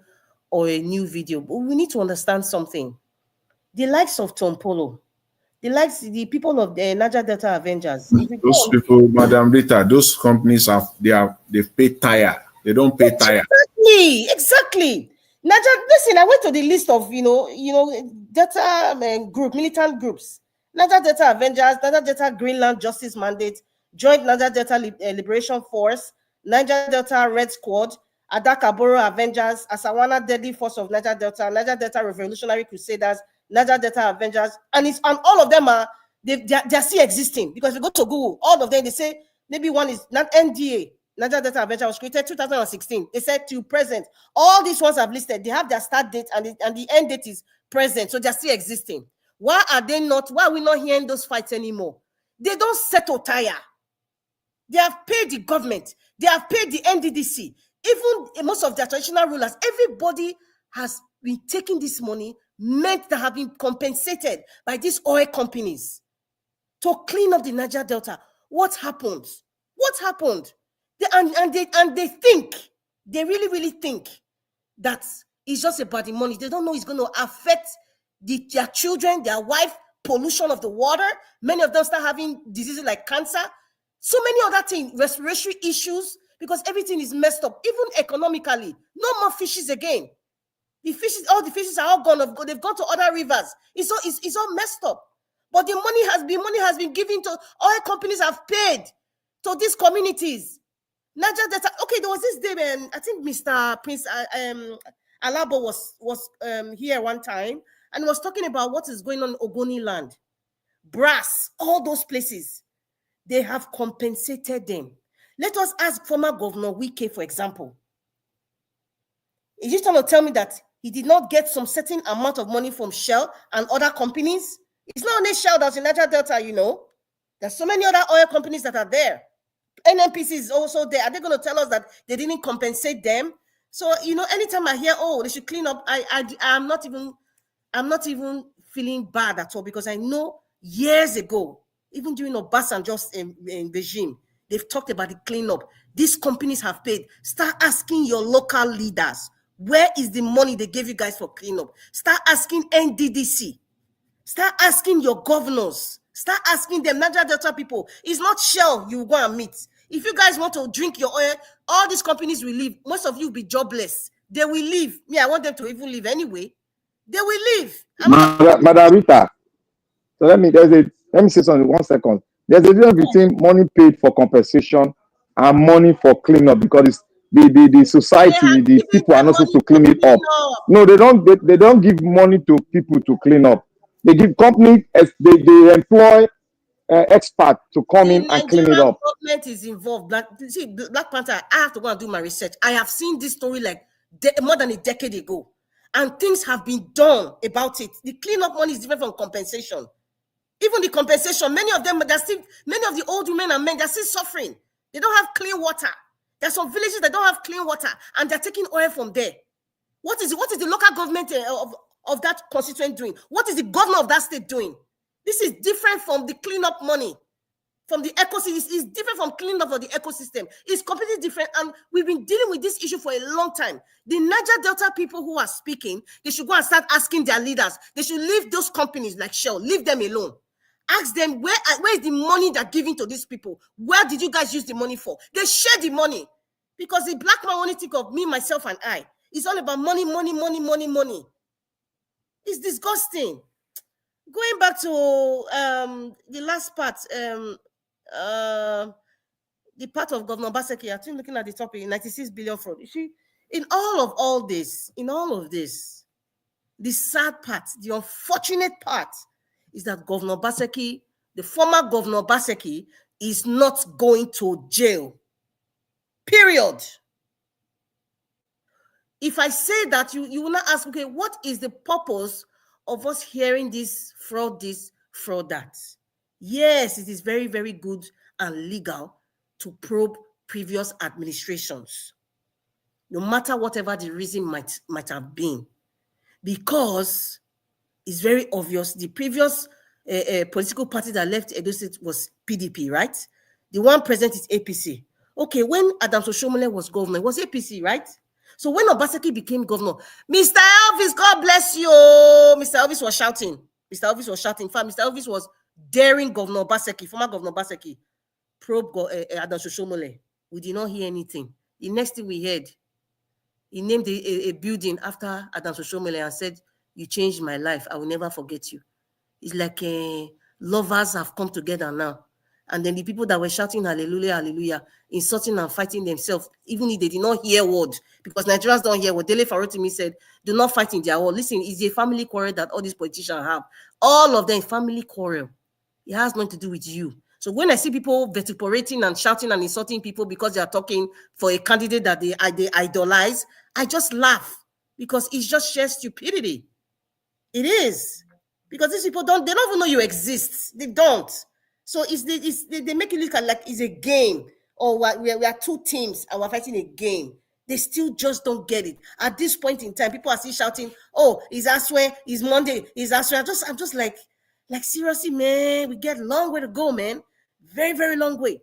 U: or a new video, but we need to understand something. The likes of Tom Polo, the people of the Niger Delta Avengers.
R: Those people, Madam Rita, those companies they pay tire. They don't pay tire.
U: Exactly. Listen, I went to the list of Delta group, militant groups. Niger Delta Avengers, Niger Delta Greenland Justice Mandate, Joint Niger Delta Liberation Force, Niger Delta Red Squad, Adakaboro Avengers, Asawana Deadly Force of Niger Delta Revolutionary Crusaders, Niger Delta Avengers, and all of them they're still existing, because if you go to Google, all of them, they say maybe one is not NDA. Niger Delta Avenger was created 2016. They said to present. All these ones I've listed, they have their start date and the end date is present, so they're still existing. Why are we not hearing those fights anymore? They don't settle tire. They have paid the government. They have paid the NDDC. Even most of their traditional rulers, everybody has been taking this money, meant that have been compensated by these oil companies to clean up the Niger Delta. What happened? What happened? They think, they really think that it's just about the money. They don't know it's going to affect their children, their wife, pollution of the water. Many of them start having diseases like cancer. So many other things, respiratory issues, because everything is messed up. Even economically, no more fishes again. All the fishes are all gone. They've gone to other rivers. It's all messed up. But the money has been given to oil companies, have paid to these communities. Niger Delta. Okay, there was this day when I think Mr. Prince Alabo was here one time and was talking about what is going on in Ogoni land, Brass, all those places. They have compensated them. Let us ask former Governor Wike, for example. Is he trying to tell me that he did not get some certain amount of money from Shell and other companies? It's not only Shell that's in Niger Delta, you know. There's so many other oil companies that are there. NNPC is also there. Are they going to tell us that they didn't compensate them? So, you know, anytime I hear, oh, they should clean up, I'm not even feeling bad at all, because I know years ago, even during Obasanjo's regime, they've talked about the cleanup. These companies have paid. Start asking your local leaders, where is the money they gave you guys for cleanup? Start asking NDDC. Start asking your governors. Start asking them, Niger Delta people. It's not Shell you go and meet. If you guys want to drink your oil, all these companies will leave. Most of you will be jobless. They will leave. Me, I want them to even leave anyway. They will leave.
Q: Madam Rita, so let me say something 1 second. There's a difference between money paid for compensation and money for cleanup, because the society, the people are not supposed to clean it up. No, they don't give money to people to clean up. They give companies, they employ experts to come in and clean it up.
U: Government is involved. Black Panther, I have to go and do my research. I have seen this story like more than a decade ago, and things have been done about it. The cleanup money is different from compensation. Even the compensation, many of them, many of the old women and men, they're still suffering. They don't have clean water. There's some villages that don't have clean water, and they're taking oil from there. What is the local government of that constituent doing? What is the governor of that state doing? This is different from the cleanup money, from the ecosystem. It's different from cleaning up of the ecosystem. It's completely different, and we've been dealing with this issue for a long time. The Niger Delta people who are speaking, they should go and start asking their leaders. They should leave those companies like Shell. Leave them alone. Ask them, where is the money they're giving to these people? Where did you guys use the money for? They share the money. Because the black man only think of me, myself, and I. It's all about money, money, money, money, money. It's disgusting. Going back to the last part, the part of Governor Obaseki, I think looking at the topic, 96 billion fraud. You see, in all of this, the sad part, the unfortunate part, is that Governor Obaseki, the former Governor Obaseki, is not going to jail. Period. If I say that, you will not ask, okay, what is the purpose of us hearing this, fraud that? Yes, it is very, very good and legal to probe previous administrations, no matter whatever the reason might have been, because it's very obvious. The previous political party that left Edo State was PDP, right? The one present is APC. Okay, when Adams Oshiomhole was governor, it was APC, right? So when Obaseki became governor, Mr. Elvis, God bless you. Mr. Elvis was shouting. Mr. Elvis was shouting. In fact, Mr. Elvis was daring Governor Obaseki, former Governor Obaseki, probe Adams Oshiomhole. We did not hear anything. The next thing we heard, he named a building after Adams Oshiomhole and said, "You changed my life. I will never forget you." It's like lovers have come together now. And then the people that were shouting hallelujah, hallelujah, insulting and fighting themselves, even if they did not hear word, because Nigerians don't hear what Dele Farotimi said, do not fight in their word. Listen, it's a family quarrel that all these politicians have. All of them family quarrel. It has nothing to do with you. So when I see people vituperating and shouting and insulting people because they are talking for a candidate that they idolize, I just laugh because it's just sheer stupidity. It is. Because these people they don't even know you exist. They don't. So they make it look like it's a game, or we are two teams and we're fighting a game. They still just don't get it. At this point in time, people are still shouting, "Oh, it's Aswe, it's Monday, it's Aswe." I'm just like seriously, man, we get a long way to go, man. Very, very long way.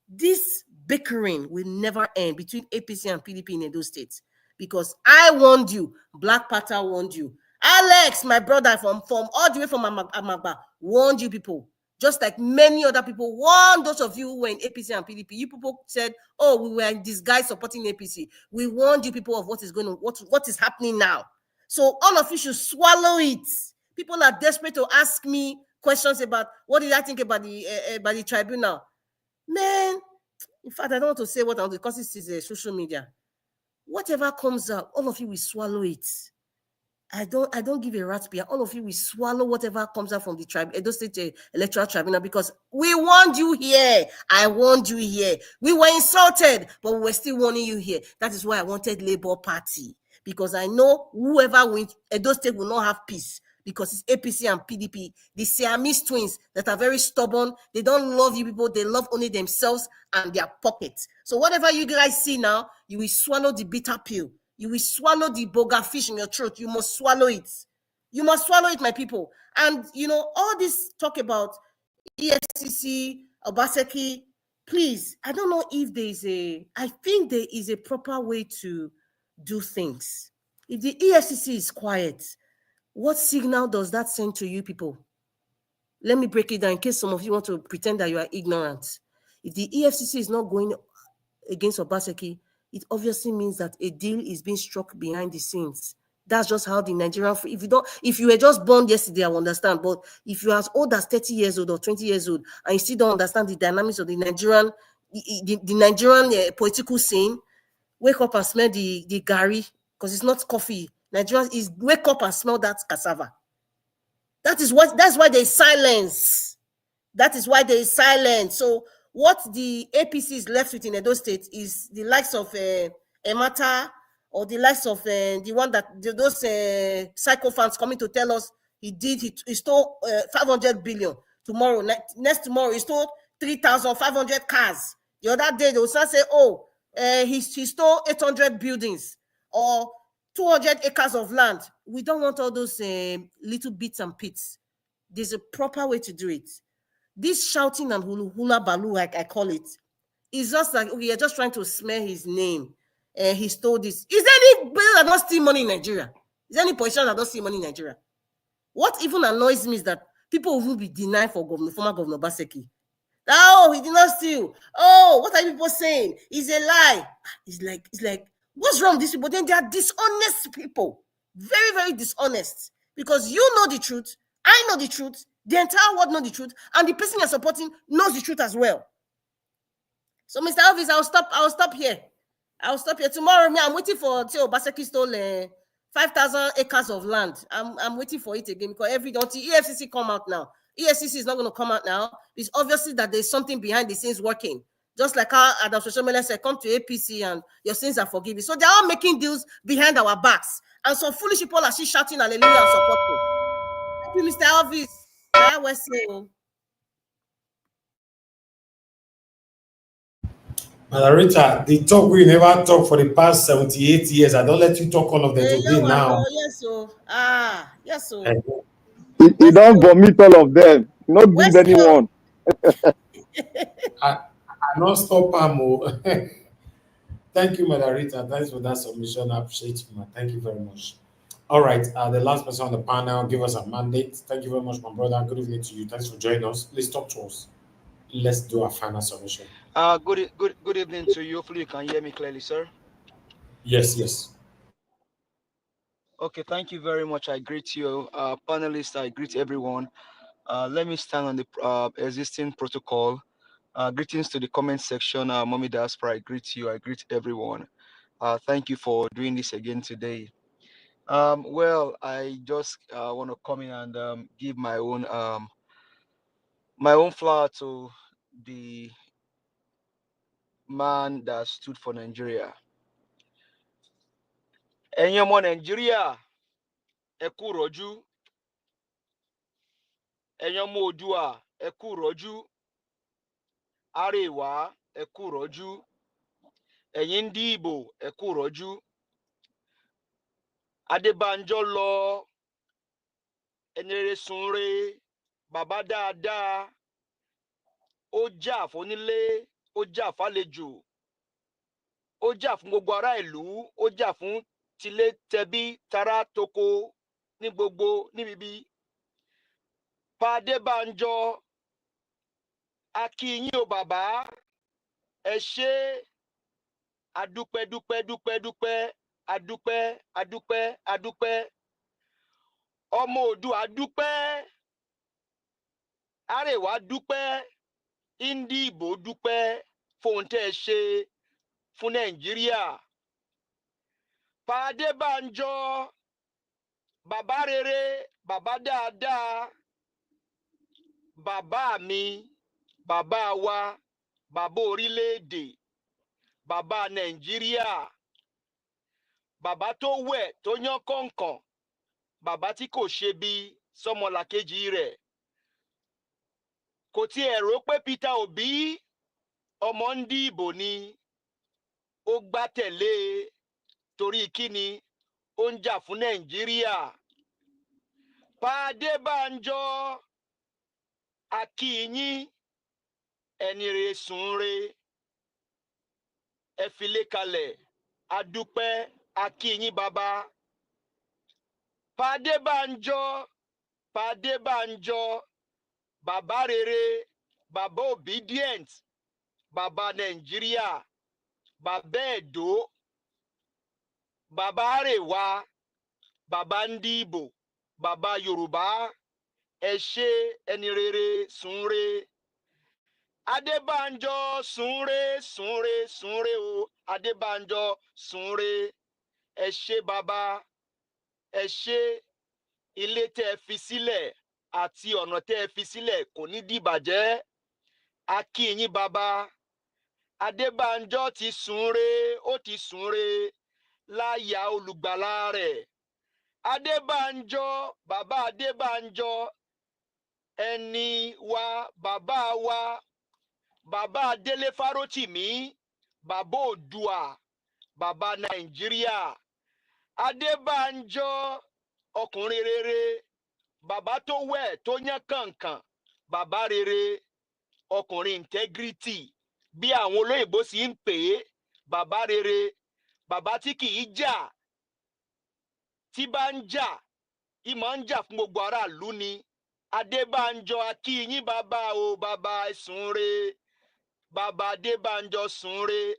U: This bickering will never end between APC and PDP in Edo State, because I warned you, Black Panther warned you. Alex, my brother from all the way from Amagba, warned you people. Just like many other people warned those of you who were in APC and PDP. You people said, "Oh, we were in disguise supporting APC." We warned you people of what is going on, what is happening now. So all of you should swallow it. People are desperate to ask me questions about what did I think about the tribunal. Man, in fact, I don't want to say what I want because this is social media. Whatever comes out, all of you will swallow it. I don't give a rat's beer. All of you will swallow whatever comes out from the Edo State Electoral Tribunal, because we warned you here. I warned you here. We were insulted, but we were still warning you here. That is why I wanted Labour Party, because I know whoever wins, Edo State will not have peace, because it's APC and PDP, the Siamese twins that are very stubborn. They don't love you people. They love only themselves and their pockets. So whatever you guys see now, you will swallow the bitter pill. You will swallow the boga fish in your throat. You must swallow it. You must swallow it, my people. And, all this talk about EFCC, Obaseki, please, I don't know if I think there is a proper way to do things. If the EFCC is quiet, what signal does that send to you people? Let me break it down in case some of you want to pretend that you are ignorant. If the EFCC is not going against Obaseki, it obviously means that a deal is being struck behind the scenes. That's just how the Nigerian, if you were just born yesterday, I will understand. But if you're as old as 30 years old or 20 years old, and you still don't understand the dynamics of the Nigerian, political scene, wake up and smell the gari, because it's not coffee. Nigerians is wake up and smell that cassava. That's why there's silence. That is why there is silence. So what the APC is left with in Edo State is the likes of Emata, or the likes of the one that those psychophants coming to tell us he stole 500 billion. Tomorrow, next tomorrow, he stole 3,500 cars. The other day, they will start say, "Oh, he stole 800 buildings or 200 acres of land." We don't want all those little bits and pits. There's a proper way to do it. This shouting and hula baloo, like I call it, is just like, okay, you're just trying to smear his name. He stole this. Is there anybody that don't steal money in Nigeria? Is there any politician that don't steal money in Nigeria? What even annoys me is that people will be denied for former Governor Obaseki. Oh, he did not steal. Oh, what are people saying? It's a lie. It's like, what's wrong with these people? Then they are dishonest people. Very, very dishonest. Because you know the truth. I know the truth. The entire world knows the truth. And the person you're supporting knows the truth as well. So, Mr. Elvis, I'll stop here. Tomorrow, I'm waiting for Obaseki stole 5,000 acres of land. I'm waiting for it again, because until EFCC come out now. EFCC is not going to come out now. It's obviously that there's something behind the scenes working. Just like how Adam Soshomele said, come to APC and your sins are forgiven. So they're all making deals behind our backs. And some foolish people are still shouting hallelujah and supporting. Thank you, Mr. Elvis. I was saying.
A: Margarita, the talk we never talk for the past 78 years. I don't let you talk all of them today now.
U: Yes, so. Yes, so.
Q: He don't vomit all of them. Not give anyone.
A: I not stop Amo. Thank you, Margarita. Thanks for that submission. I appreciate you, man. Thank you very much. All right, the last person on the panel, give us a mandate. Thank you very much, my brother. Good evening to you. Thanks for joining us. Please talk to us. Let's do a final submission.
C: Good evening to you. Hopefully you can hear me clearly, sir.
A: Yes.
C: Okay, thank you very much. I greet you, panelists. I greet everyone. Let me stand on the existing protocol. Greetings to the comment section. Mommy Diaspora, I greet you. I greet everyone. Thank you for doing this again today. Well, I just want to come in and give my own flower to the man that stood for Nigeria. Ẹ̀yin ọmọ Nigeria, ẹ kú rọ́jú. Ẹ̀yin ọmọ Oòduà, ẹ kú rọ́jú. Arewa, ẹ kú rọ́jú. Ẹ̀yin ndị Igbo, ẹ kú rọ́jú. Adebanjo lọ, ẹni rere sunre, bàbá dáadáa. Ó jà fónílé, ó jà fálejò. Ó jà fún gbogbo ará ìlú, ó jà fún tilé tẹbí tará toko ní gbogbo níbibi. Pa Adebanjo, a kí yín o bàbá, ẹ ṣé, adúpẹ́ dúpẹ́ dúpẹ́ dúpẹ́, adúpẹ́ adúpẹ́ adúpẹ́. Ọmọ Oòduà dúpẹ́, Arewa dúpẹ́, Ndị Igbo dúpẹ́ fóhun tẹ́ ẹ ṣe fún Nàìjíríà. Pa Adebanjo, bàbá rere, bàbá dáadáa, bàbá mi, bàbá wa, bàbá orílẹ̀-èdè, bàbá Nàìjíríà, bàbá tó wẹ̀ tó yán kọ̀ǹkọ̀n, bàbá tí kò ṣe bí sọ́mọlàkejì rẹ̀. Kò tiẹ̀ rò pé Peter Obi ọmọ Ndị Igbo ni, ó gbá tẹ̀lé torí kíni, ó ń jà fún Nàìjíríà. Pa Adebanjo, a kí yín, ẹni rere sunre, ẹ filé kalẹ̀, adúpẹ́, a kí yín bàbá. Pa Adebanjo, Pa Adebanjo, bàbá rere, bàbá obedient, bàbá Nàìjíríà, bàbá Edo, bàbá Arewa, bàbá Ndị Igbo, bàbá Yorùbá, ẹ ṣé, ẹni rere sunre. Adebanjo sunre sunre sunre o, Adebanjo sunre. Ẹ ṣé bàbá, ẹ ṣé, ilé tẹ́ ẹ fi sílẹ̀ àti ọ̀nà tẹ́ ẹ fi sílẹ̀ kò ní dìbàjẹ́. A kí yín bàbá. Adebanjo ti sunre, ó ti sunre láyà olùgbàlà rẹ̀. Adebanjo, bàbá Adebanjo, ẹni wa, bàbá Délé Fárótìmí, bàbá Oòduà, bàbá Nàìjíríà. Adebanjo, ọkùnrin rere, bàbá tó wẹ̀ tó yán kànkàn, bàbá rere, ọkùnrin integrity, bí àwọn olóyìnbó sì ń pè é, bàbá rere, bàbá tí kì í jà, tí bá ń jà, ìmọ̀ ń jà fún gbogbo aráàlú ni. Adebanjo, a kí yín bàbá o, bàbá sunre, bàbá Adebanjo sunre,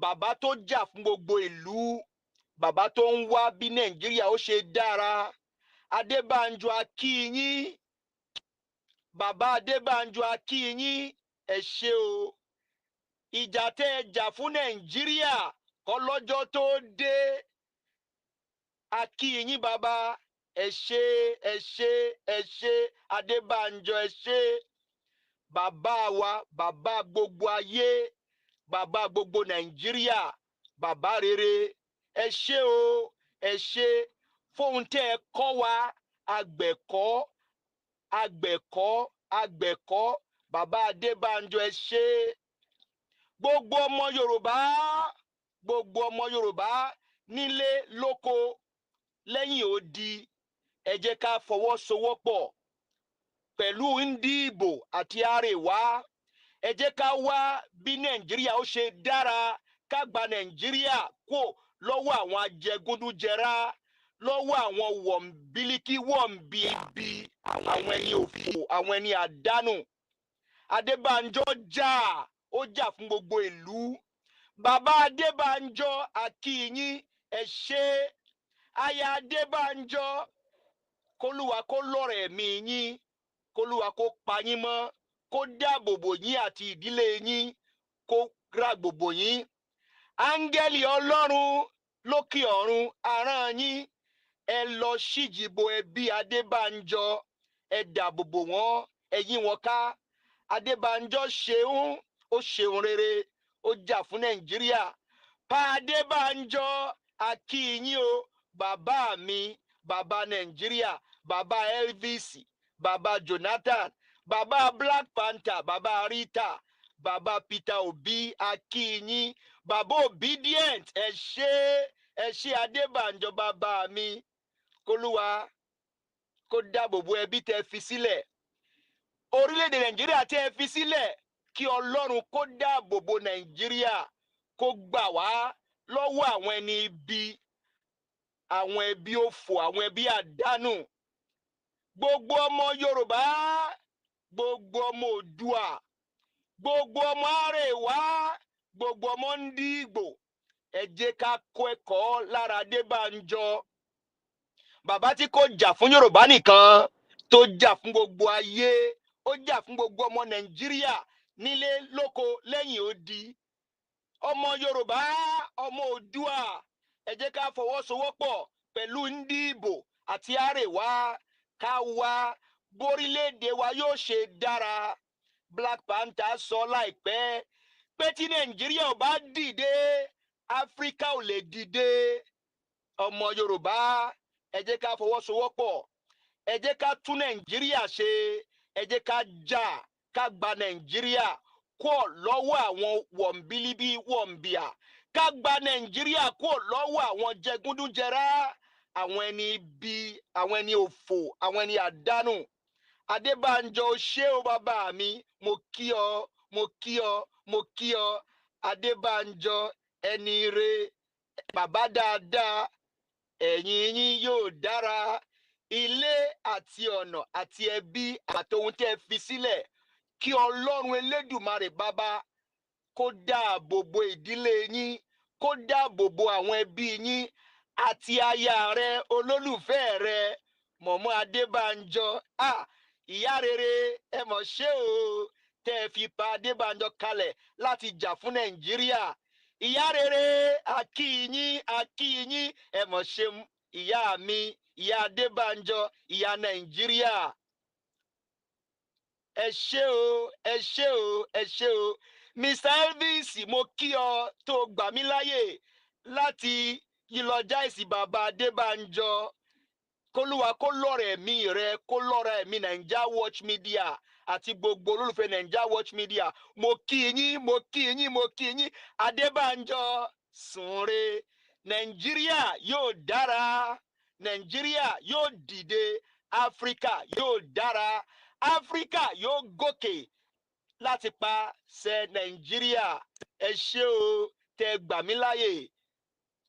C: bàbá tó jà fún gbogbo ìlú, bàbá tó ń wá bí Nàìjíríà ó ṣe dára. Adebanjo, a kí yín, bàbá Adebanjo, a kí yín, ẹ ṣé o. Ìjà tẹ́ ẹ jà fún Nàìjíríà kọ́ lọ́jọ́ tó dé. A kí yín bàbá, ẹ ṣé, ẹ ṣé, ẹ ṣé, Adebanjo, ẹ ṣé. Bàbá wa, bàbá gbogbo ayé, bàbá gbogbo Nàìjíríà, bàbá rere, ẹ ṣé o, ẹ ṣé, fóhun tẹ́ ẹ kọ́ wa, àgbẹ̀kọ́, àgbẹ̀kọ́, àgbẹ̀kọ́, bàbá Adebanjo, ẹ ṣé. Gbogbo ọmọ Yorùbá, gbogbo ọmọ Yorùbá nílé lóko lẹ́yìn odi, ẹ jẹ́ ká fọwọ́sowọ́pọ̀ pẹ̀lú Ndị Igbo àti Arewa. Ẹ jẹ́ ká wá bí Nàìjíríà ó ṣe dára, ká gba Nàìjíríà kó lọ́wọ́ àwọn ajẹgúdújẹrá, lọ́wọ́ àwọn wọ̀nbílíkì wọ̀nbíbí, àwọn ẹni òfò, àwọn ẹni àdánù. Adebanjo jà, ó jà fún gbogbo ìlú. Bàbá Adebanjo, a kí yín, ẹ ṣé. Aya Adebanjo, k'Olúwa kó lọ́rẹ̀ ẹ̀mí yín, k'Olúwa kó pa yín mọ́, kó dáàbò bò yín àti ìdílé yín, kó rágbò bò yín. Áńgẹ́lì Ọlọ́run lókè ọ̀run arán yín, ẹ lọ ṣíjìbò ẹbí Adébánjọ, ẹ dáàbò bò wọ́n, ẹ yí wọn ká. Adébánjọ ṣeun, ó ṣeun rere, ó jà fún Nàìjíríà. Pa Adébánjọ, a kí yín o, bàbá mi, bàbá Nàìjíríà, bàbá Elvis, bàbá Jonathan, bàbá Black Panther, bàbá Rita, bàbá Peter Obi, a kí yín. Bàbá Obedient, ẹ ṣé Adébánjọ bàbá mi. K'Olúwa kó dáàbò bo ẹbí tẹ́ fi sílẹ̀. Orílẹ̀-èdè Nàìjíríà tẹ́ fi sílẹ̀, kí Ọlọ́run kó dáàbò bo Nàìjíríà, kó gbà wá lọ́wọ́ àwọn ẹni ibi, àwọn ẹbí òfò, àwọn ẹbí àdánù. Gbogbo ọmọ Yorùbá, gbogbo ọmọ Oòduà, gbogbo ọmọ Arewa, gbogbo ọmọ Ndigbo, ẹ jẹ́ ká kọ́ ẹ̀kọ́ lára Adébánjọ. Bàbá tí kò jà fún Yorùbá nìkan, tó jà fún gbogbo ayé, ó jà fún gbogbo ọmọ Nàìjíríà nílé lóko lẹ́yìn odi. Ọmọ Yorùbá, ọmọ Oòduà, ẹ jẹ́ ká fọwọ́sowọ́pọ̀ pẹ̀lú Ndigbo àti Arewa, ká wá bórílẹ̀-èdè wa yóò ṣe dára. Black Panther sọ láìpẹ́ pé tí Nàìjíríà ò bá dìde, Áfíríkà ò lè dìde. Ọmọ Yorùbá, ẹ jẹ́ ká fọwọ́sowọ́pọ̀, ẹ jẹ́ ká tún Nàìjíríà ṣe, ẹ jẹ́ ká jà, ká gba Nàìjíríà kúrò lọ́wọ́ àwọn wọ̀nbílíbí wọ̀nbíà, ká gba Nàìjíríà kúrò lọ́wọ́ àwọn jẹgúdújẹrá, àwọn ẹni ibi, àwọn ẹni òfò, àwọn ẹni àdánù. Adébánjọ, ṣé o bàbá mi, mo kí ọ, mo kí ọ, mo kí ọ. Adébánjọ, ẹni ire, bàbá dáadáa, ẹ̀yìn yín yóò dára. Ilé àti ọ̀nà àti ẹbí àtohun tí ẹ fi sílẹ̀, kí Ọlọ́run Elédùmarè bàbá kó dáàbò bo ìdílé yín, kó dáàbò bo àwọn ẹbí yín àti aya rẹ, olólùfẹ́ rẹ, mọ̀mọ́ Adébánjọ. Ìyá rere, ẹ mọ̀ ṣé o, tẹ́ ẹ fi pa Adébánjọ kalẹ̀ láti jà fún Nàìjíríà. Ìyá rere, a kí yín, ẹ mọ̀ ṣé ìyá mi, ìyá Adébánjọ, ìyá Nàìjíríà. Ẹ ṣé o, ẹ ṣé o, ẹ ṣé o. Mr. Elvis, mo kí ọ tó gbà mí láyè láti eulogize bàbá Adébánjọ. K'Olúwa kó lọ́rọ̀ ẹ̀mí rẹ, kó lọ́rọ̀ ẹ̀mí Naija Watch Media àti gbogbo olólùfẹ́ Naija Watch Media. Mo kí yín, mo kí yín, mo kí yín. Adébánjọ, sùn re. Nàìjíríà yóò dára, Nàìjíríà yóò dìde, Áfíríkà yóò dára, Áfíríkà yóò gòkè láti pàṣẹ Nàìjíríà. Ẹ ṣé o, tẹ́ gbà mí láyè.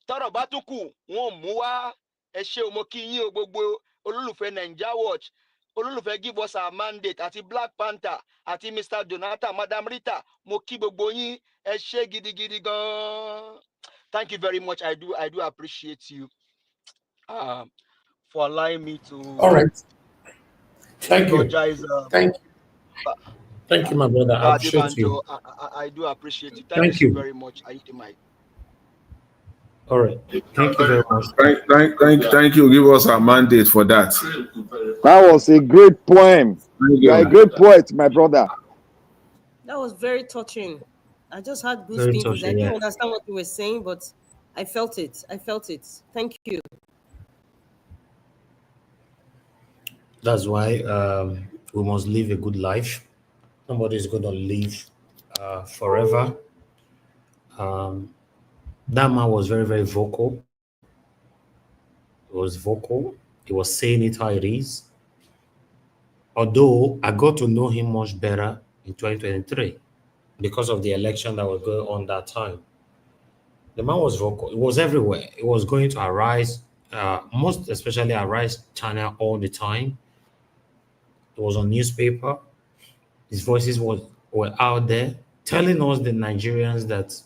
C: Tọ́rọ̀ bá tún kù, wọn ò mú wá. Ẹ ṣé o, mo kí yín o, gbogbo olólùfẹ́ Naija Watch, olólùfẹ́ Give Us Our Mandate àti Black Panther àti Mr. Jonathan, Madam Rita, mo kí gbogbo yín. Ẹ ṣé gidigidi gan. Thank you very much. I do appreciate you for allowing me to.
A: All right. Thank you. Thank you, my brother. I appreciate you.
C: I do appreciate you.
A: Thank you
C: very much. I eat my.
A: All right. Thank you very much.
R: Thank you. Give us a mandate for that.
Q: That was a great poem. You are a great poet, my brother.
U: That was very touching. I just had goosebumps. I didn't understand what you were saying, but I felt it. I felt it. Thank you.
A: That's why we must live a good life. Nobody is going to live forever. That man was very, very vocal. He was vocal. He was saying it how it is. Although I got to know him much better in 2023 because of the election that was going on that time. The man was vocal. It was everywhere. It was going to Arise, most especially Arise channel all the time. It was on newspaper. His voices were out there telling us, the Nigerians, that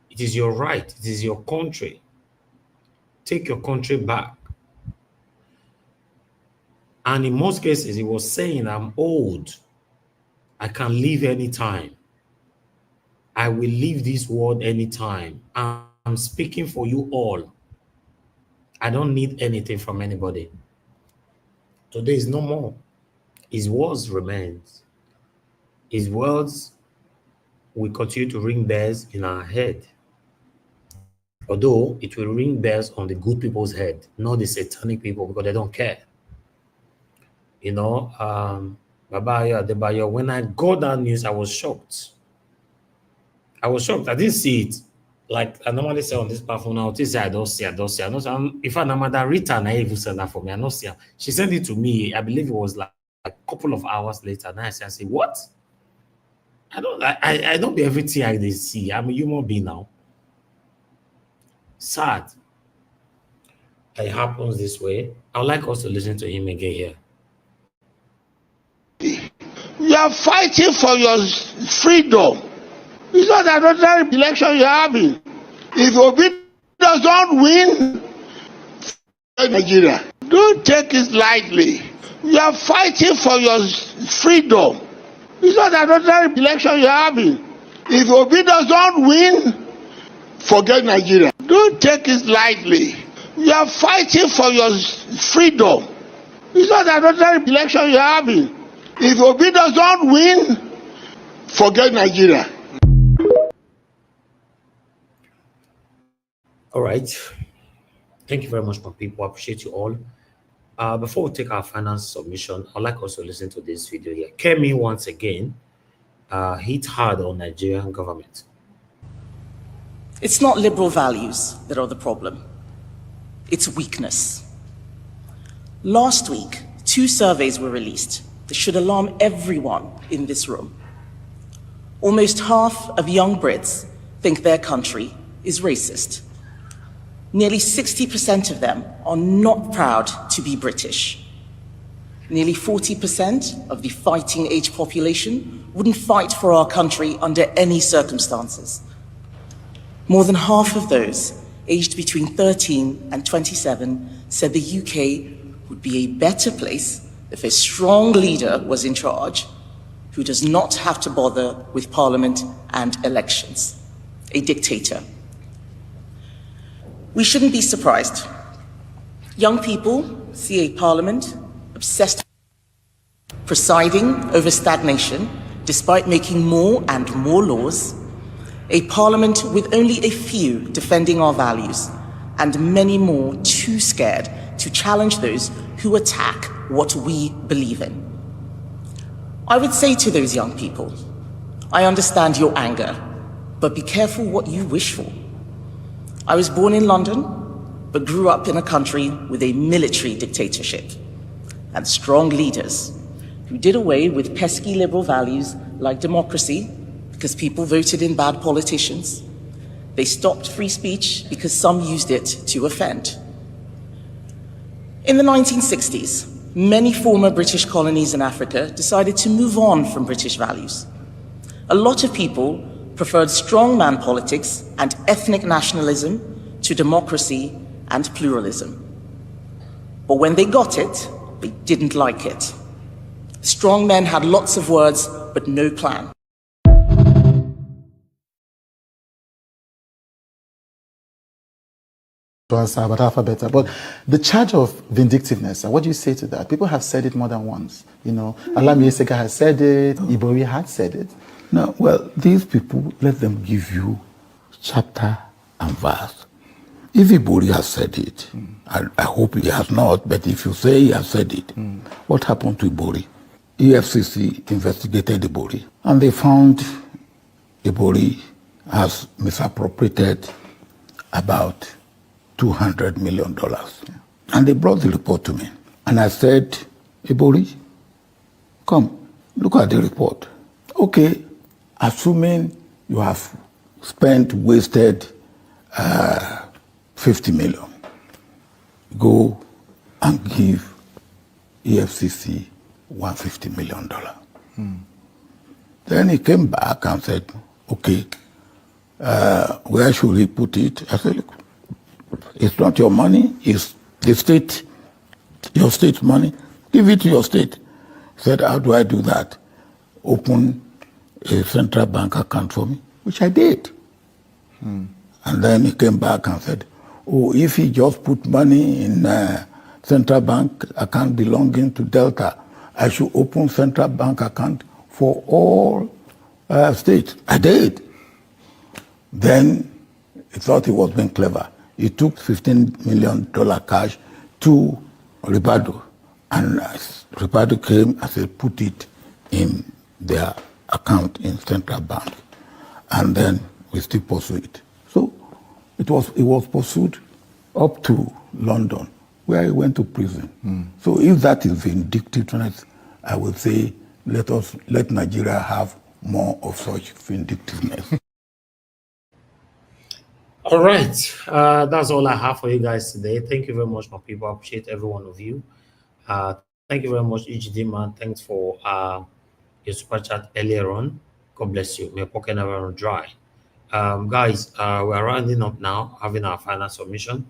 A: it is your right. It is your country. Take your country back. And in most cases, he was saying, I'm old. I can leave anytime. I will leave this world anytime. I'm speaking for you all. I don't need anything from anybody. Today is no more. His words remains. His words will continue to ring bells in our head. Although it will ring bells on the good people's head, not the satanic people, because they don't care. You know, Adebanjo, when I got that news, I was shocked. I didn't see it. Like I normally say on this platform now, I don't see. If Nnamdi Rita even said that for me, I don't see her. She sent it to me. I believe it was like a couple of hours later. Now I say, what? I don't be everything I did see. I'm a human being now. Sad. It happens this way. I would like us to listen to him again here.
T: You are fighting for your freedom. It's not an ordinary election you're having. If Obi doesn't win, Nigeria, don't take it lightly. You are fighting for your freedom. It's not an ordinary election you're having. If Obi doesn't win, forget Nigeria. Don't take it lightly. You are fighting for your freedom. It's not an ordinary election you're having. If Obi doesn't win, forget Nigeria.
A: All right. Thank you very much, my people. I appreciate you all. Before we take our final submission, I'd like us to listen to this video here. Kemi, once again, hit hard on Nigerian government.
D: It's not liberal values that are the problem. It's weakness. Last week, 2 surveys were released that should alarm everyone in this room. Almost half of young Brits think their country is racist. Nearly 60% of them are not proud to be British. Nearly 40% of the fighting age population wouldn't fight for our country under any circumstances. More than half of those aged between 13 and 27 said the UK would be a better place if a strong leader was in charge who does not have to bother with parliament and elections. A dictator. We shouldn't be surprised. Young people see a parliament obsessed with presiding over stagnation despite making more and more laws, a parliament with only a few defending our values, and many more too scared to challenge those who attack what we believe in. I would say to those young people, I understand your anger, but be careful what you wish for. I was born in London, but grew up in a country with a military dictatorship and strong leaders who did away with pesky liberal values like democracy because people voted in bad politicians. They stopped free speech because some used it to offend. In the 1960s, many former British colonies in Africa decided to move on from British values. A lot of people preferred strongman politics and ethnic nationalism to democracy and pluralism. But when they got it, they didn't like it. Strong men had lots of words, but no plan.
V: To answer about alphabet, but the charge of vindictiveness, what do you say to that? People have said it more than once. You know, Alami Eseka has said it, Ibori had said it.
W: No, well, these people, let them give you chapter and verse. If Ibori has said it, I hope he has not, but if you say he has said it, what happened to Ibori? EFCC investigated Ibori, and they found Ibori has misappropriated about $200 million. And they brought the report to me. And I said, Ibori, come, look at the report. Okay, assuming you have wasted 50 million, go and give EFCC $150 million. Then he came back and said, okay, where should we put it? I said, look, it's not your money, it's the state, your state's money. Give it to your state. He said, how do I do that? open a central bank account for me, which I did. And then he came back and said, oh, if he just put money in central bank account belonging to Delta, I should open central bank account for all states. I did. Then he thought he was being clever. He took $15 million cash to Ribado. And Ribado came and said, put it in their account in central bank. And then we still pursue it. So it was pursued up to London, where he went to prison. So if that is vindictiveness, I would say let Nigeria have more of such vindictiveness.
A: All right, that's all I have for you guys today. Thank you very much, my people. I appreciate every one of you. Thank you very much, EGD man. Thanks for your super chat earlier on. God bless you. May your pocket never run dry. Guys, we're rounding up now, having our final submission.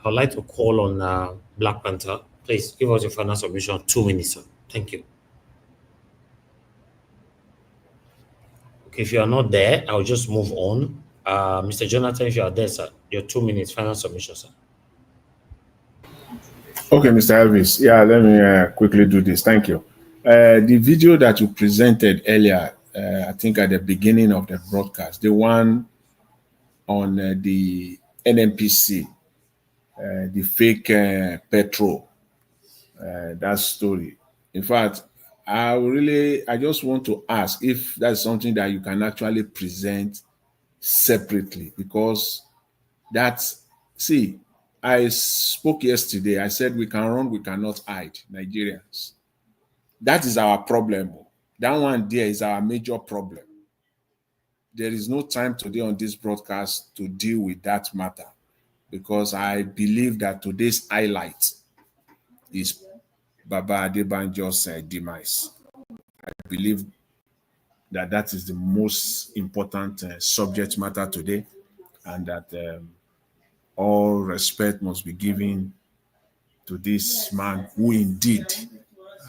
A: I would like to call on Black Panther. Please give us your final submission. 2 minutes, sir. Thank you. Okay, if you are not there, I'll just move on. Mr. Jonathan, if you are there, sir, your 2 minutes final submission, sir.
R: Okay, Mr. Elvis. Yeah, let me quickly do this. Thank you. The video that you presented earlier, I think at the beginning of the broadcast, the one on the NNPC, the fake petrol, that story. In fact, I just want to ask if that's something that you can actually present separately, because see, I spoke yesterday. I said we can run, we cannot hide, Nigerians. That is our problem. That one there is our major problem. There is no time today on this broadcast to deal with that matter, because I believe that today's highlight is Baba Adebanjo's demise. I believe that that is the most important subject matter today, and that all respect must be given to this man who indeed,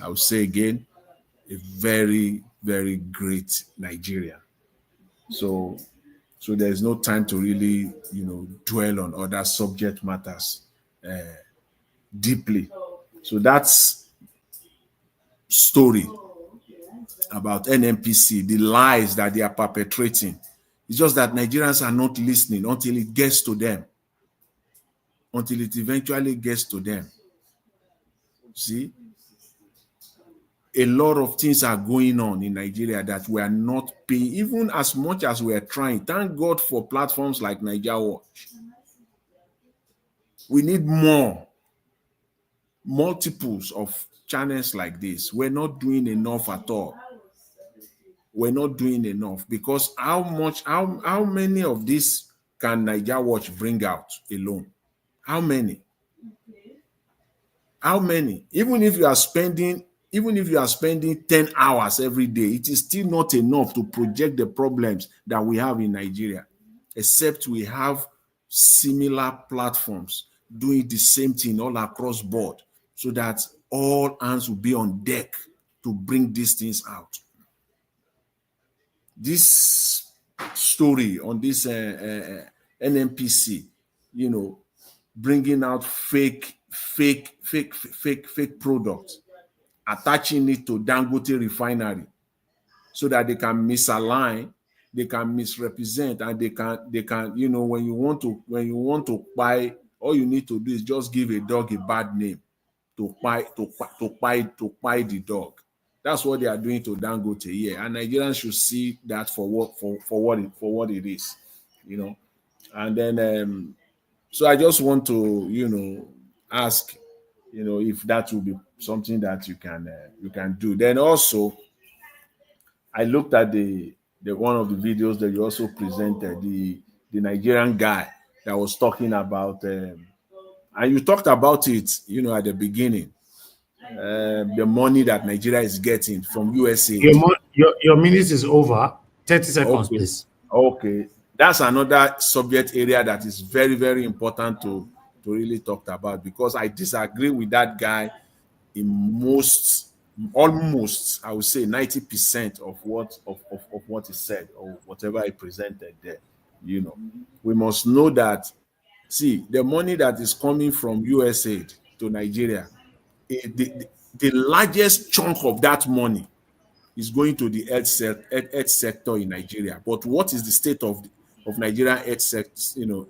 R: I will say again, a very, very great Nigerian. So there's no time to really, dwell on other subject matters deeply. So that's story about NNPC, the lies that they are perpetrating. It's just that Nigerians are not listening until it gets to them, until it eventually gets to them. See, a lot of things are going on in Nigeria that we are not paying, even as much as we are trying. Thank God for platforms like Niger Watch. We need more, multiples of channels like this. We're not doing enough at all. We're not doing enough, because how many of these can Niger Watch bring out alone? How many? How many? Even if you are spending 10 hours every day, it is still not enough to project the problems that we have in Nigeria, except we have similar platforms doing the same thing all across board, so that all hands will be on deck to bring these things out. This story on this NNPC, bringing out fake products, attaching it to Dangote refinery, so that they can misalign, they can misrepresent, and they can when you want to buy, all you need to do is just give a dog a bad name to buy the dog. That's what they are doing to Dangote here, and Nigerians should see that for what it is, And then so I just want to ask, if that will be something that you can do. Then also, I looked at the one of the videos that you also presented, the Nigerian guy that was talking about, and you talked about it, at the beginning, the money that Nigeria is getting from USA.
A: Your minute is over. 30 seconds,
R: okay.
A: Please.
R: Okay, that's another subject area that is very, very important to really talk about, because I disagree with that guy in most almost, I would say 90% of what is said or whatever I presented there. You know, we must know that, see, the money that is coming from USAID to Nigeria, the largest chunk of that money is going to the health sector in Nigeria. But what is the state of Nigerian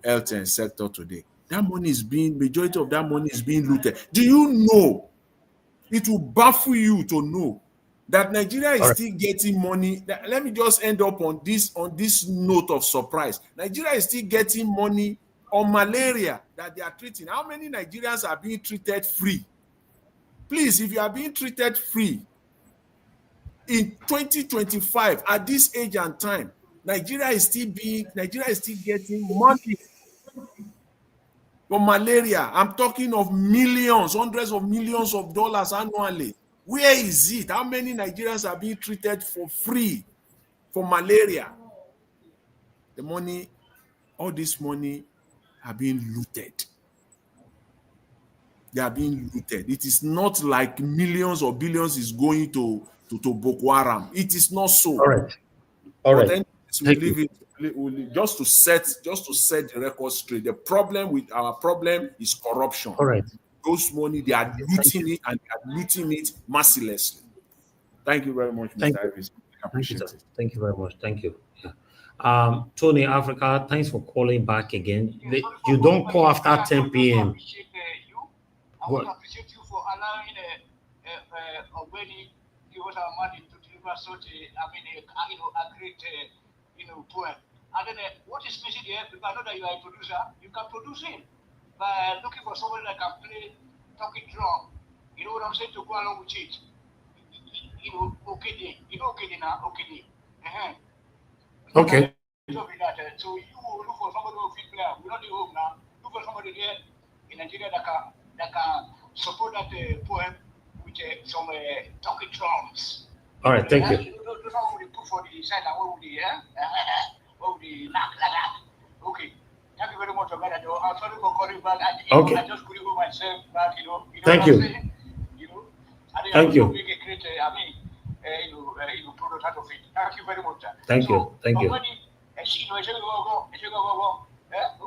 R: health sector today? That money is being, majority of that money is being looted. Do you know? It will baffle you to know that Nigeria is still getting money. Let me just end up on this note of surprise. Nigeria is still getting money on malaria that they are treating. How many Nigerians are being treated free? Please, if you are being treated free in 2025 at this age and time, Nigeria is still getting money for malaria. I'm talking of millions, hundreds of millions of dollars annually. Where is it? How many Nigerians are being treated for free for malaria? The money, all this money are being looted. They are being looted. It is not like millions or billions is going to Boko Haram. It is not so.
A: All right. All right.
R: We leave it just to set the record straight. The problem with our problem is corruption.
A: All right.
R: Those money, they are looting it, and they are looting it mercilessly. Thank you very much, Mr. Iris. I appreciate it.
A: Thank you very much. Thank you. Yeah. Tony Africa, thanks for calling back again. You don't call after 10 p.m.
N: I want to appreciate you for allowing Obeni give us our money to deliver such a great poem. And then what is missing here? Because I know that you are a producer, you can produce it by looking for somebody that can play talking drum. You know what I'm saying, to go along with it. Okay, now.
A: Okay.
N: So you will look for somebody who will fit player. We're not the home now. Look for somebody there in Nigeria that can support that poem with some talking drums.
A: All right, thank you.
N: Those one will put for the side and what would the knock like that. Okay. Thank you very much, Obaseki. I'm sorry for calling back. I just couldn't go myself back,
A: Thank you. Thank you.
N: Make a great, product out of it. Thank you very much.
A: Thank you. Thank you.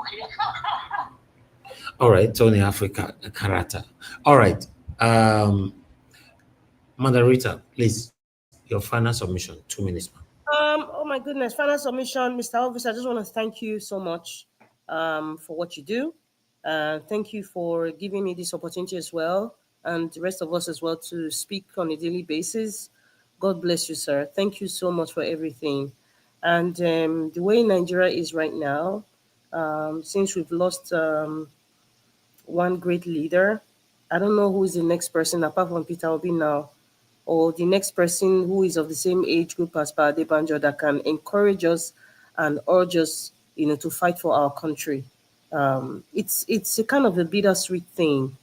N: Okay.
A: All right, Tony Africa, Karata. All right. Moderator, please, your final submission, 2 minutes, ma'am.
U: Oh my goodness, final submission, Mr. Officer. I just want to thank you so much for what you do. Thank you for giving me this opportunity as well, and the rest of us as well, to speak on a daily basis. God bless you, sir. Thank you so much for everything. And the way Nigeria is right now, since we've lost one great leader, I don't know who is the next person apart from Peter Obi now, or the next person who is of the same age group as Adebanjo that can encourage us and urge us, to fight for our country. It's a kind of a bittersweet thing,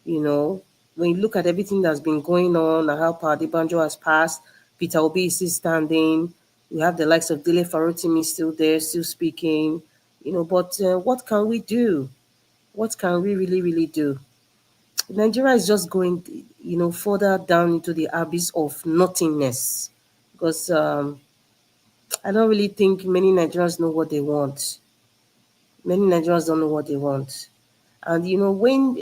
U: when you look at everything that's been going on and how Adebanjo has passed, Peter Obi is still standing. We have the likes of Dele Farotimi still there, still speaking, but what can we do? What can we really, really do? Nigeria is just going, further down into the abyss of nothingness, because I don't really think many Nigerians know what they want. Many Nigerians don't know what they want. And, when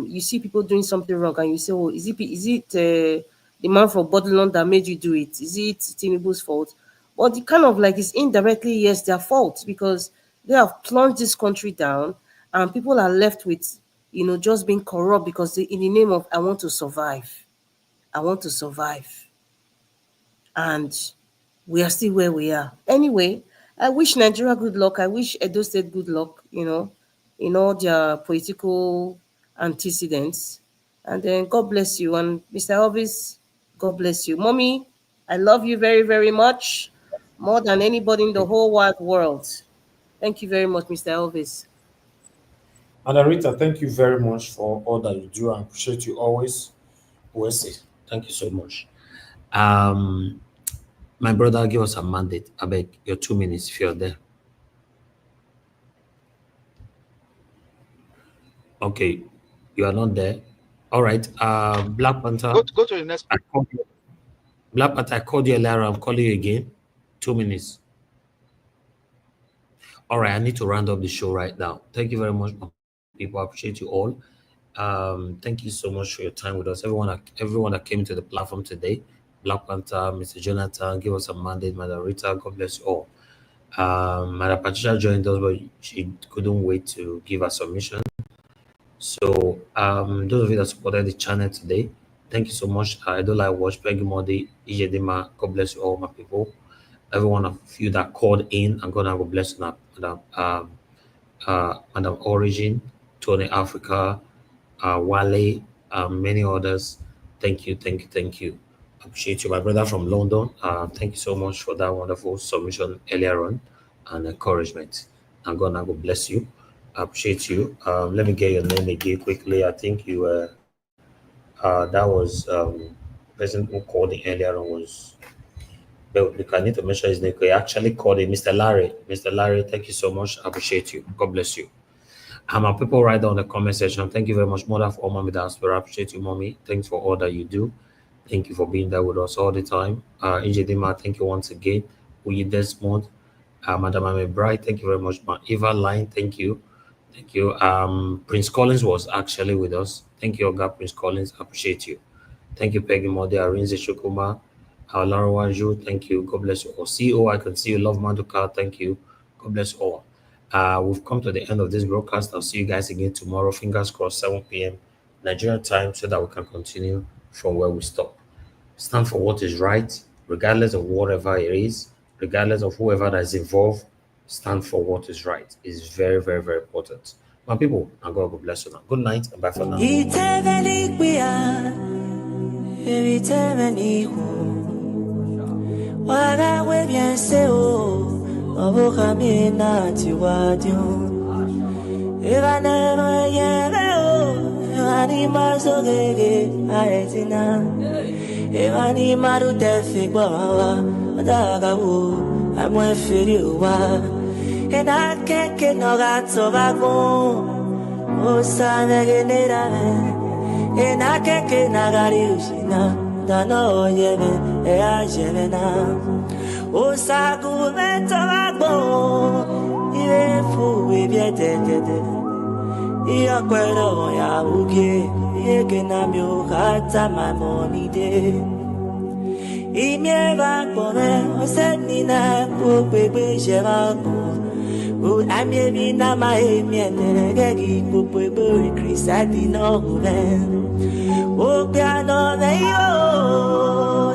U: you see people doing something wrong and you say, oh, is it the man from Badenoch that made you do it? Is it Tinubu's fault? But it kind of like it's indirectly, yes, their fault, because they have plunged this country down and people are left with, just being corrupt because in the name of, I want to survive. I want to survive. And we are still where we are. Anyway, I wish Nigeria good luck. I wish Edo State good luck, in all their political antecedents. And then God bless you. And Mr. Elvis, God bless you. Mommy, I love you very, very much. More than anybody in the whole wide world. Thank you very much, Mr. Elvis.
A: Rita, thank you very much for all that you do. I appreciate you always. Thank you so much. My brother, give us a mandate. I beg your 2 minutes if you're there. Okay, you are not there. All right. Black Panther.
C: Go to the next.
A: Black Panther, I called you earlier. I'm calling you again. 2 minutes. All right. I need to round up the show right now. Thank you very much, people. I appreciate you all. Thank you so much for your time with us. Everyone that came to the platform today. Black Panther, Mr. Jonathan, give us a mandate. Madam Rita, God bless you all. Madam Patricia joined us, but she couldn't wait to give her submission. So those of you that supported the channel today, thank you so much. I don't like watch Peggy Modi, Ijedima, God bless you all, my people. Every one of you that called in, and God bless you, Madam Origin, Tony Africa, Wale, many others. Thank you. Appreciate you, my brother from London. Thank you so much for that wonderful submission earlier on and encouragement. And God bless you. I appreciate you. Let me get your name again quickly. I think you were. That was person who called in earlier on was. But I need to mention his name. He actually called it Mr. Larry. Mr. Larry, thank you so much. I appreciate you. God bless you. My people right down in the comment section. Thank you very much, Mother, for all Mommy Diaspora. I appreciate you, Mommy. Thanks for all that you do. Thank you for being there with us all the time. Injedima, thank you once again. Uyi Desmond, Madam Ame Bright, thank you very much. Eva Line, thank you. Thank you. Prince Collins was actually with us. Thank you, Oga Prince Collins. I appreciate you. Thank you, Peggy Mode, Arinze Shukuma, Lara Wanju, thank you. God bless you all. CEO, I can see you. Love Manduka, thank you. God bless you all. We've come to the end of this broadcast. I'll see you guys again tomorrow. Fingers crossed, 7 p.m. Nigerian time, so that we can continue from where we stop. Stand for what is right, regardless of whatever it is, regardless of whoever that is involved. Stand for what is right. It's very, very, very important. My people, and God bless you now. Good night and bye for now.
E: Evani maru tefi gwawa adagawu amwe firiwa ena keke noga tobago osane genera ena keke nagari ushina dano yebe e ajebena osagu me tobago iwe fu ebietete iya kwero ya uke yeke na mi ukata my money day imieva kome oseni na popebe jerago o amiebi na ma emiene gegi popebe krisati no ben o piano neyo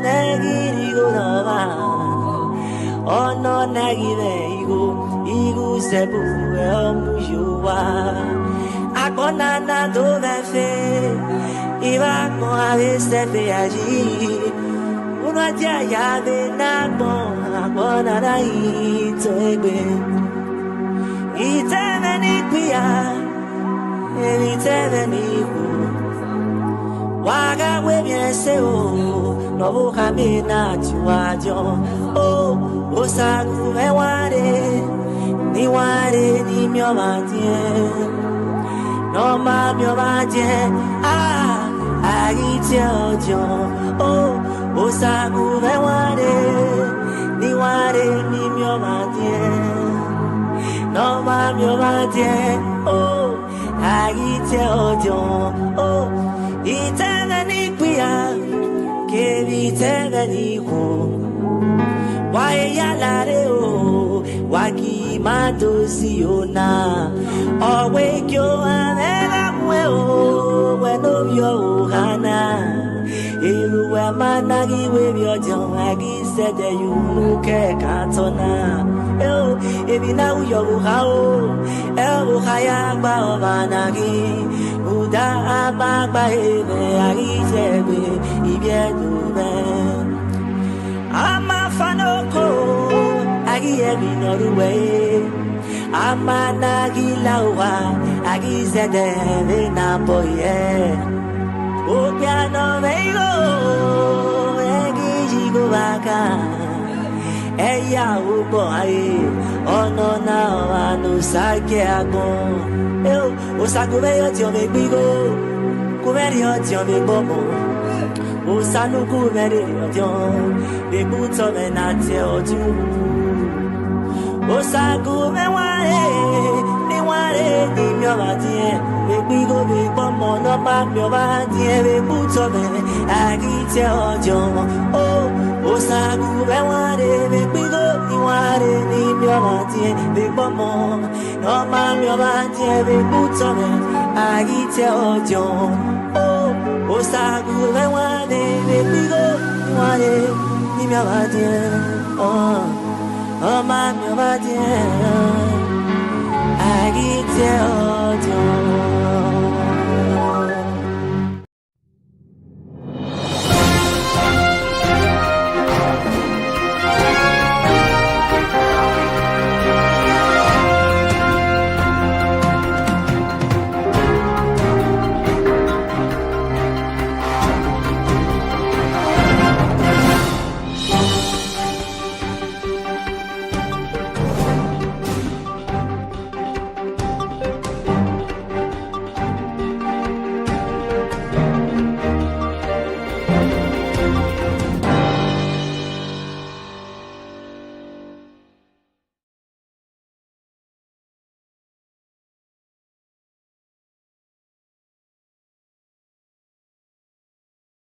E: negiri go no ma ono negire igu sebu emujuwa akona na do vefe iba con a veces allí uno allá ya de nada akona na ito ebe ite veni pia ite veni waga we bien se o no boca mi na chuajo o osagu me ware ni mi omatie no ma mi omatie I tell you, oh, osagu me ware ni mi omatie no ma mi omatie oh, I tell you, oh, itene pia ke vitene ko why yalare o waki madosi ona awake yo anega o when of your hana iruwa managi we your john agi said that you look at katona oh ebi na uyo hao el haya ba managi uda abagba ebe agi sebe ibiedu ben ama fanoko agi ebi noruwe ama nagi lawa agi zede na boye o piano veigo agi jigo baka eya ubo ai ono na anu sake agon o sago veyo ti o me gbigo Kumeri ojo big bobo. Osanu kumeri ojo. Big boots of an ate ojo. Osagu me ware, ni ware ni mi obadie. Big big go big bobo no ma mi obadie. Big boots of an agite ojo. Oh, osagu me ware, big big go ni ware ni mi obadie. Big bobo no ma mi obadie. Big boots of an agite ojo. Oh, osagu me ware, big big go ni ware ni mi obadie. Oh. Oh, my, my, my, dear, I get you.